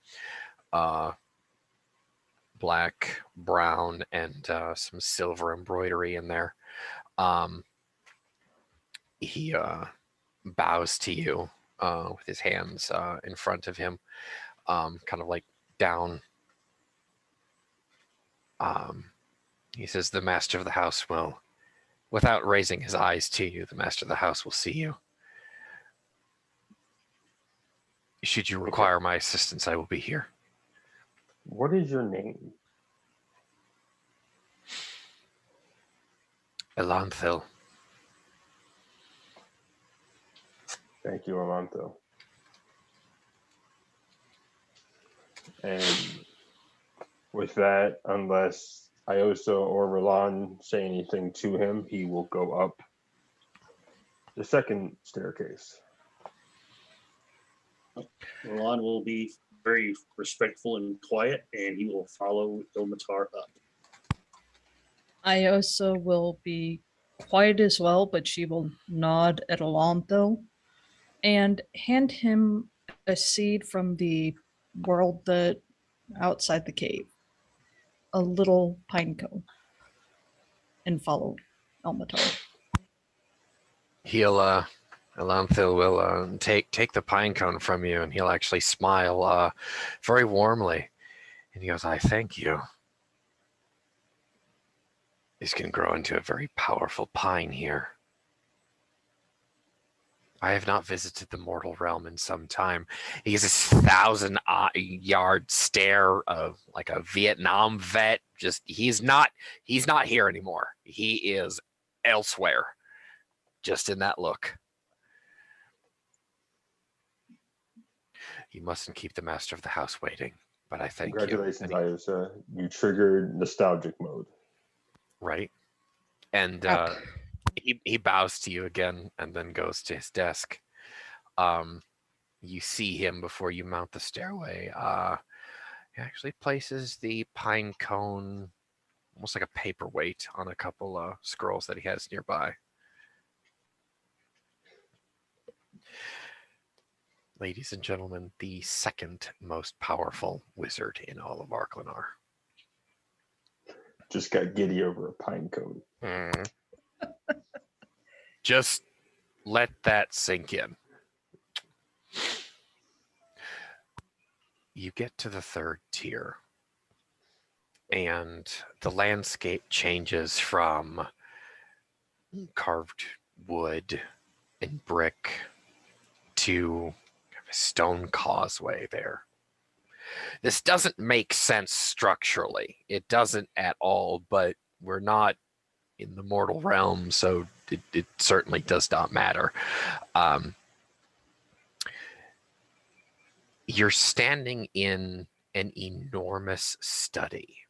black, brown, and some silver embroidery in there. He bows to you with his hands in front of him, kind of like down. He says, "The master of the house will," without raising his eyes to you, "the master of the house will see you. Should you require my assistance, I will be here." What is your name? Elanthil. Thank you, Amanto. And with that, unless Iosa or Roland say anything to him, he will go up the second staircase. Roland will be very respectful and quiet, and he will follow Ilmatar up. Iosa will be quiet as well, but she will nod at Alonso and hand him a seed from the world that outside the cave, a little pine cone, and follow Elmatar. He'll Elanthil will take the pine cone from you, and he'll actually smile very warmly, and he goes, "I thank you. This can grow into a very powerful pine here. I have not visited the mortal realm in some time." He has this 1,000-yard stare of like a Vietnam vet. Just he's not here anymore. He is elsewhere. Just in that look. You mustn't keep the master of the house waiting, but I thank you. Congratulations, Iosa. You triggered nostalgic mode. Right? And he bows to you again and then goes to his desk. You see him before you mount the stairway. He actually places the pine cone almost like a paperweight on a couple scrolls that he has nearby. Ladies and gentlemen, the second most powerful wizard in all of Arklanar. Just got giddy over a pine cone. Just let that sink in. You get to the third tier, and the landscape changes from carved wood and brick to a stone causeway there. This doesn't make sense structurally. It doesn't at all, but we're not in the mortal realm, so it certainly does not matter. You're standing in an enormous study,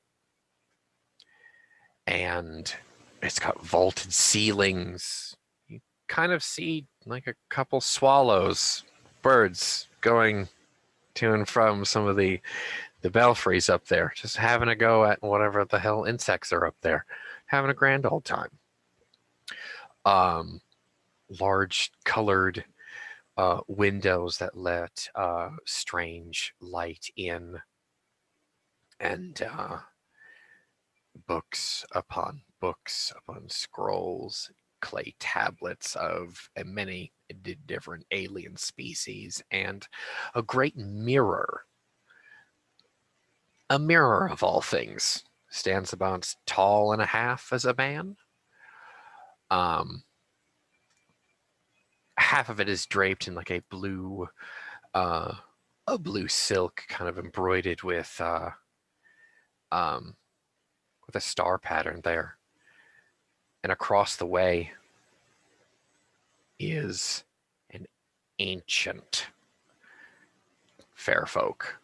and it's got vaulted ceilings. You kind of see like a couple swallows, birds going to and from some of the belfries up there, just having a go at whatever the hell insects are up there, having a grand old time. Large colored windows that let strange light in, and books upon scrolls, clay tablets of many different alien species, and a great mirror. A mirror of all things stands about as tall and a half as a man. Half of it is draped in like a blue silk, kind of embroidered with a star pattern there. And across the way is an ancient fair folk.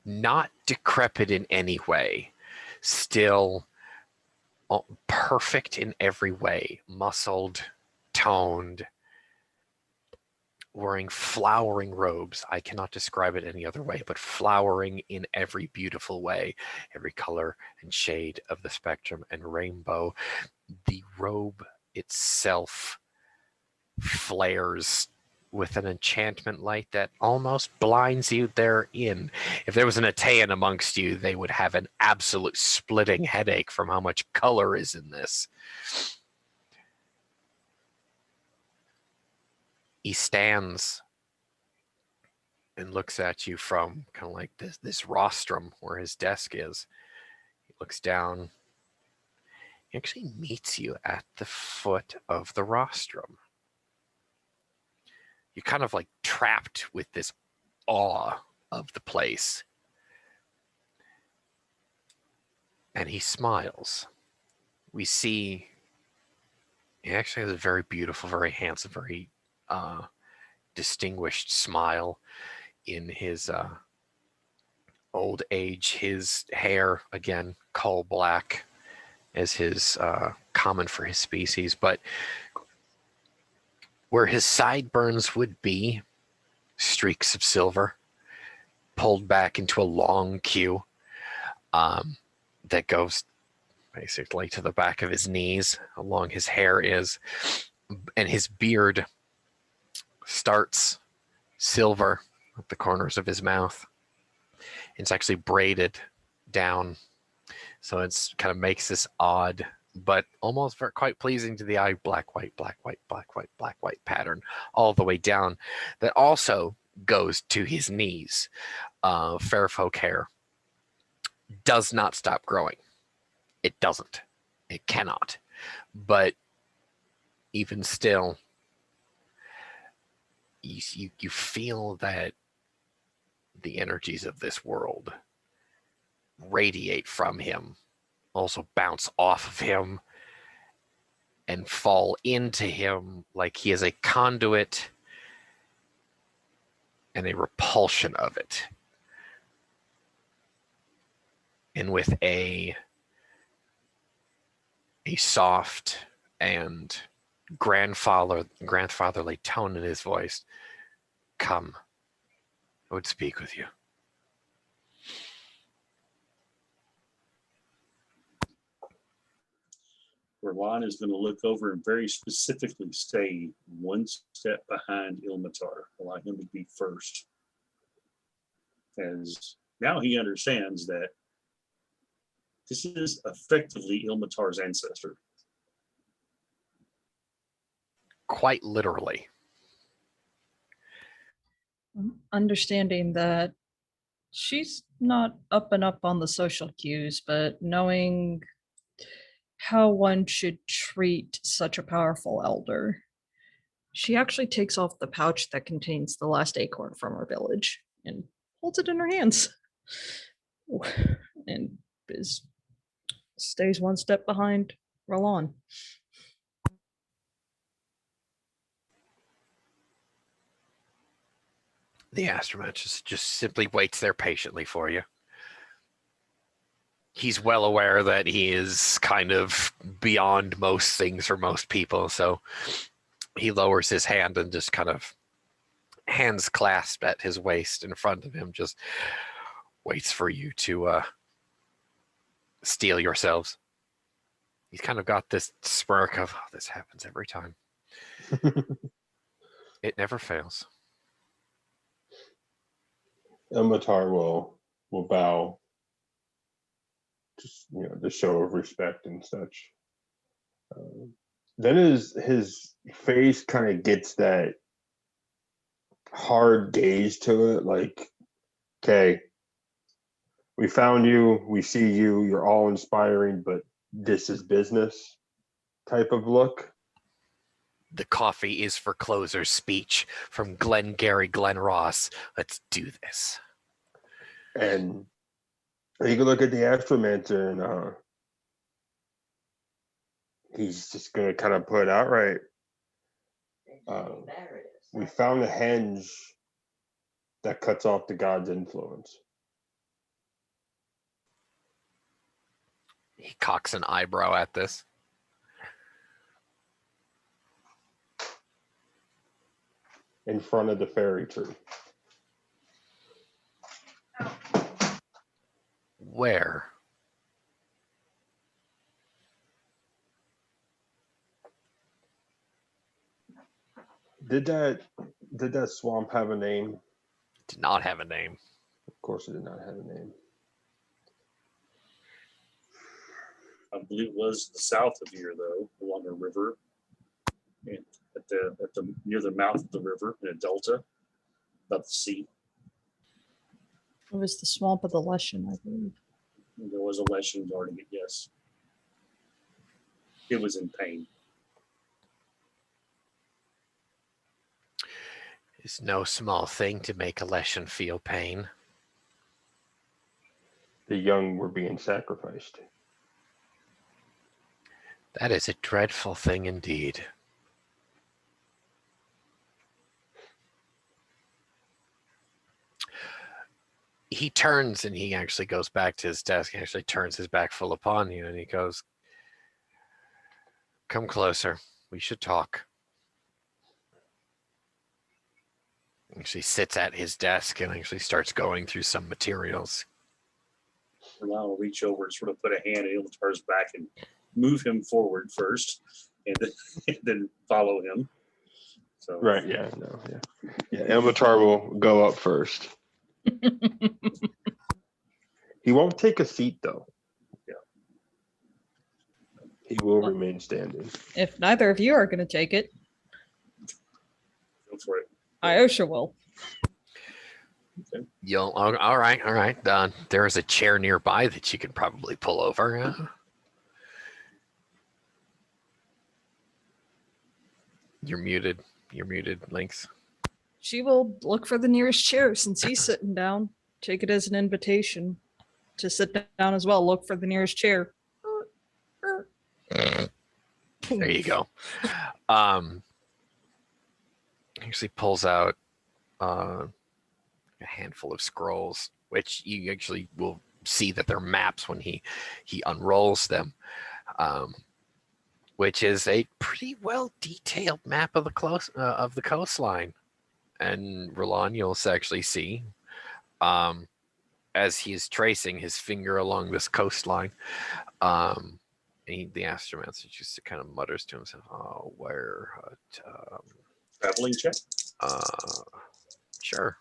Not decrepit in any way, still perfect in every way, muscled, toned, wearing flowering robes. I cannot describe it any other way, but flowering in every beautiful way, every color and shade of the spectrum and rainbow. The robe itself flares with an enchantment light that almost blinds you therein. If there was an Atean amongst you, they would have an absolute splitting headache from how much color is in this. He stands and looks at you from kind of like this rostrum where his desk is. He looks down. He actually meets you at the foot of the rostrum. You're kind of like trapped with this awe of the place. And he smiles. We see he actually has a very beautiful, very handsome, very distinguished smile in his old age. His hair, again, coal black as his common for his species, but where his sideburns would be, streaks of silver pulled back into a long queue that goes basically to the back of his knees, along his hair is, and his beard starts silver at the corners of his mouth. It's actually braided down, so it's kind of makes this odd but almost quite pleasing to the eye black, white, black, white, black, white, black, white pattern all the way down that also goes to his knees. Fair folk hair does not stop growing. It doesn't. It cannot. But even still, you feel that the energies of this world radiate from him, also bounce off of him and fall into him like he is a conduit and a repulsion of it. And with a soft and grandfatherly tone in his voice, "Come, I would speak with you." Verlan is going to look over and very specifically stay one step behind Ilmatar, allow him to be first. As now he understands that this is effectively Ilmatar's ancestor. Quite literally. Understanding that she's not up and up on the social cues, but knowing how one should treat such a powerful elder, she actually takes off the pouch that contains the last acorn from her village and holds it in her hands. And stays one step behind Roland. The Astromatch just simply waits there patiently for you. He's well aware that he is kind of beyond most things for most people, so he lowers his hand and just kind of, hands clasped at his waist in front of him, just waits for you to steel yourselves. He's kind of got this smirk of, oh, this happens every time. It never fails. Ilmatar will bow, just the show of respect and such. Then his face kind of gets that hard gaze to it, like, okay, we found you, we see you, you're all inspiring, but this is business type of look. The coffee is for closer's speech from Glengarry Glen Ross. Let's do this. And you can look at the Astromancer and he's just going to kind of put outright, We found a henge that cuts off the god's influence. He cocks an eyebrow at this. In front of the fairy tree. Where? Did that swamp have a name? Did not have a name. Of course it did not have a name. I believe it was the south of here, though, along a river, and at the near the mouth of the river in a delta, above the sea. It was the swamp of the Leshen, I believe. And there was a Leshen guarding it. Yes, it was in pain. It's no small thing to make a Leshen feel pain. The young were being sacrificed. That is a dreadful thing indeed. He turns and he actually goes back to his desk, and actually turns his back full upon you, and he goes, "Come closer. We should talk." Actually sits at his desk and actually starts going through some materials. Roland will reach over and sort of put a hand in Ilmatar's back and move him forward first, and then follow him. So Right, yeah, no, yeah. Ilmatar will go up first. He won't take a seat though. Yeah. He will remain standing. If neither of you are going to take it, go for it. Iosha will. You'll all right. There is a chair nearby that you could probably pull over. You're muted, Lynx. She will look for the nearest chair since he's sitting down. Take it as an invitation to sit down as well. Look for the nearest chair. There you go. Actually pulls out a handful of scrolls, which you actually will see that they're maps when he unrolls them, which is a pretty well detailed map of the coastline. And Roland, you'll actually see, as he's tracing his finger along this coastline, the astromancer just kind of mutters to himself, "Oh, where? Traveling check. Sure.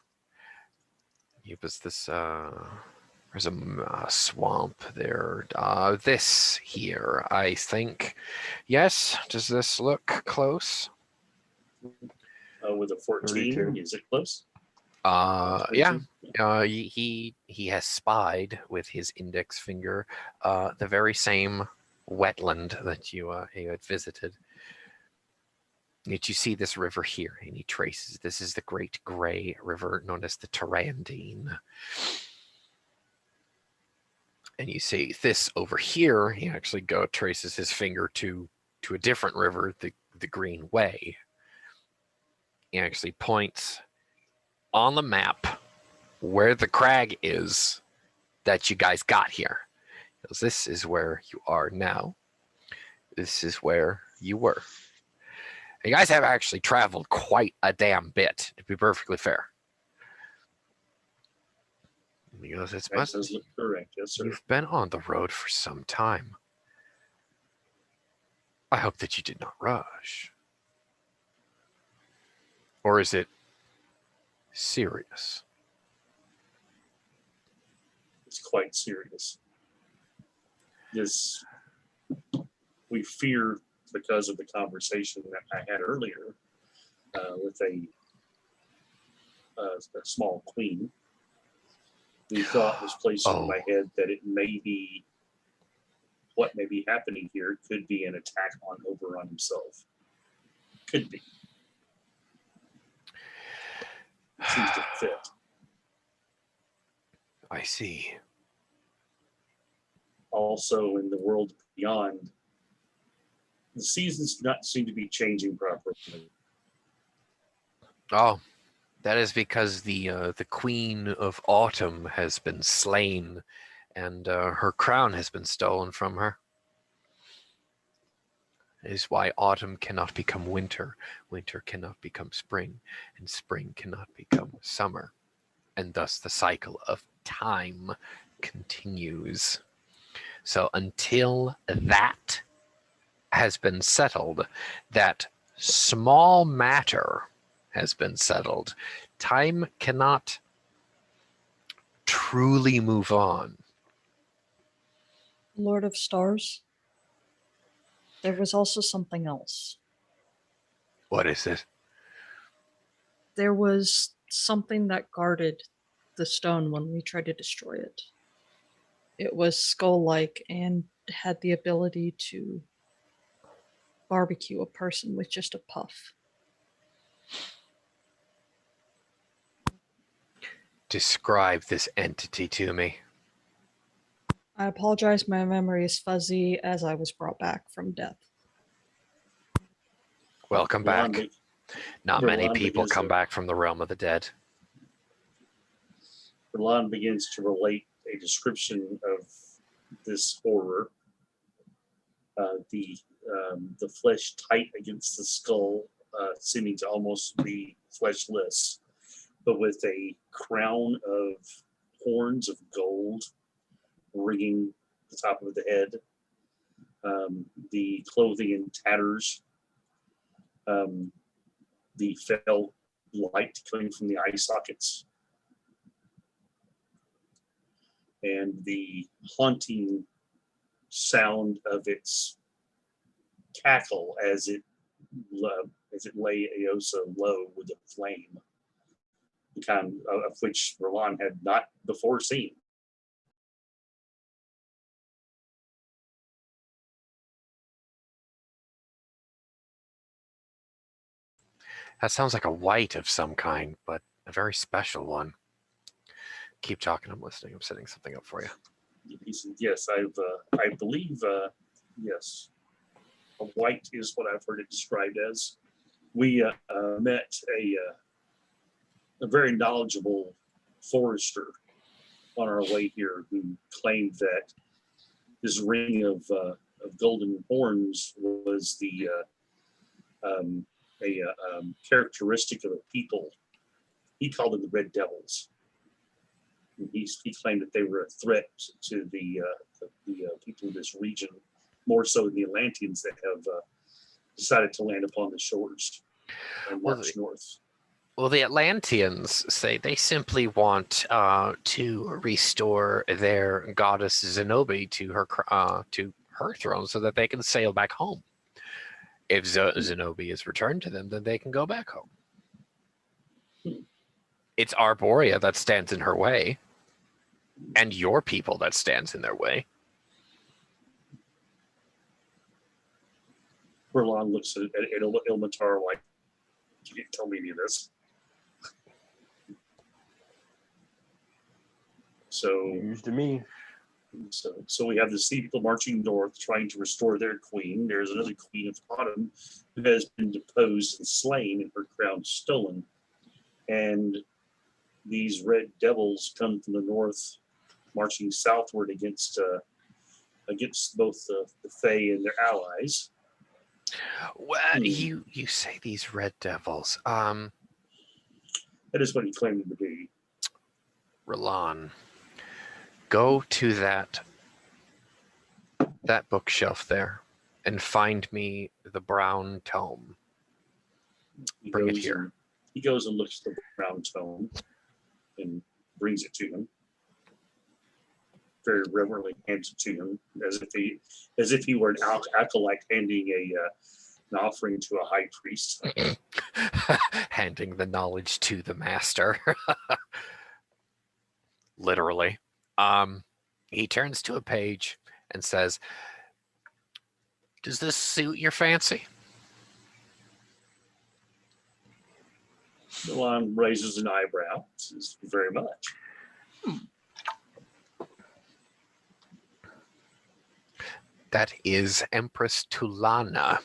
It was this. There's a swamp there. This here, I think. Yes. Does this look close? With a 14, 32. is it close? Yeah. He has spied with his index finger the very same wetland that you had visited. Yet you see this river here, and he traces. This is the Great Gray River, known as the Tarandine. And you see this over here. He actually traces his finger to a different river, the Green Way. He actually points on the map where the crag is that you guys got here. Because this is where you are now. This is where you were. You guys have actually traveled quite a damn bit, to be perfectly fair. Because That does look correct. Yes, sir. you've been on the road for some time. I hope that you did not rush. Or is it serious? It's quite serious. This, we fear, because of the conversation that I had earlier with a small queen. The thought was placed in my head that it may be, what may be happening here could be an attack on Oberon himself. Could be. It seems to fit. I see. Also, in the world beyond, the seasons do not seem to be changing properly. Oh, that is because the Queen of Autumn has been slain, and her crown has been stolen from her. It is why autumn cannot become winter, winter cannot become spring, and spring cannot become summer. And thus the cycle of time continues. So until that has been settled, that small matter has been settled, time cannot truly move on. Lord of Stars. There was also something else. What is it? There was something that guarded the stone when we tried to destroy it. It was skull-like and had the ability to barbecue a person with just a puff. Describe this entity to me. I apologize, my memory is fuzzy as I was brought back from death. Welcome Roland back. be- Not many Roland people begins come to- back from the realm of the dead. Roland begins to relate a description of this horror. The flesh tight against the skull, seeming to almost be fleshless, but with a crown of horns of gold ringing the top of the head. The clothing in tatters. The fell light coming from the eye sockets. And the haunting sound of its cackle as it lay Eosa low with a flame, the kind of which Roland had not before seen. That sounds like a white of some kind, but a very special one. Keep talking, I'm listening. I'm setting something up for you. He said, "Yes, I believe, yes, a white is what I've heard it described as." We met a very knowledgeable forester on our way here who claimed that this ring of golden horns was a characteristic of a people. He called them the Red Devils. And he claimed that they were a threat to the people of this region, more so than the Atlanteans that have decided to land upon the shores and march north. Well, the Atlanteans say they simply want to restore their goddess Zenobia to her throne so that they can sail back home. If Zenobia is returned to them, then they can go back home. It's Arborea that stands in her way, and your people that stands in their way. Roland looks at Ilmatar like, "You didn't tell me any of this." So News to me. So we have the sea people marching north, trying to restore their queen. There's another queen of autumn who has been deposed and slain and her crown stolen. And these red devils come from the north, marching southward against both the Fae and their allies. Well, you say these red devils. That is what he claimed them to be. Roland, go to that bookshelf there and find me the brown tome. Bring it here. He goes and looks at the brown tome and brings it to him. Very reverently hands it to him, as if he were an acolyte handing an offering to a high priest. Handing the knowledge to the master. Literally. He turns to a page and says, "Does this suit your fancy?" Milan raises an eyebrow. Says, "Very much." That is Empress Tulana.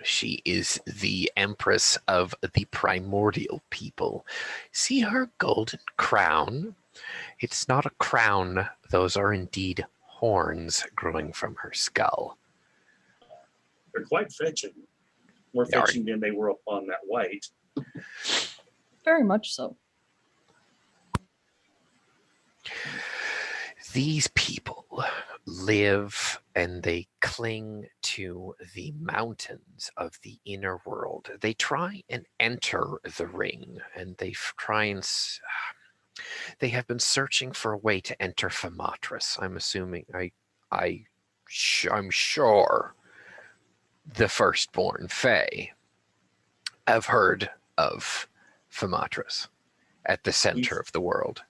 She is the empress of the primordial people. See her golden crown? It's not a crown. Those are indeed horns growing from her skull. They're quite fetching. More They are. fetching than they were upon that white. Very much so. These people live and they cling to the mountains of the inner world. They try and enter the ring, and they have been searching for a way to enter Famatris. I'm assuming I'm sure the firstborn Fae have heard of Famatris at the center of the world.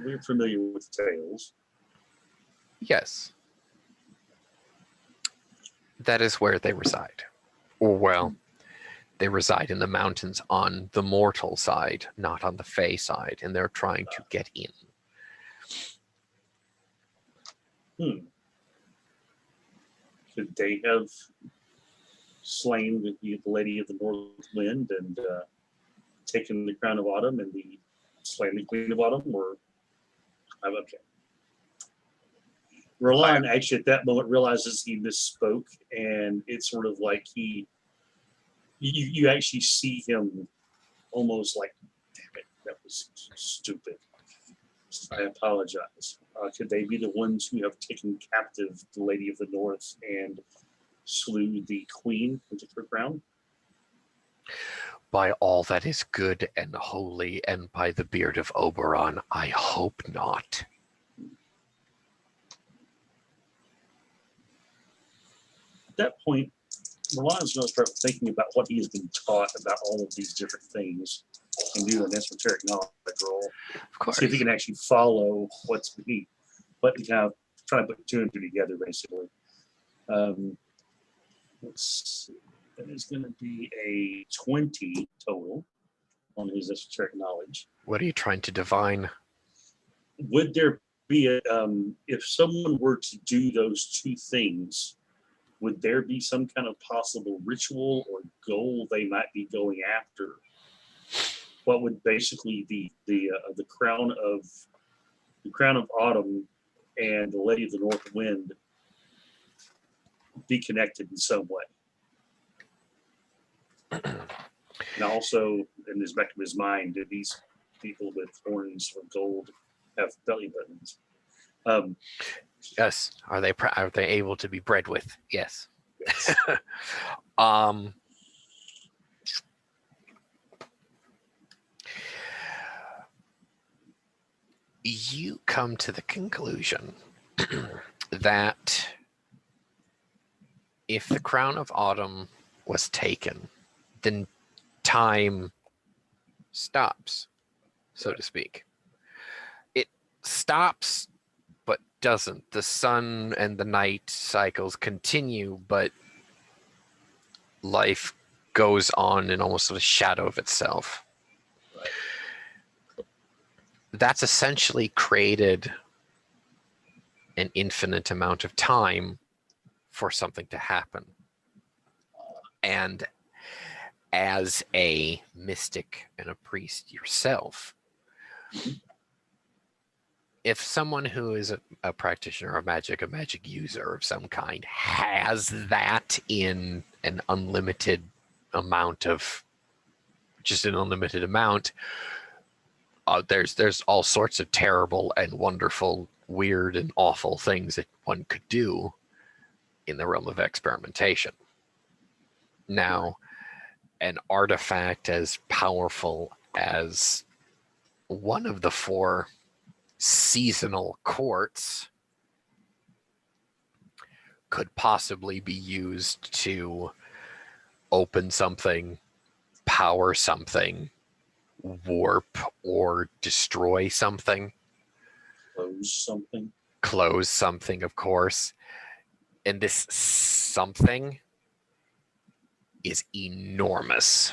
We're familiar with tales. Yes. That is where they reside. Or, well, they reside in the mountains on the mortal side, not on the Fae side, and they're trying to get in. Could they have slain the Lady of the North Wind and taken the Crown of Autumn and slain the Queen of Autumn? Or I'm okay. Roland actually at that moment realizes he misspoke, and it's sort of like you actually see him almost like, damn it, that was stupid. I apologize. Could they be the ones who have taken captive the Lady of the North and slew the Queen and took her crown? By all that is good and holy, and by the beard of Oberon, I hope not. At that point, Milan's going to start thinking about what he has been taught about all of these different things and do an esoteric knowledge roll. Of course. See if he can actually follow what he kind of try to put two and two together, basically. Let's see. That is going to be a 20 total on his esoteric knowledge. What are you trying to divine? Would there be if someone were to do those two things, would there be some kind of possible ritual or goal they might be going after? What would basically the crown of Autumn and the Lady of the North Wind be connected in some way? And also, in his back of his mind, do these people with horns of gold have belly buttons? Yes. Are they able to be bred with? Yes. Yes. You come to the conclusion that if the Crown of Autumn was taken, then time stops, so to speak. It stops, but doesn't. The sun and the night cycles continue, but life goes on in almost a shadow of itself. Right. That's essentially created an infinite amount of time for something to happen. And as a mystic and a priest yourself, if someone who is a practitioner of magic, a magic user of some kind, has that in an unlimited amount, there's all sorts of terrible and wonderful, weird and awful things that one could do in the realm of experimentation. Now, an artifact as powerful as one of the 4 seasonal quartz could possibly be used to open something, power something, warp or destroy something. Close something, of course. And this something is enormous.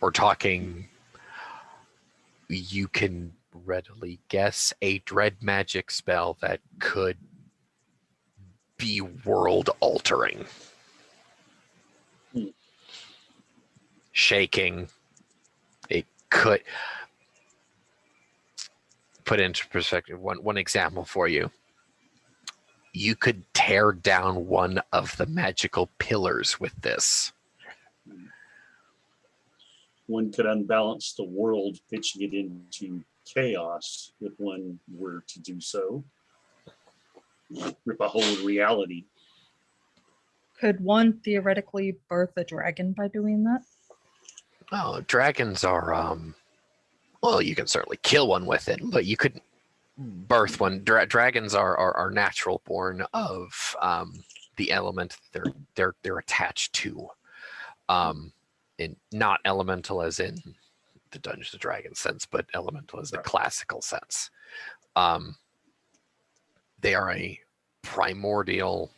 We're talking, you can readily guess, a dread magic spell that could be world altering. shaking. It could put into perspective. One example for you. You could tear down one of the magical pillars with this. One could unbalance the world, pitching it into chaos if one were to do so. Rip a hole in reality. Could one theoretically birth a dragon by doing that? Oh, dragons are well, you can certainly kill one with it, but you could birth one. Dragons are natural born of the element they're attached to. In not elemental as in the Dungeons and Dragons sense, but elemental as the classical sense. They are a primordial,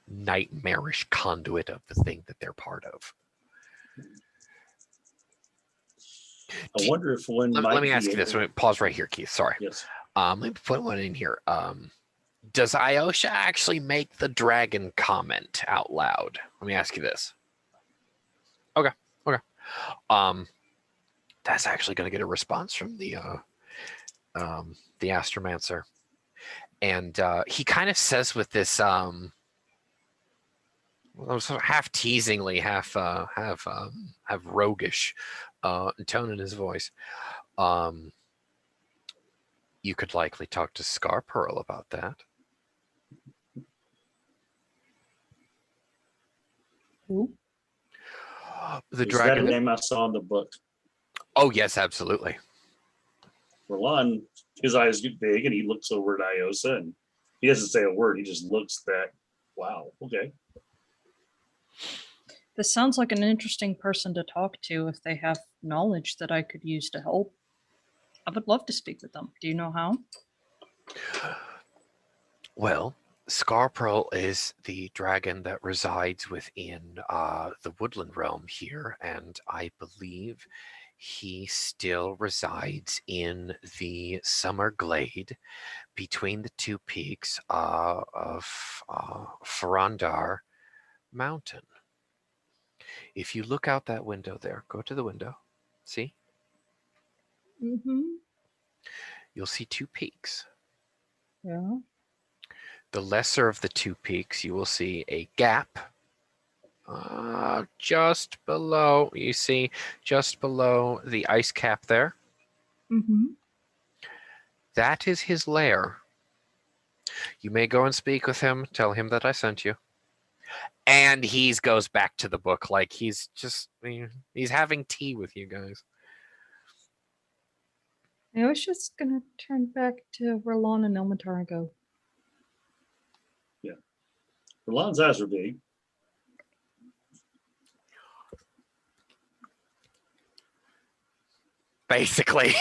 nightmarish conduit of the thing that they're part of. I wonder if one might Let me be ask you this. able- Let me pause right here, Keith. Sorry. Yes. Let me put one in here. Does Iosha actually make the dragon comment out loud? Let me ask you this. Okay. That's actually going to get a response from the Astromancer, and he kind of says with this sort of half teasingly, half roguish tone in his voice. You could likely talk to Scar Pearl about that. Who? The Is that a dragon. name I saw in the book? Oh yes, absolutely. Roland, his eyes get big and he looks over at Iosa and he doesn't say a word. He just looks that, wow, okay. This sounds like an interesting person to talk to if they have knowledge that I could use to help. I would love to speak with them. Do you know how? Well, Scar Pearl is the dragon that resides within the woodland realm here, and I believe he still resides in the summer glade between the two peaks of Farandar Mountain. If you look out that window there, go to the window, see? Mm-hmm. You'll see two peaks. Yeah. The lesser of the two peaks, you will see a gap just below, you see, just below the ice cap there. Mm-hmm. That is his lair. You may go and speak with him, tell him that I sent you. And he goes back to the book like he's having tea with you guys. I was just gonna turn back to Roland and Elmatar and go, Roland's eyes are big. Basically.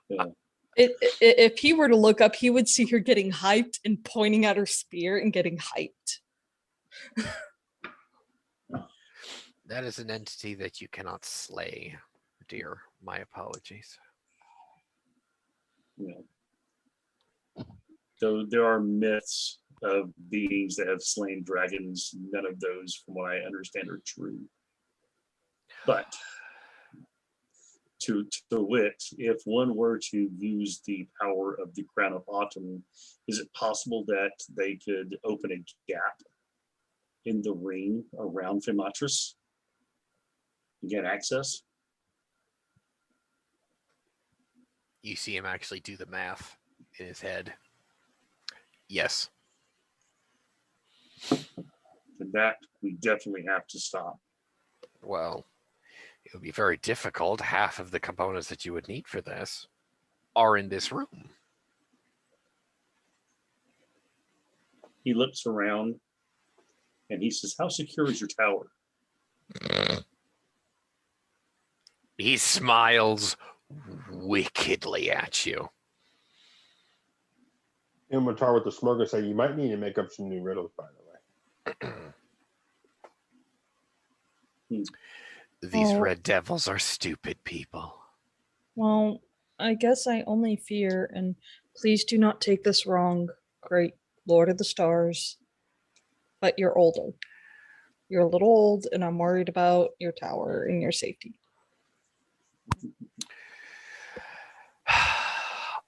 Yeah. if he were to look up, he would see her getting hyped and pointing at her spear and getting hyped. That is an entity that you cannot slay, dear. My apologies. Yeah. So there are myths of beings that have slain dragons. None of those, from what I understand, are true. But to wit, if one were to use the power of the Crown of Autumn, is it possible that they could open a gap in the ring around Fimatris and get access? You see him actually do the math in his head. Yes. And that we definitely have to stop. Well, it would be very difficult. Half of the components that you would need for this are in this room. He looks around and he says, "How secure is your tower?" He smiles wickedly at you. Ilmatar with the smirk say, "You might need to make up some new riddles, by the way." These Oh. red devils are stupid people. Well, I guess I only fear, and please do not take this wrong, great Lord of the Stars, but you're older. You're a little old, and I'm worried about your tower and your safety.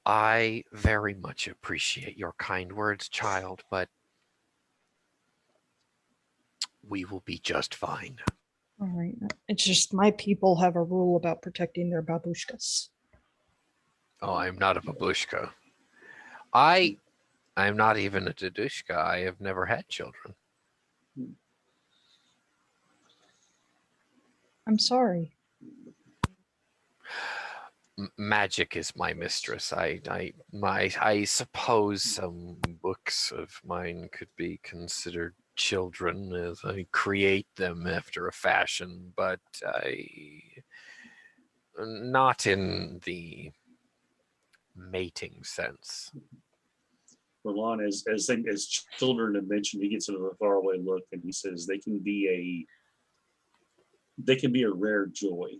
I very much appreciate your kind words, child, but we will be just fine. All right. It's just my people have a rule about protecting their babushkas. Oh, I'm not a babushka. I'm not even a dedushka. I have never had children. I'm sorry. Magic is my mistress. I suppose some books of mine could be considered children as I create them after a fashion, but not in the mating sense. Milan, as children have mentioned, he gets a faraway look and he says they can be a rare joy.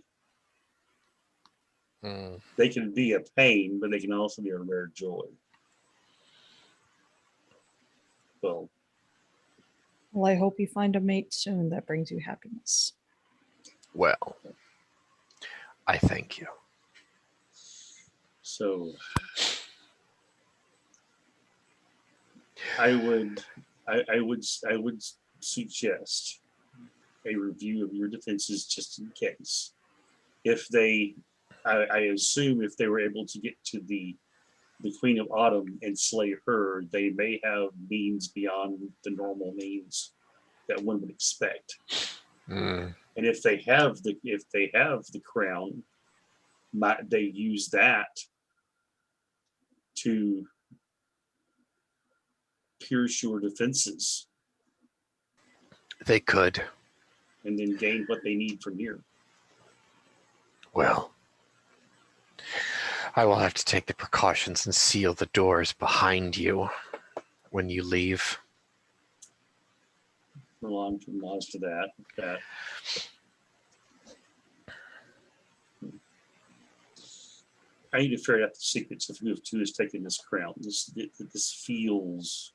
Mm. They can be a pain, but they can also be a rare joy. Well, Well, I hope you find a mate soon that brings you happiness. Well, I thank you. so I would suggest a review of your defenses just in case. If they, I assume if they were able to get to the Queen of Autumn and slay her, they may have means beyond the normal means that one would expect. Mm. And if they have the crown, might they use that to pierce your defenses They could. and then gain what they need from here? Well, I will have to take the precautions and seal the doors behind you when you leave. Milan nods to that. I need to ferret out the secrets of who has taken this crown. This feels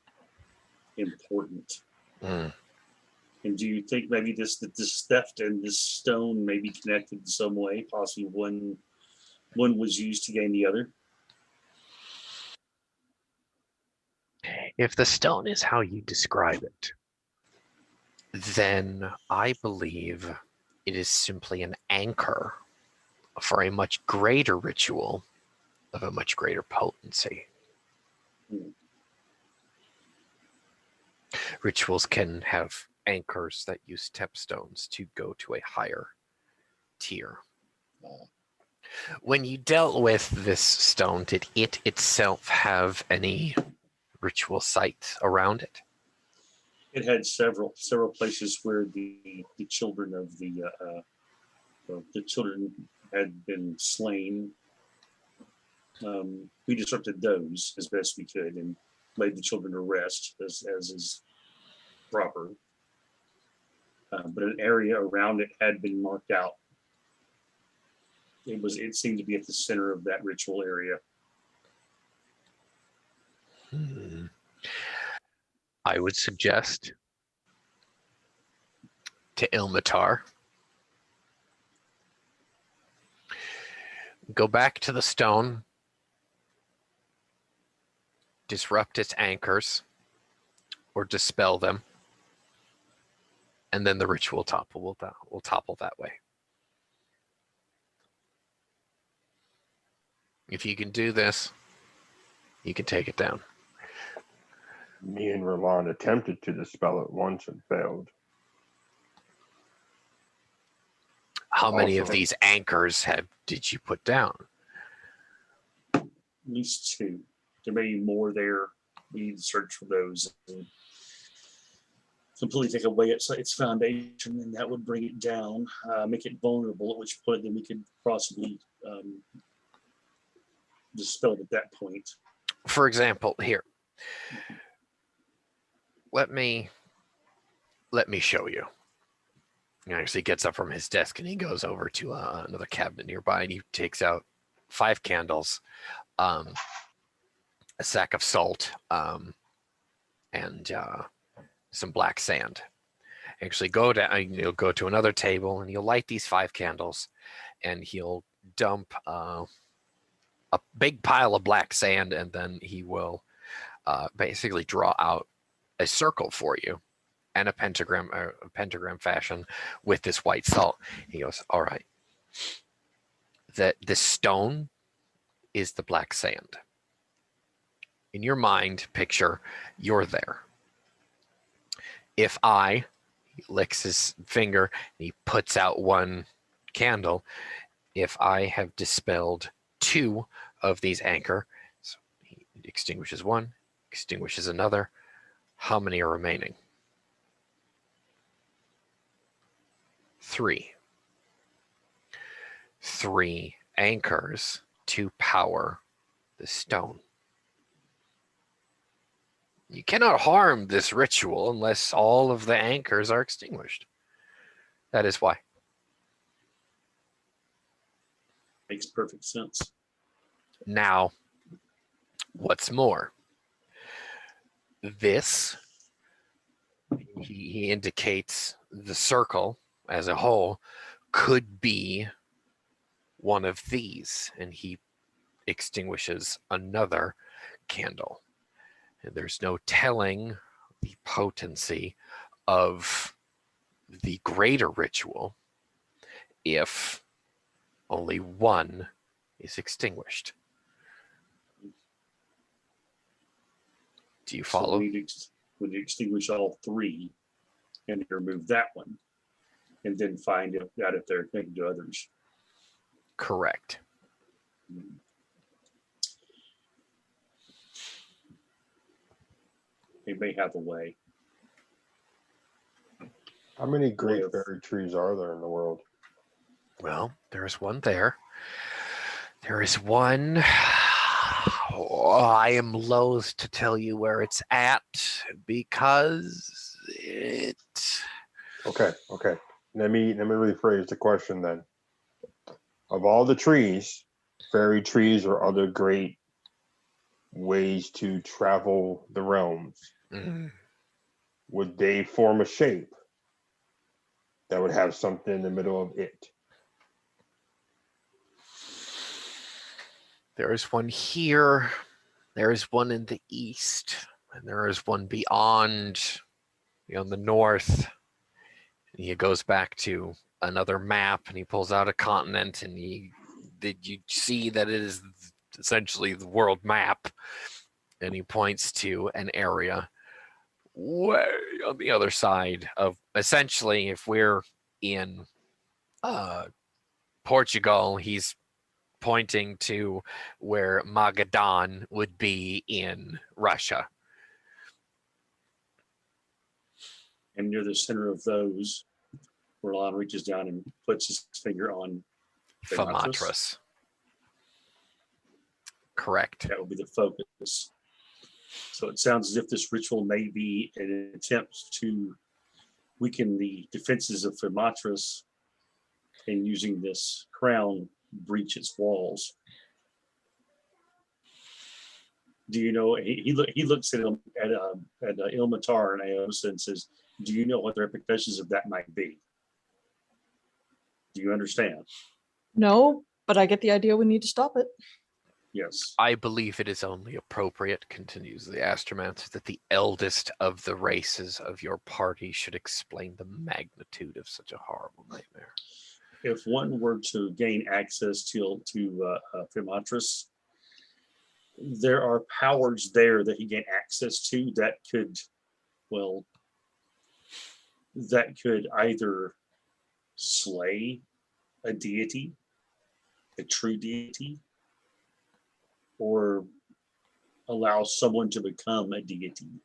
important. Mm. And do you think maybe this theft and this stone may be connected in some way? Possibly one was used to gain the other. If the stone is how you describe it, then I believe it is simply an anchor for a much greater ritual of a much greater potency. Hmm. Rituals can have anchors that use stepstones to go to a higher tier. When you dealt with this stone, did it itself have any ritual sites around it? It had several places where the children of the children had been slain. We disrupted those as best we could and laid the children to rest as is proper. But an area around it had been marked out. It seemed to be at the center of that ritual area. I would suggest to Ilmatar, go back to the stone, disrupt its anchors, or dispel them, and then the ritual will topple that way. If you can do this, you can take it down. Me and Roland attempted to dispel it once and failed. How many of Also- these anchors did you put down? At least two. There may be more there. We need to search for those and completely take away its foundation, and that would bring it down, make it vulnerable, at which point then we could possibly dispel it at that point. For example, here. Let me show you. He actually gets up from his desk and he goes over to another cabinet nearby and he takes out 5 candles, a sack of salt, and some black sand. actually go down. You'll go to another table and you'll light these 5 candles, and he'll dump a big pile of black sand, and then he will basically draw out a circle for you and a pentagram fashion with this white salt. He goes, all right, that this stone is the black sand. In your mind, picture you're there. If he licks his finger and he puts out one candle, if I have dispelled 2 of these anchor, so he extinguishes one, extinguishes another, how many are remaining? 3. 3 anchors to power the stone. You cannot harm this ritual unless all of the anchors are extinguished. That is why. Makes perfect sense. Now, what's more, this, he indicates the circle as a whole, could be one of these, and he extinguishes another candle. And there's no telling the potency of the greater ritual if only one is extinguished. Do you follow? So we'd extinguish all 3 and remove that one, and then find out if they're connected to others. Correct. They may have a way. How many great Live. berry trees are there in the world? Well, there's one there. There is one. Oh, I am loath to tell you where it's at because it. Okay. Let me rephrase the question then. Of all the trees, fairy trees or other great ways to travel the realms, would they form a shape that would have something in the middle of it? There is one here. There is one in the east, and there is one beyond the north. And he goes back to another map, and he pulls out a continent, and did you see that it is essentially the world map? And he points to an area way on the other side of, essentially, if we're in Portugal, he's pointing to where Magadan would be in Russia. And near the center of those, Roland reaches down and puts his finger on Famatras. Correct. that would be the focus. So it sounds as if this ritual may be an attempt to weaken the defenses of Famatras, and using this crown breach its walls. Do you know? He looks at Ilmatar and Aosa and says, "Do you know what the repercussions of that might be? Do you understand?" No, but I get the idea we need to stop it. Yes. I believe it is only appropriate, continues the Astromancer, that the eldest of the races of your party should explain the magnitude of such a horrible nightmare. If one were to gain access to Famatras, there are powers there that he gained access to that could either slay a deity, a true deity, or allow someone to become a deity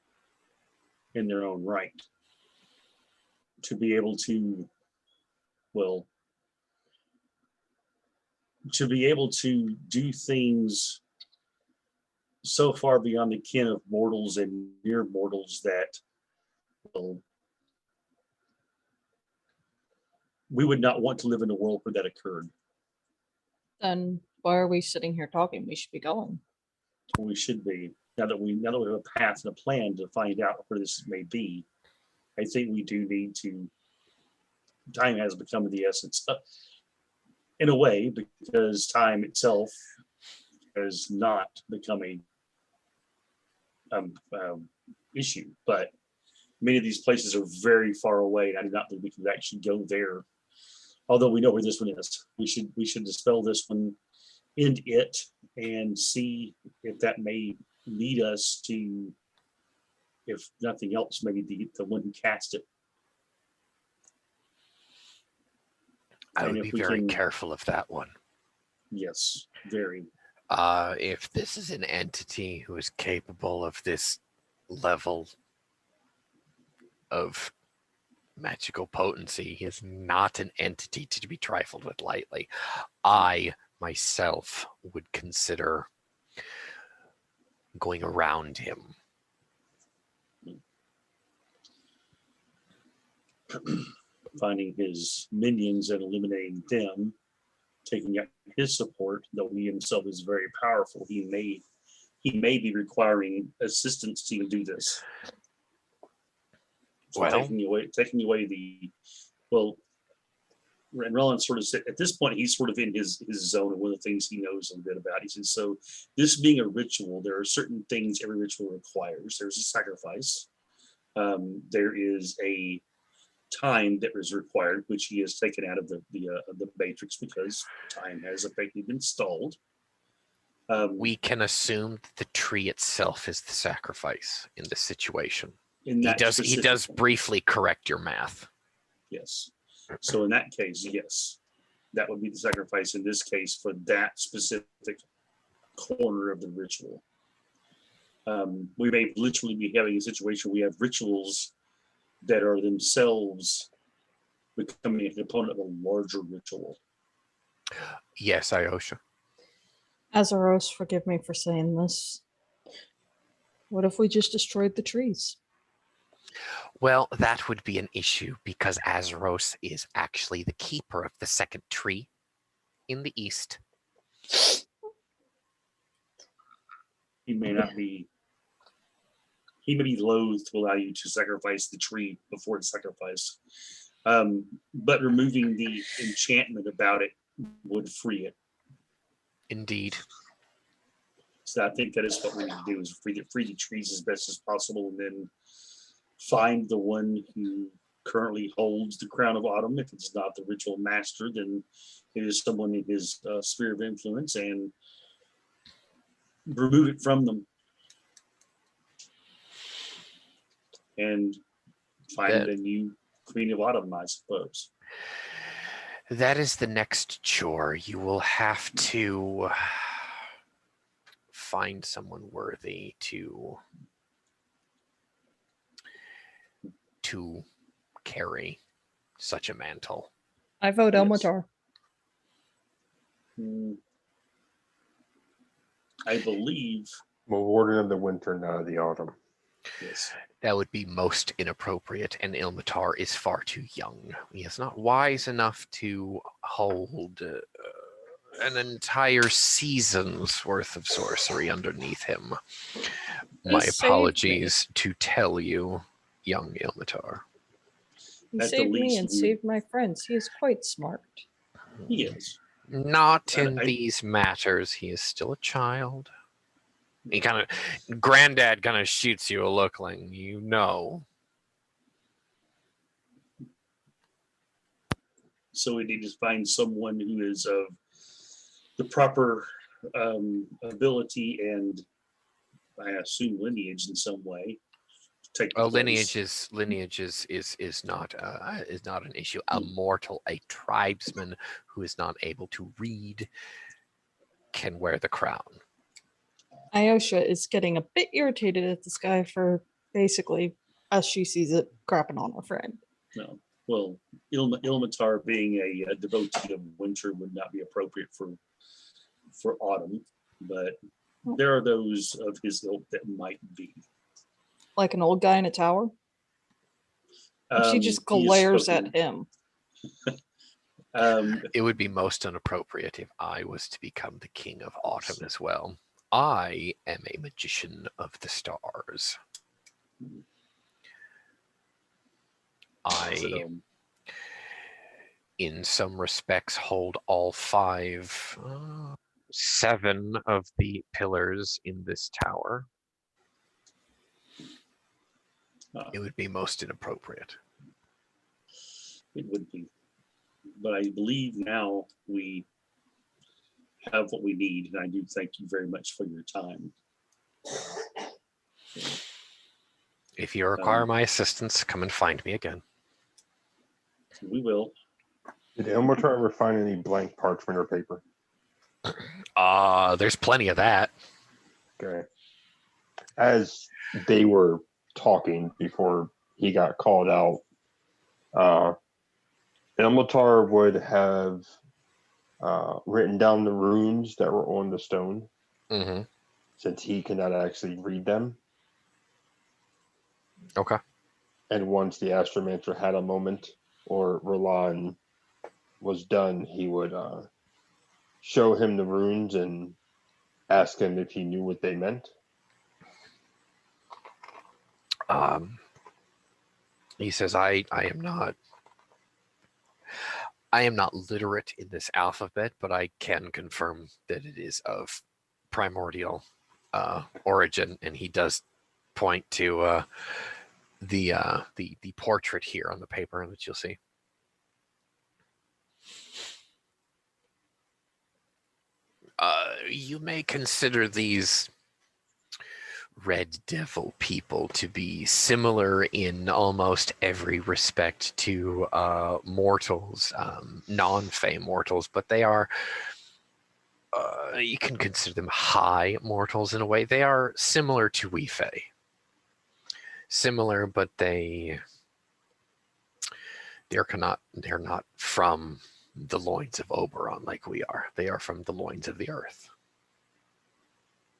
in their own right. To be able to, do things so far beyond the ken of mortals and mere mortals that, we would not want to live in a world where that occurred. Then why are we sitting here talking? We should be going. We should be, now that we have a path and a plan to find out where this may be. I think we do need to. Time has become the essence, in a way, because time itself has not become a issue. But many of these places are very far away, and I do not think we can actually go there. Although we know where this one is, we should dispel this one, end it, and see if that may lead us to, if nothing else, maybe the one who cast it. I And would if be we very can- careful of that one. Yes, very. If this is an entity who is capable of this level of magical potency, he is not an entity to be trifled with lightly. I myself would consider going around him. Finding his minions and eliminating them, taking out his support, though he himself is very powerful, he may be requiring assistance to even do this. So Well- taking away the, well, and Rollins sort of said at this point he's sort of in his zone, and one of the things he knows a bit about. He says, so this being a ritual, there are certain things every ritual requires. There's a sacrifice. There is a time that was required, which he has taken out of the matrix because time has effectively been stalled. We can assume that the tree itself is the sacrifice in this situation. in He that does specific one. briefly correct your math. Yes. So in that case, yes, that would be the sacrifice in this case for that specific corner of the ritual. We may literally be having a situation where we have rituals that are themselves becoming a component of a larger ritual. Yes, Iosha. Azeros, forgive me for saying this. What if we just destroyed the trees? Well, that would be an issue because Azeros is actually the keeper of the second tree in the east. He may not be. He may be loath to allow you to sacrifice the tree before it's sacrificed. But removing the enchantment about it would free it. Indeed. So I think that is what we need to do: is free the trees as best as possible, and then find the one who currently holds the crown of autumn. If it's not the ritual master, then it is someone in his sphere of influence, and remove it from them, and find a new queen of autumn, I suppose. That is the next chore. You will have to find someone worthy to carry such a mantle. I vote Yes. Elmatar. I believe, Well, Warden of the Winter, not of the Autumn. yes. That would be most inappropriate, and Ilmatar is far too young. He is not wise enough to hold an entire season's worth of sorcery underneath him. My He saved me. apologies to tell you, young Ilmatar. He At the saved me least, and we- saved my friends. He is quite smart. He is. Not And in I- these matters. He is still a child. He Granddad kind of shoots you a look like, you know. So we need to find someone who is of the proper ability and, I assume, lineage in some way. to take the Well, place. lineage is not an issue. A mortal, a tribesman who is not able to read, can wear the crown. Iosha is getting a bit irritated at this guy for basically, as she sees it, crapping on her friend. No. Well, Ilmatar being a devotee of winter would not be appropriate for autumn, but there are those of his ilk that might be. Like an old guy in a tower. And she just He is glares spoken- at him. It would be most inappropriate if I was to become the king of autumn as well. I am a magician of the stars. Is it, I, in some respects, hold all five, 7 of the pillars in this tower. It would be most inappropriate. it would be. But I believe now we have what we need, and I do thank you very much for your time. If you require my assistance, come and find me again. We will. Did Ilmatar ever find any blank parchment or paper? There's plenty of that. Okay. As they were talking before he got called out, Ilmatar would have written down the runes that were on the stone, Mm-hmm. since he cannot actually read them. Okay. And once the Astromancer had a moment, or Roland was done, he would show him the runes and ask him if he knew what they meant. He says, I am not literate in this alphabet, but I can confirm that it is of primordial origin, and he does point to the portrait here on the paper that you'll see. You may consider these Red Devil people to be similar in almost every respect to mortals, non-Fey mortals, but they are, you can consider them high mortals in a way. They are similar to we Fey. Similar, but they're not from the loins of Oberon like we are. They are from the loins of the earth.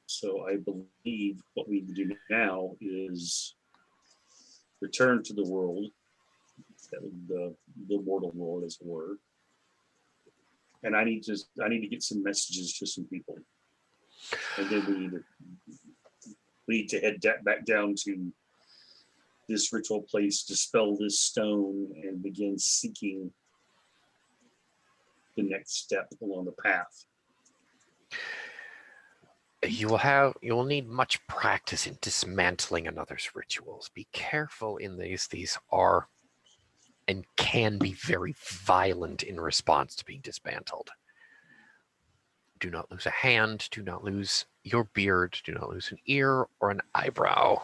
So I believe what we do now is return to the world, the mortal world, as it were. And I need to get some messages to some people, and then we need to head back down to this ritual place, dispel this stone, and begin seeking the next step along the path. You will need much practice in dismantling another's rituals. Be careful in these. These are and can be very violent in response to being dismantled. Do not lose a hand. Do not lose your beard. Do not lose an ear or an eyebrow.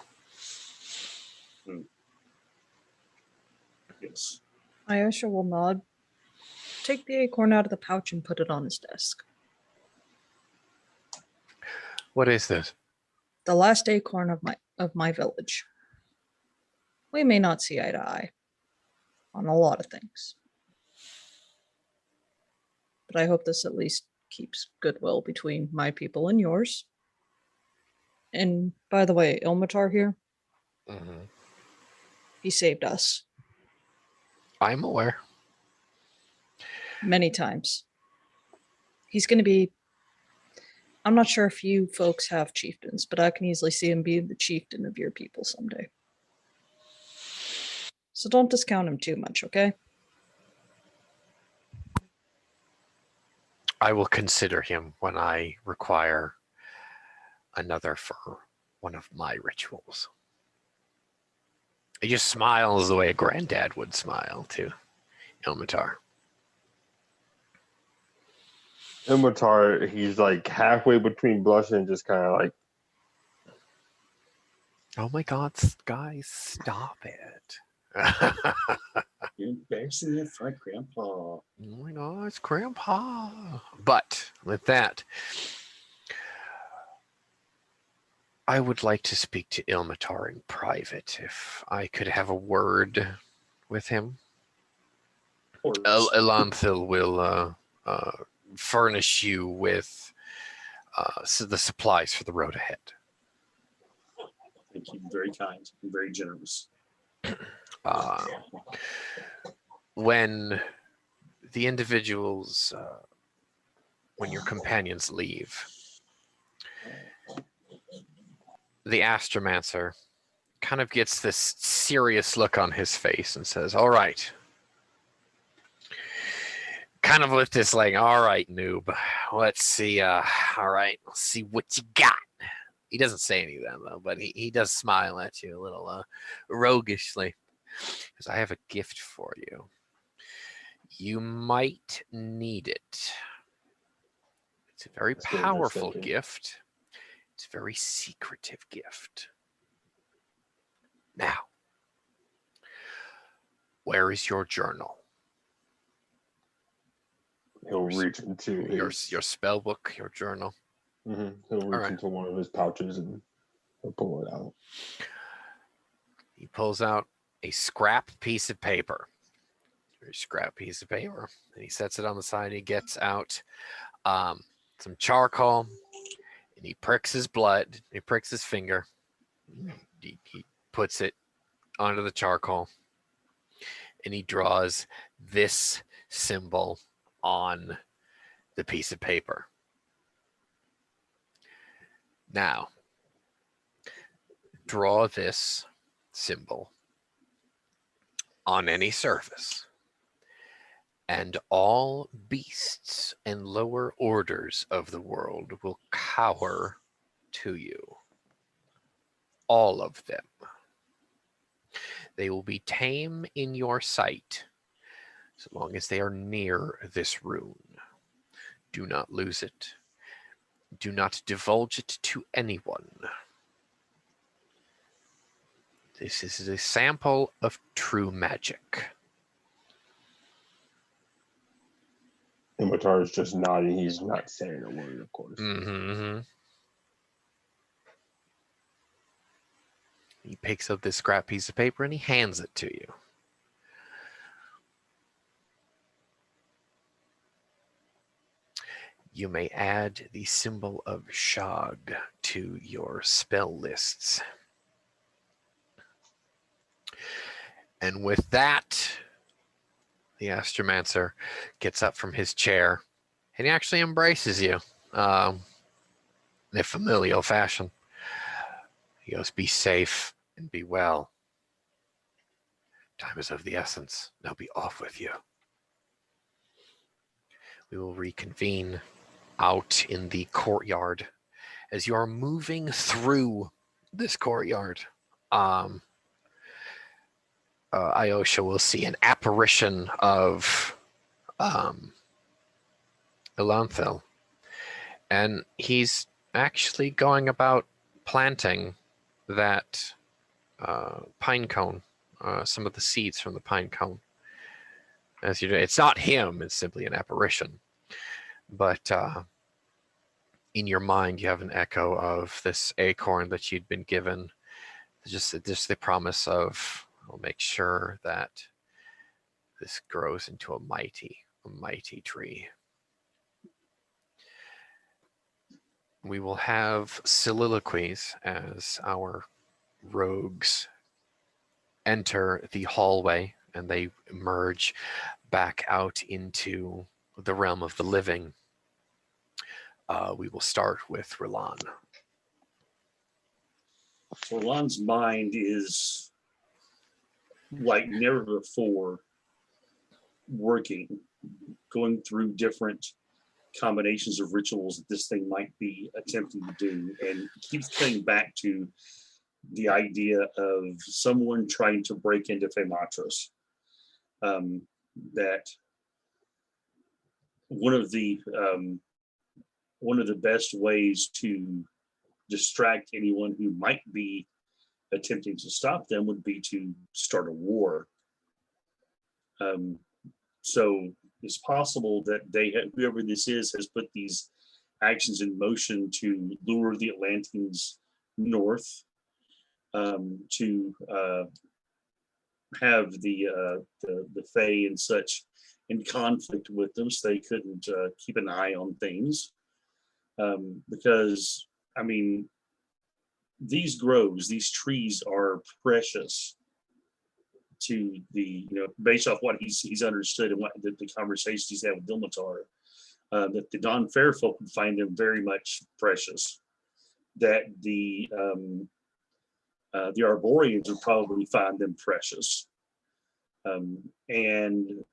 Yes. Ayesha will nod, take the acorn out of the pouch and put it on his desk. What is this? The last acorn of my village. We may not see eye to eye on a lot of things, but I hope this at least keeps goodwill between my people and yours. And by the way, Ilmatar here, he saved us I'm aware. many times. He's going to be, I'm not sure if you folks have chieftains, but I can easily see him being the chieftain of your people someday. So don't discount him too much, okay? I will consider him when I require another for one of my rituals. He just smiles the way a granddad would smile to Ilmatar. Ilmatar, he's like halfway between blushing and just kind of like, Oh my God, guys, stop it. You're embarrassing in front, Grandpa. Oh my God, it's Grandpa. But with that, I would like to speak to Ilmatar in private. If I could have a word with him. Elanthil will furnish you with the supplies for the road ahead. Thank you. Very kind and very generous. When the individuals, when your companions leave, the Astromancer kind of gets this serious look on his face and says, all right. Kind of with this like, all right, noob, let's see. All right, let's see what you got. He doesn't say any of that though, but he does smile at you a little roguishly. Because I have a gift for you. You might need it. It's a very That's what I was powerful thinking. gift. It's a very secretive gift. Now, where is your journal? He'll reach into Your his, spell book, your journal. he'll reach right. into one of his pouches and he'll pull it out. He pulls out a scrap piece of paper. Very scrap piece of paper. And he sets it on the side. He gets out some charcoal and he pricks his blood. He pricks his finger. He puts it onto the charcoal and he draws this symbol on the piece of paper. Now, draw this symbol on any surface, and all beasts and lower orders of the world will cower to you. All of them. They will be tame in your sight, so long as they are near this rune. Do not lose it. Do not divulge it to anyone. This is a sample of true magic. And Matar is just nodding. He's not saying a word, of course. Mm-hmm. He picks up this scrap piece of paper and he hands it to you. You may add the symbol of Shog to your spell lists. And with that, the Astromancer gets up from his chair and he actually embraces you in a familial fashion. He goes, be safe and be well. Time is of the essence. Now be off with you. We will reconvene out in the courtyard. As you are moving through this courtyard, Iosha will see an apparition of Elanthil. And he's actually going about planting that pine cone, some of the seeds from the pine cone. As you do, it's not him, it's simply an apparition. But in your mind, you have an echo of this acorn that you'd been given. Just the promise of, I'll make sure that this grows into a mighty tree. We will have soliloquies as our rogues enter the hallway and they emerge back out into the realm of the living. We will start with Rilan. So Ron's mind is like never before working, going through different combinations of rituals that this thing might be attempting to do, and keeps coming back to the idea of someone trying to break into Fematris. That one of the best ways to distract anyone who might be attempting to stop them would be to start a war. So it's possible that whoever this is has put these actions in motion to lure the Atlanteans north, to have the Fae and such in conflict with them, so they couldn't keep an eye on things. Because I mean, these groves, these trees are precious to the, based off what he's understood and what the conversations he's had with Dilmatar, that the Don Fairfolk would find them very much precious. That the the Arborians would probably find them precious. And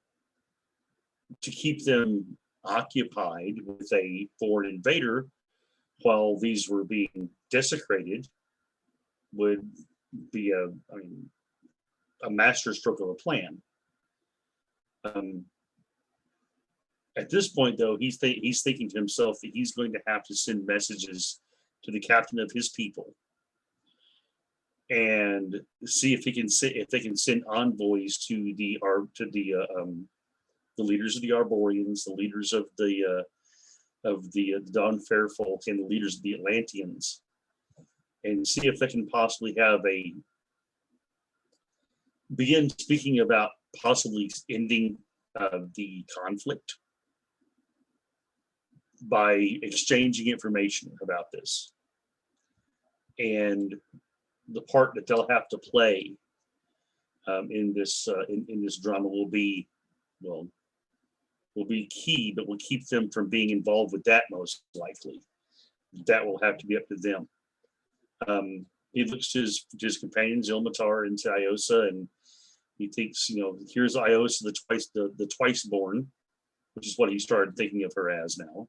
to keep them occupied with a foreign invader while these were being desecrated would be a masterstroke of a plan. At this point, though, he's thinking to himself that he's going to have to send messages to the captain of his people and see if they can send envoys to the leaders of the Arborians, the leaders of the Dawn Fair folk, and the leaders of the Atlanteans, and see if they can possibly begin speaking about possibly ending the conflict by exchanging information about this. And the part that they'll have to play in this drama will be key, but will keep them from being involved with that most likely. That will have to be up to them. He looks to his companions, Ilmatar and to Iosa, and he thinks, here's Iosa, the twice born, which is what he started thinking of her as now.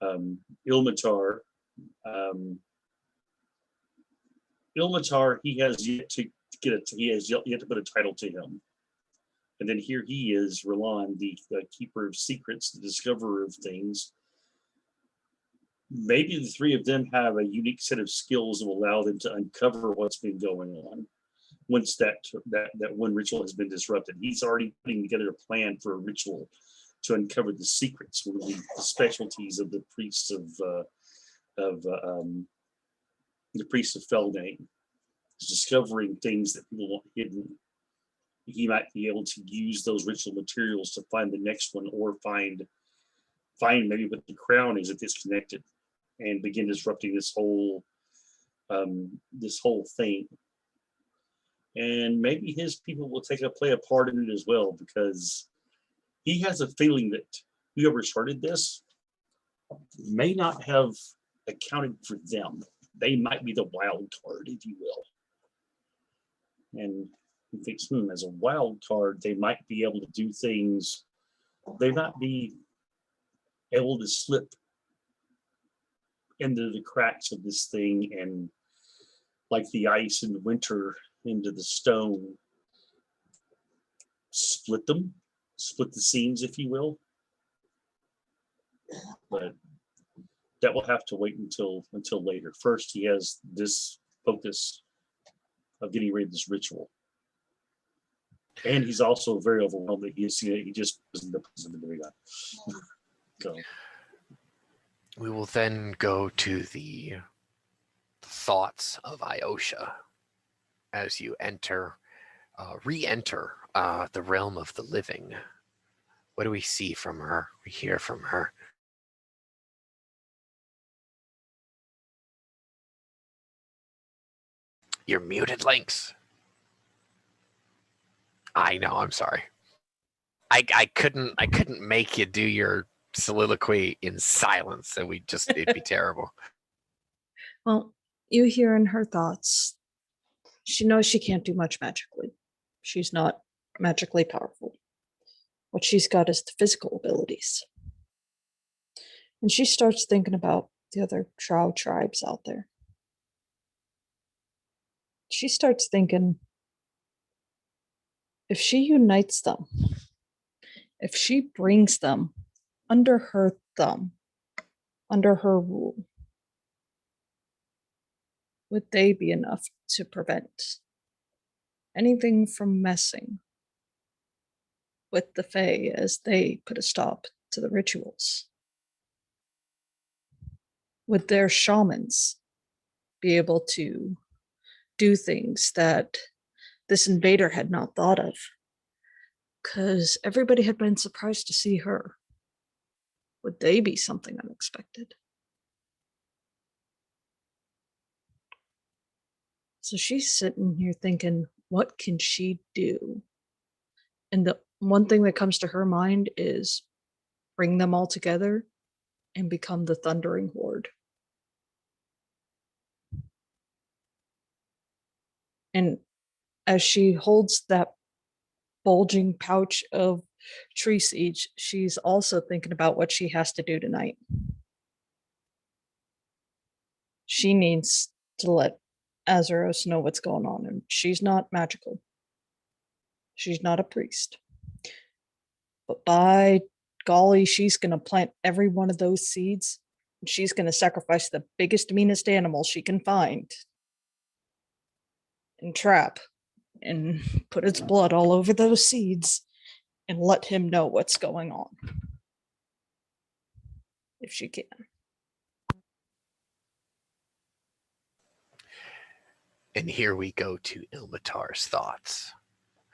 Ilmatar, he has yet to put a title to him. And then here he is, Roland, the keeper of secrets, the discoverer of things. Maybe the three of them have a unique set of skills that will allow them to uncover what's been going on once that one ritual has been disrupted. He's already putting together a plan for a ritual to uncover the secrets, one of the specialties of the priests of Feldane, is discovering things that people want hidden. He might be able to use those ritual materials to find the next one, or find maybe what the crown is disconnected, and begin disrupting this whole thing. And maybe his people will play a part in it as well, because he has a feeling that whoever started this may not have accounted for them. They might be the wild card, if you will. And he thinks, as a wild card, they might be able to do things. They might be able to slip into the cracks of this thing, and like the ice in the winter into the stone, split the seams, if you will. But that will have to wait until later. First, he has this focus of getting rid of this ritual. And he's also very overwhelmed that he just isn't the president of the So we will then go to the thoughts of Iosha as you re-enter the realm of the living. What do we see from her? We hear from her. You're muted, Lynx. I know, I'm sorry. I couldn't make you do your soliloquy in silence, so it'd be terrible. Well, you hear in her thoughts, she knows she can't do much magically. She's not magically powerful. What she's got is the physical abilities. And she starts thinking about the other Drow tribes out there. She starts thinking, if she unites them, if she brings them under her thumb, under her rule, would they be enough to prevent anything from messing with the Fae as they put a stop to the rituals? Would their shamans be able to do things that this invader had not thought of? Because everybody had been surprised to see her. Would they be something unexpected? So she's sitting here thinking, what can she do? And the one thing that comes to her mind is bring them all together and become the Thundering Horde. And as she holds that bulging pouch of tree seeds, she's also thinking about what she has to do tonight. She needs to let Azeros know what's going on, and she's not magical. She's not a priest. But by golly, she's going to plant every one of those seeds. And she's going to sacrifice the biggest, meanest animal she can find and trap and put its blood all over those seeds and let him know what's going on. If she can. And here we go to Ilmatar's thoughts.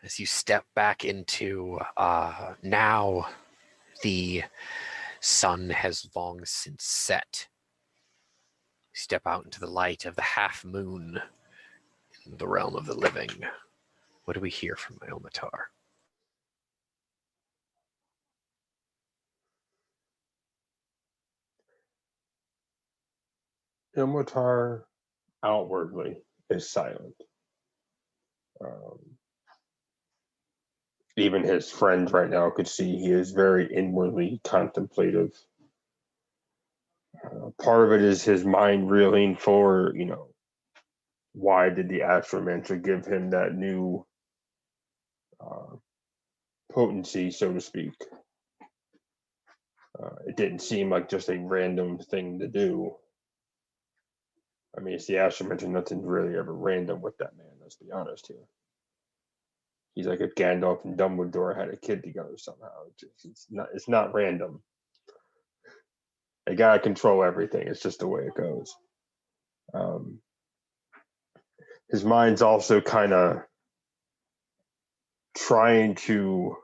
As you step back into now the sun has long since set. You step out into the light of the half moon in the realm of the living. What do we hear from Ilmatar? Ilmatar outwardly is silent. Even his friends right now could see he is very inwardly contemplative. Part of it is his mind reeling for, why did the Astromancer give him that new potency, so to speak? It didn't seem like just a random thing to do. I mean, it's the Astromancer, nothing's really ever random with that man, let's be honest here. He's like if Gandalf and Dumbledore had a kid together somehow. It's not random. They gotta control everything. It's just the way it goes. His mind's also kind of trying to,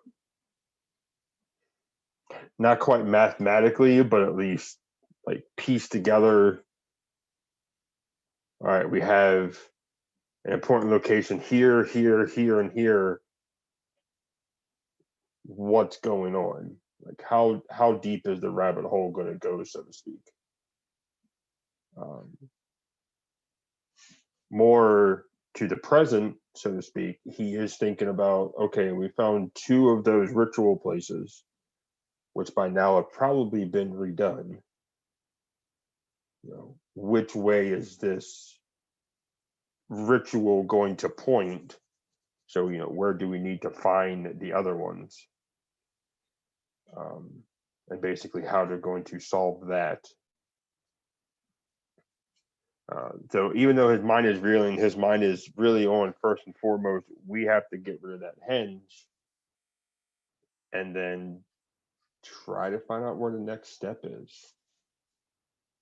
not quite mathematically, but at least like piece together. All right, we have an important location here, here, here, and here. What's going on? Like how deep is the rabbit hole going to go, so to speak? More to the present, so to speak, he is thinking about, okay, we found 2 of those ritual places, which by now have probably been redone. Which way is this ritual going to point? So, where do we need to find the other ones? And basically how they're going to solve that. So even though his mind is reeling, his mind is really on, first and foremost, we have to get rid of that henge and then try to find out where the next step is.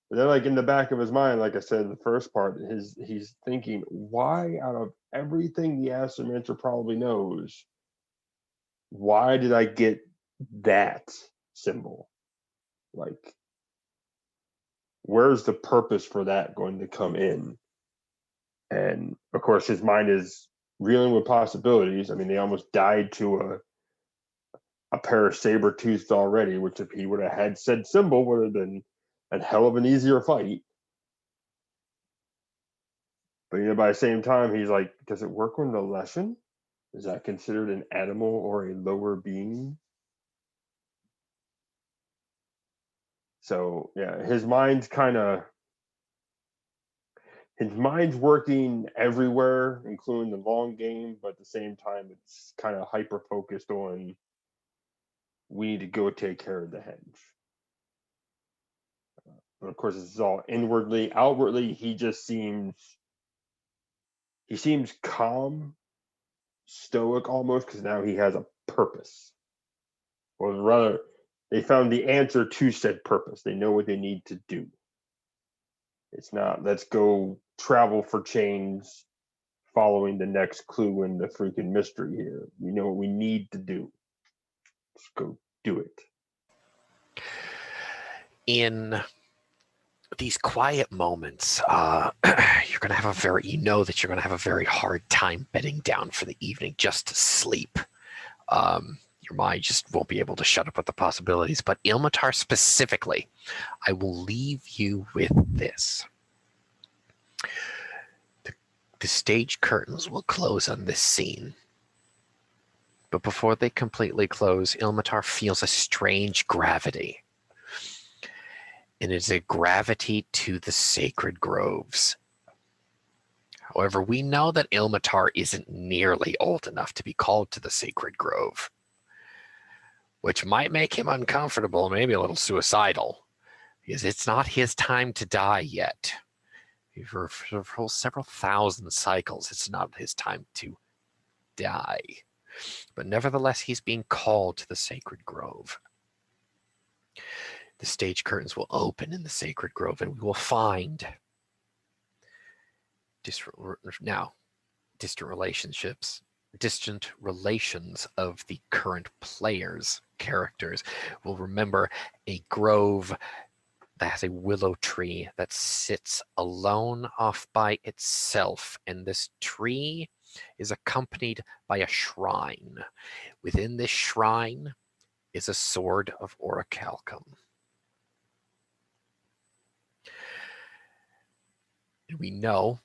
But then, like, in the back of his mind, like I said in the first part, he's thinking, why out of everything the Astromancer probably knows, why did I get that symbol? Like, where's the purpose for that going to come in? And of course, his mind is reeling with possibilities. I mean, they almost died to a pair of saber-toothed already, which if he would have had said symbol would have been a hell of an easier fight. But by the same time, he's like, does it work on the lesson? Is that considered an animal or a lower being? So yeah, his mind's working everywhere, including the long game, but at the same time, it's kind of hyper focused on, we need to go take care of the henge. And of course, this is all inwardly. Outwardly, he seems calm, stoic almost, because now he has a purpose. Or rather, they found the answer to said purpose. They know what they need to do. It's not, let's go travel for chains following the next clue in the freaking mystery here. We know what we need to do. Let's go do it. In these quiet moments, you're going to have that you're going to have a very hard time bedding down for the evening just to sleep. Your mind just won't be able to shut up with the possibilities. But Ilmatar specifically, I will leave you with this. The stage curtains will close on this scene. But before they completely close, Ilmatar feels a strange gravity. And it is a gravity to the sacred groves. However, we know that Ilmatar isn't nearly old enough to be called to the sacred grove, which might make him uncomfortable, maybe a little suicidal, because it's not his time to die yet. For several thousand cycles, it's not his time to die. But nevertheless, he's being called to the sacred grove. The stage curtains will open in the sacred grove, and we will find distant relations of the current players' characters. We'll remember a grove that has a willow tree that sits alone off by itself, and this tree is accompanied by a shrine. Within this shrine is a sword of orichalcum. And we know,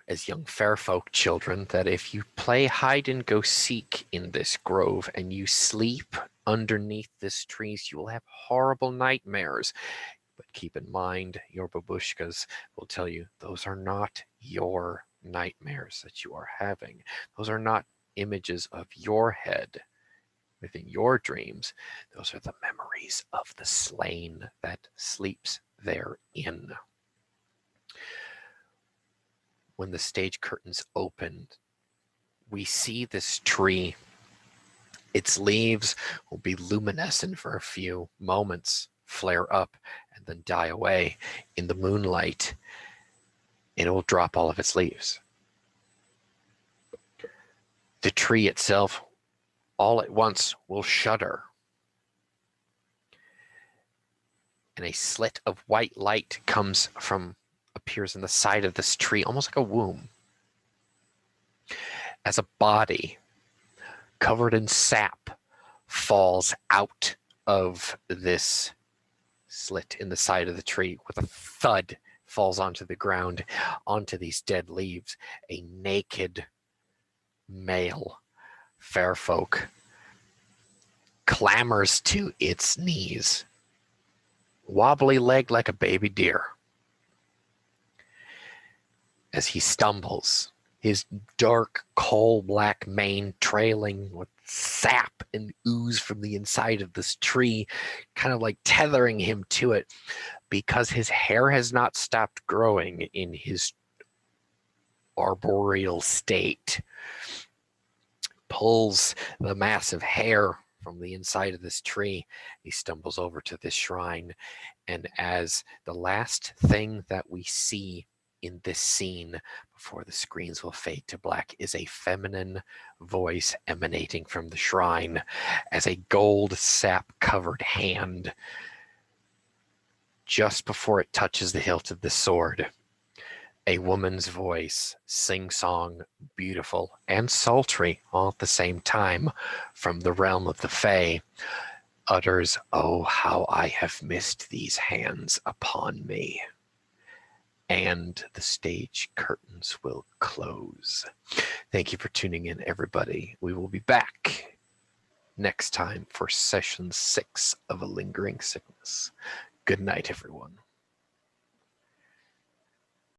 as young fairfolk children, that if you play hide and go seek in this grove and you sleep underneath this trees, you will have horrible nightmares. But keep in mind, your babushkas will tell you those are not your nightmares that you are having. Those are not images of your head within your dreams. Those are the memories of the slain that sleeps therein. When the stage curtains open, we see this tree. Its leaves will be luminescent for a few moments, flare up, and then die away in the moonlight, and it will drop all of its leaves. The tree itself, all at once, will shudder, and a slit of white light appears in the side of this tree, almost like a womb, as a body covered in sap falls out of this slit in the side of the tree. With a thud, falls onto the ground, onto these dead leaves. A naked male fairfolk clambers to its knees, wobbly legged like a baby deer. As he stumbles, his dark coal black mane trailing with sap and ooze from the inside of this tree, kind of like tethering him to it, because his hair has not stopped growing in his arboreal state. Pulls the massive hair from the inside of this tree. He stumbles over to this shrine, and as the last thing that we see in this scene before the screens will fade to black is a feminine voice emanating from the shrine, as a gold sap covered hand, just before it touches the hilt of the sword, a woman's voice, sing-song, beautiful and sultry all at the same time, from the realm of the Fae, utters, "Oh, how I have missed these hands upon me." And the stage curtains will close. Thank you for tuning in, everybody. We will be back next time for session 6 of A Lingering Sickness. Good night, everyone.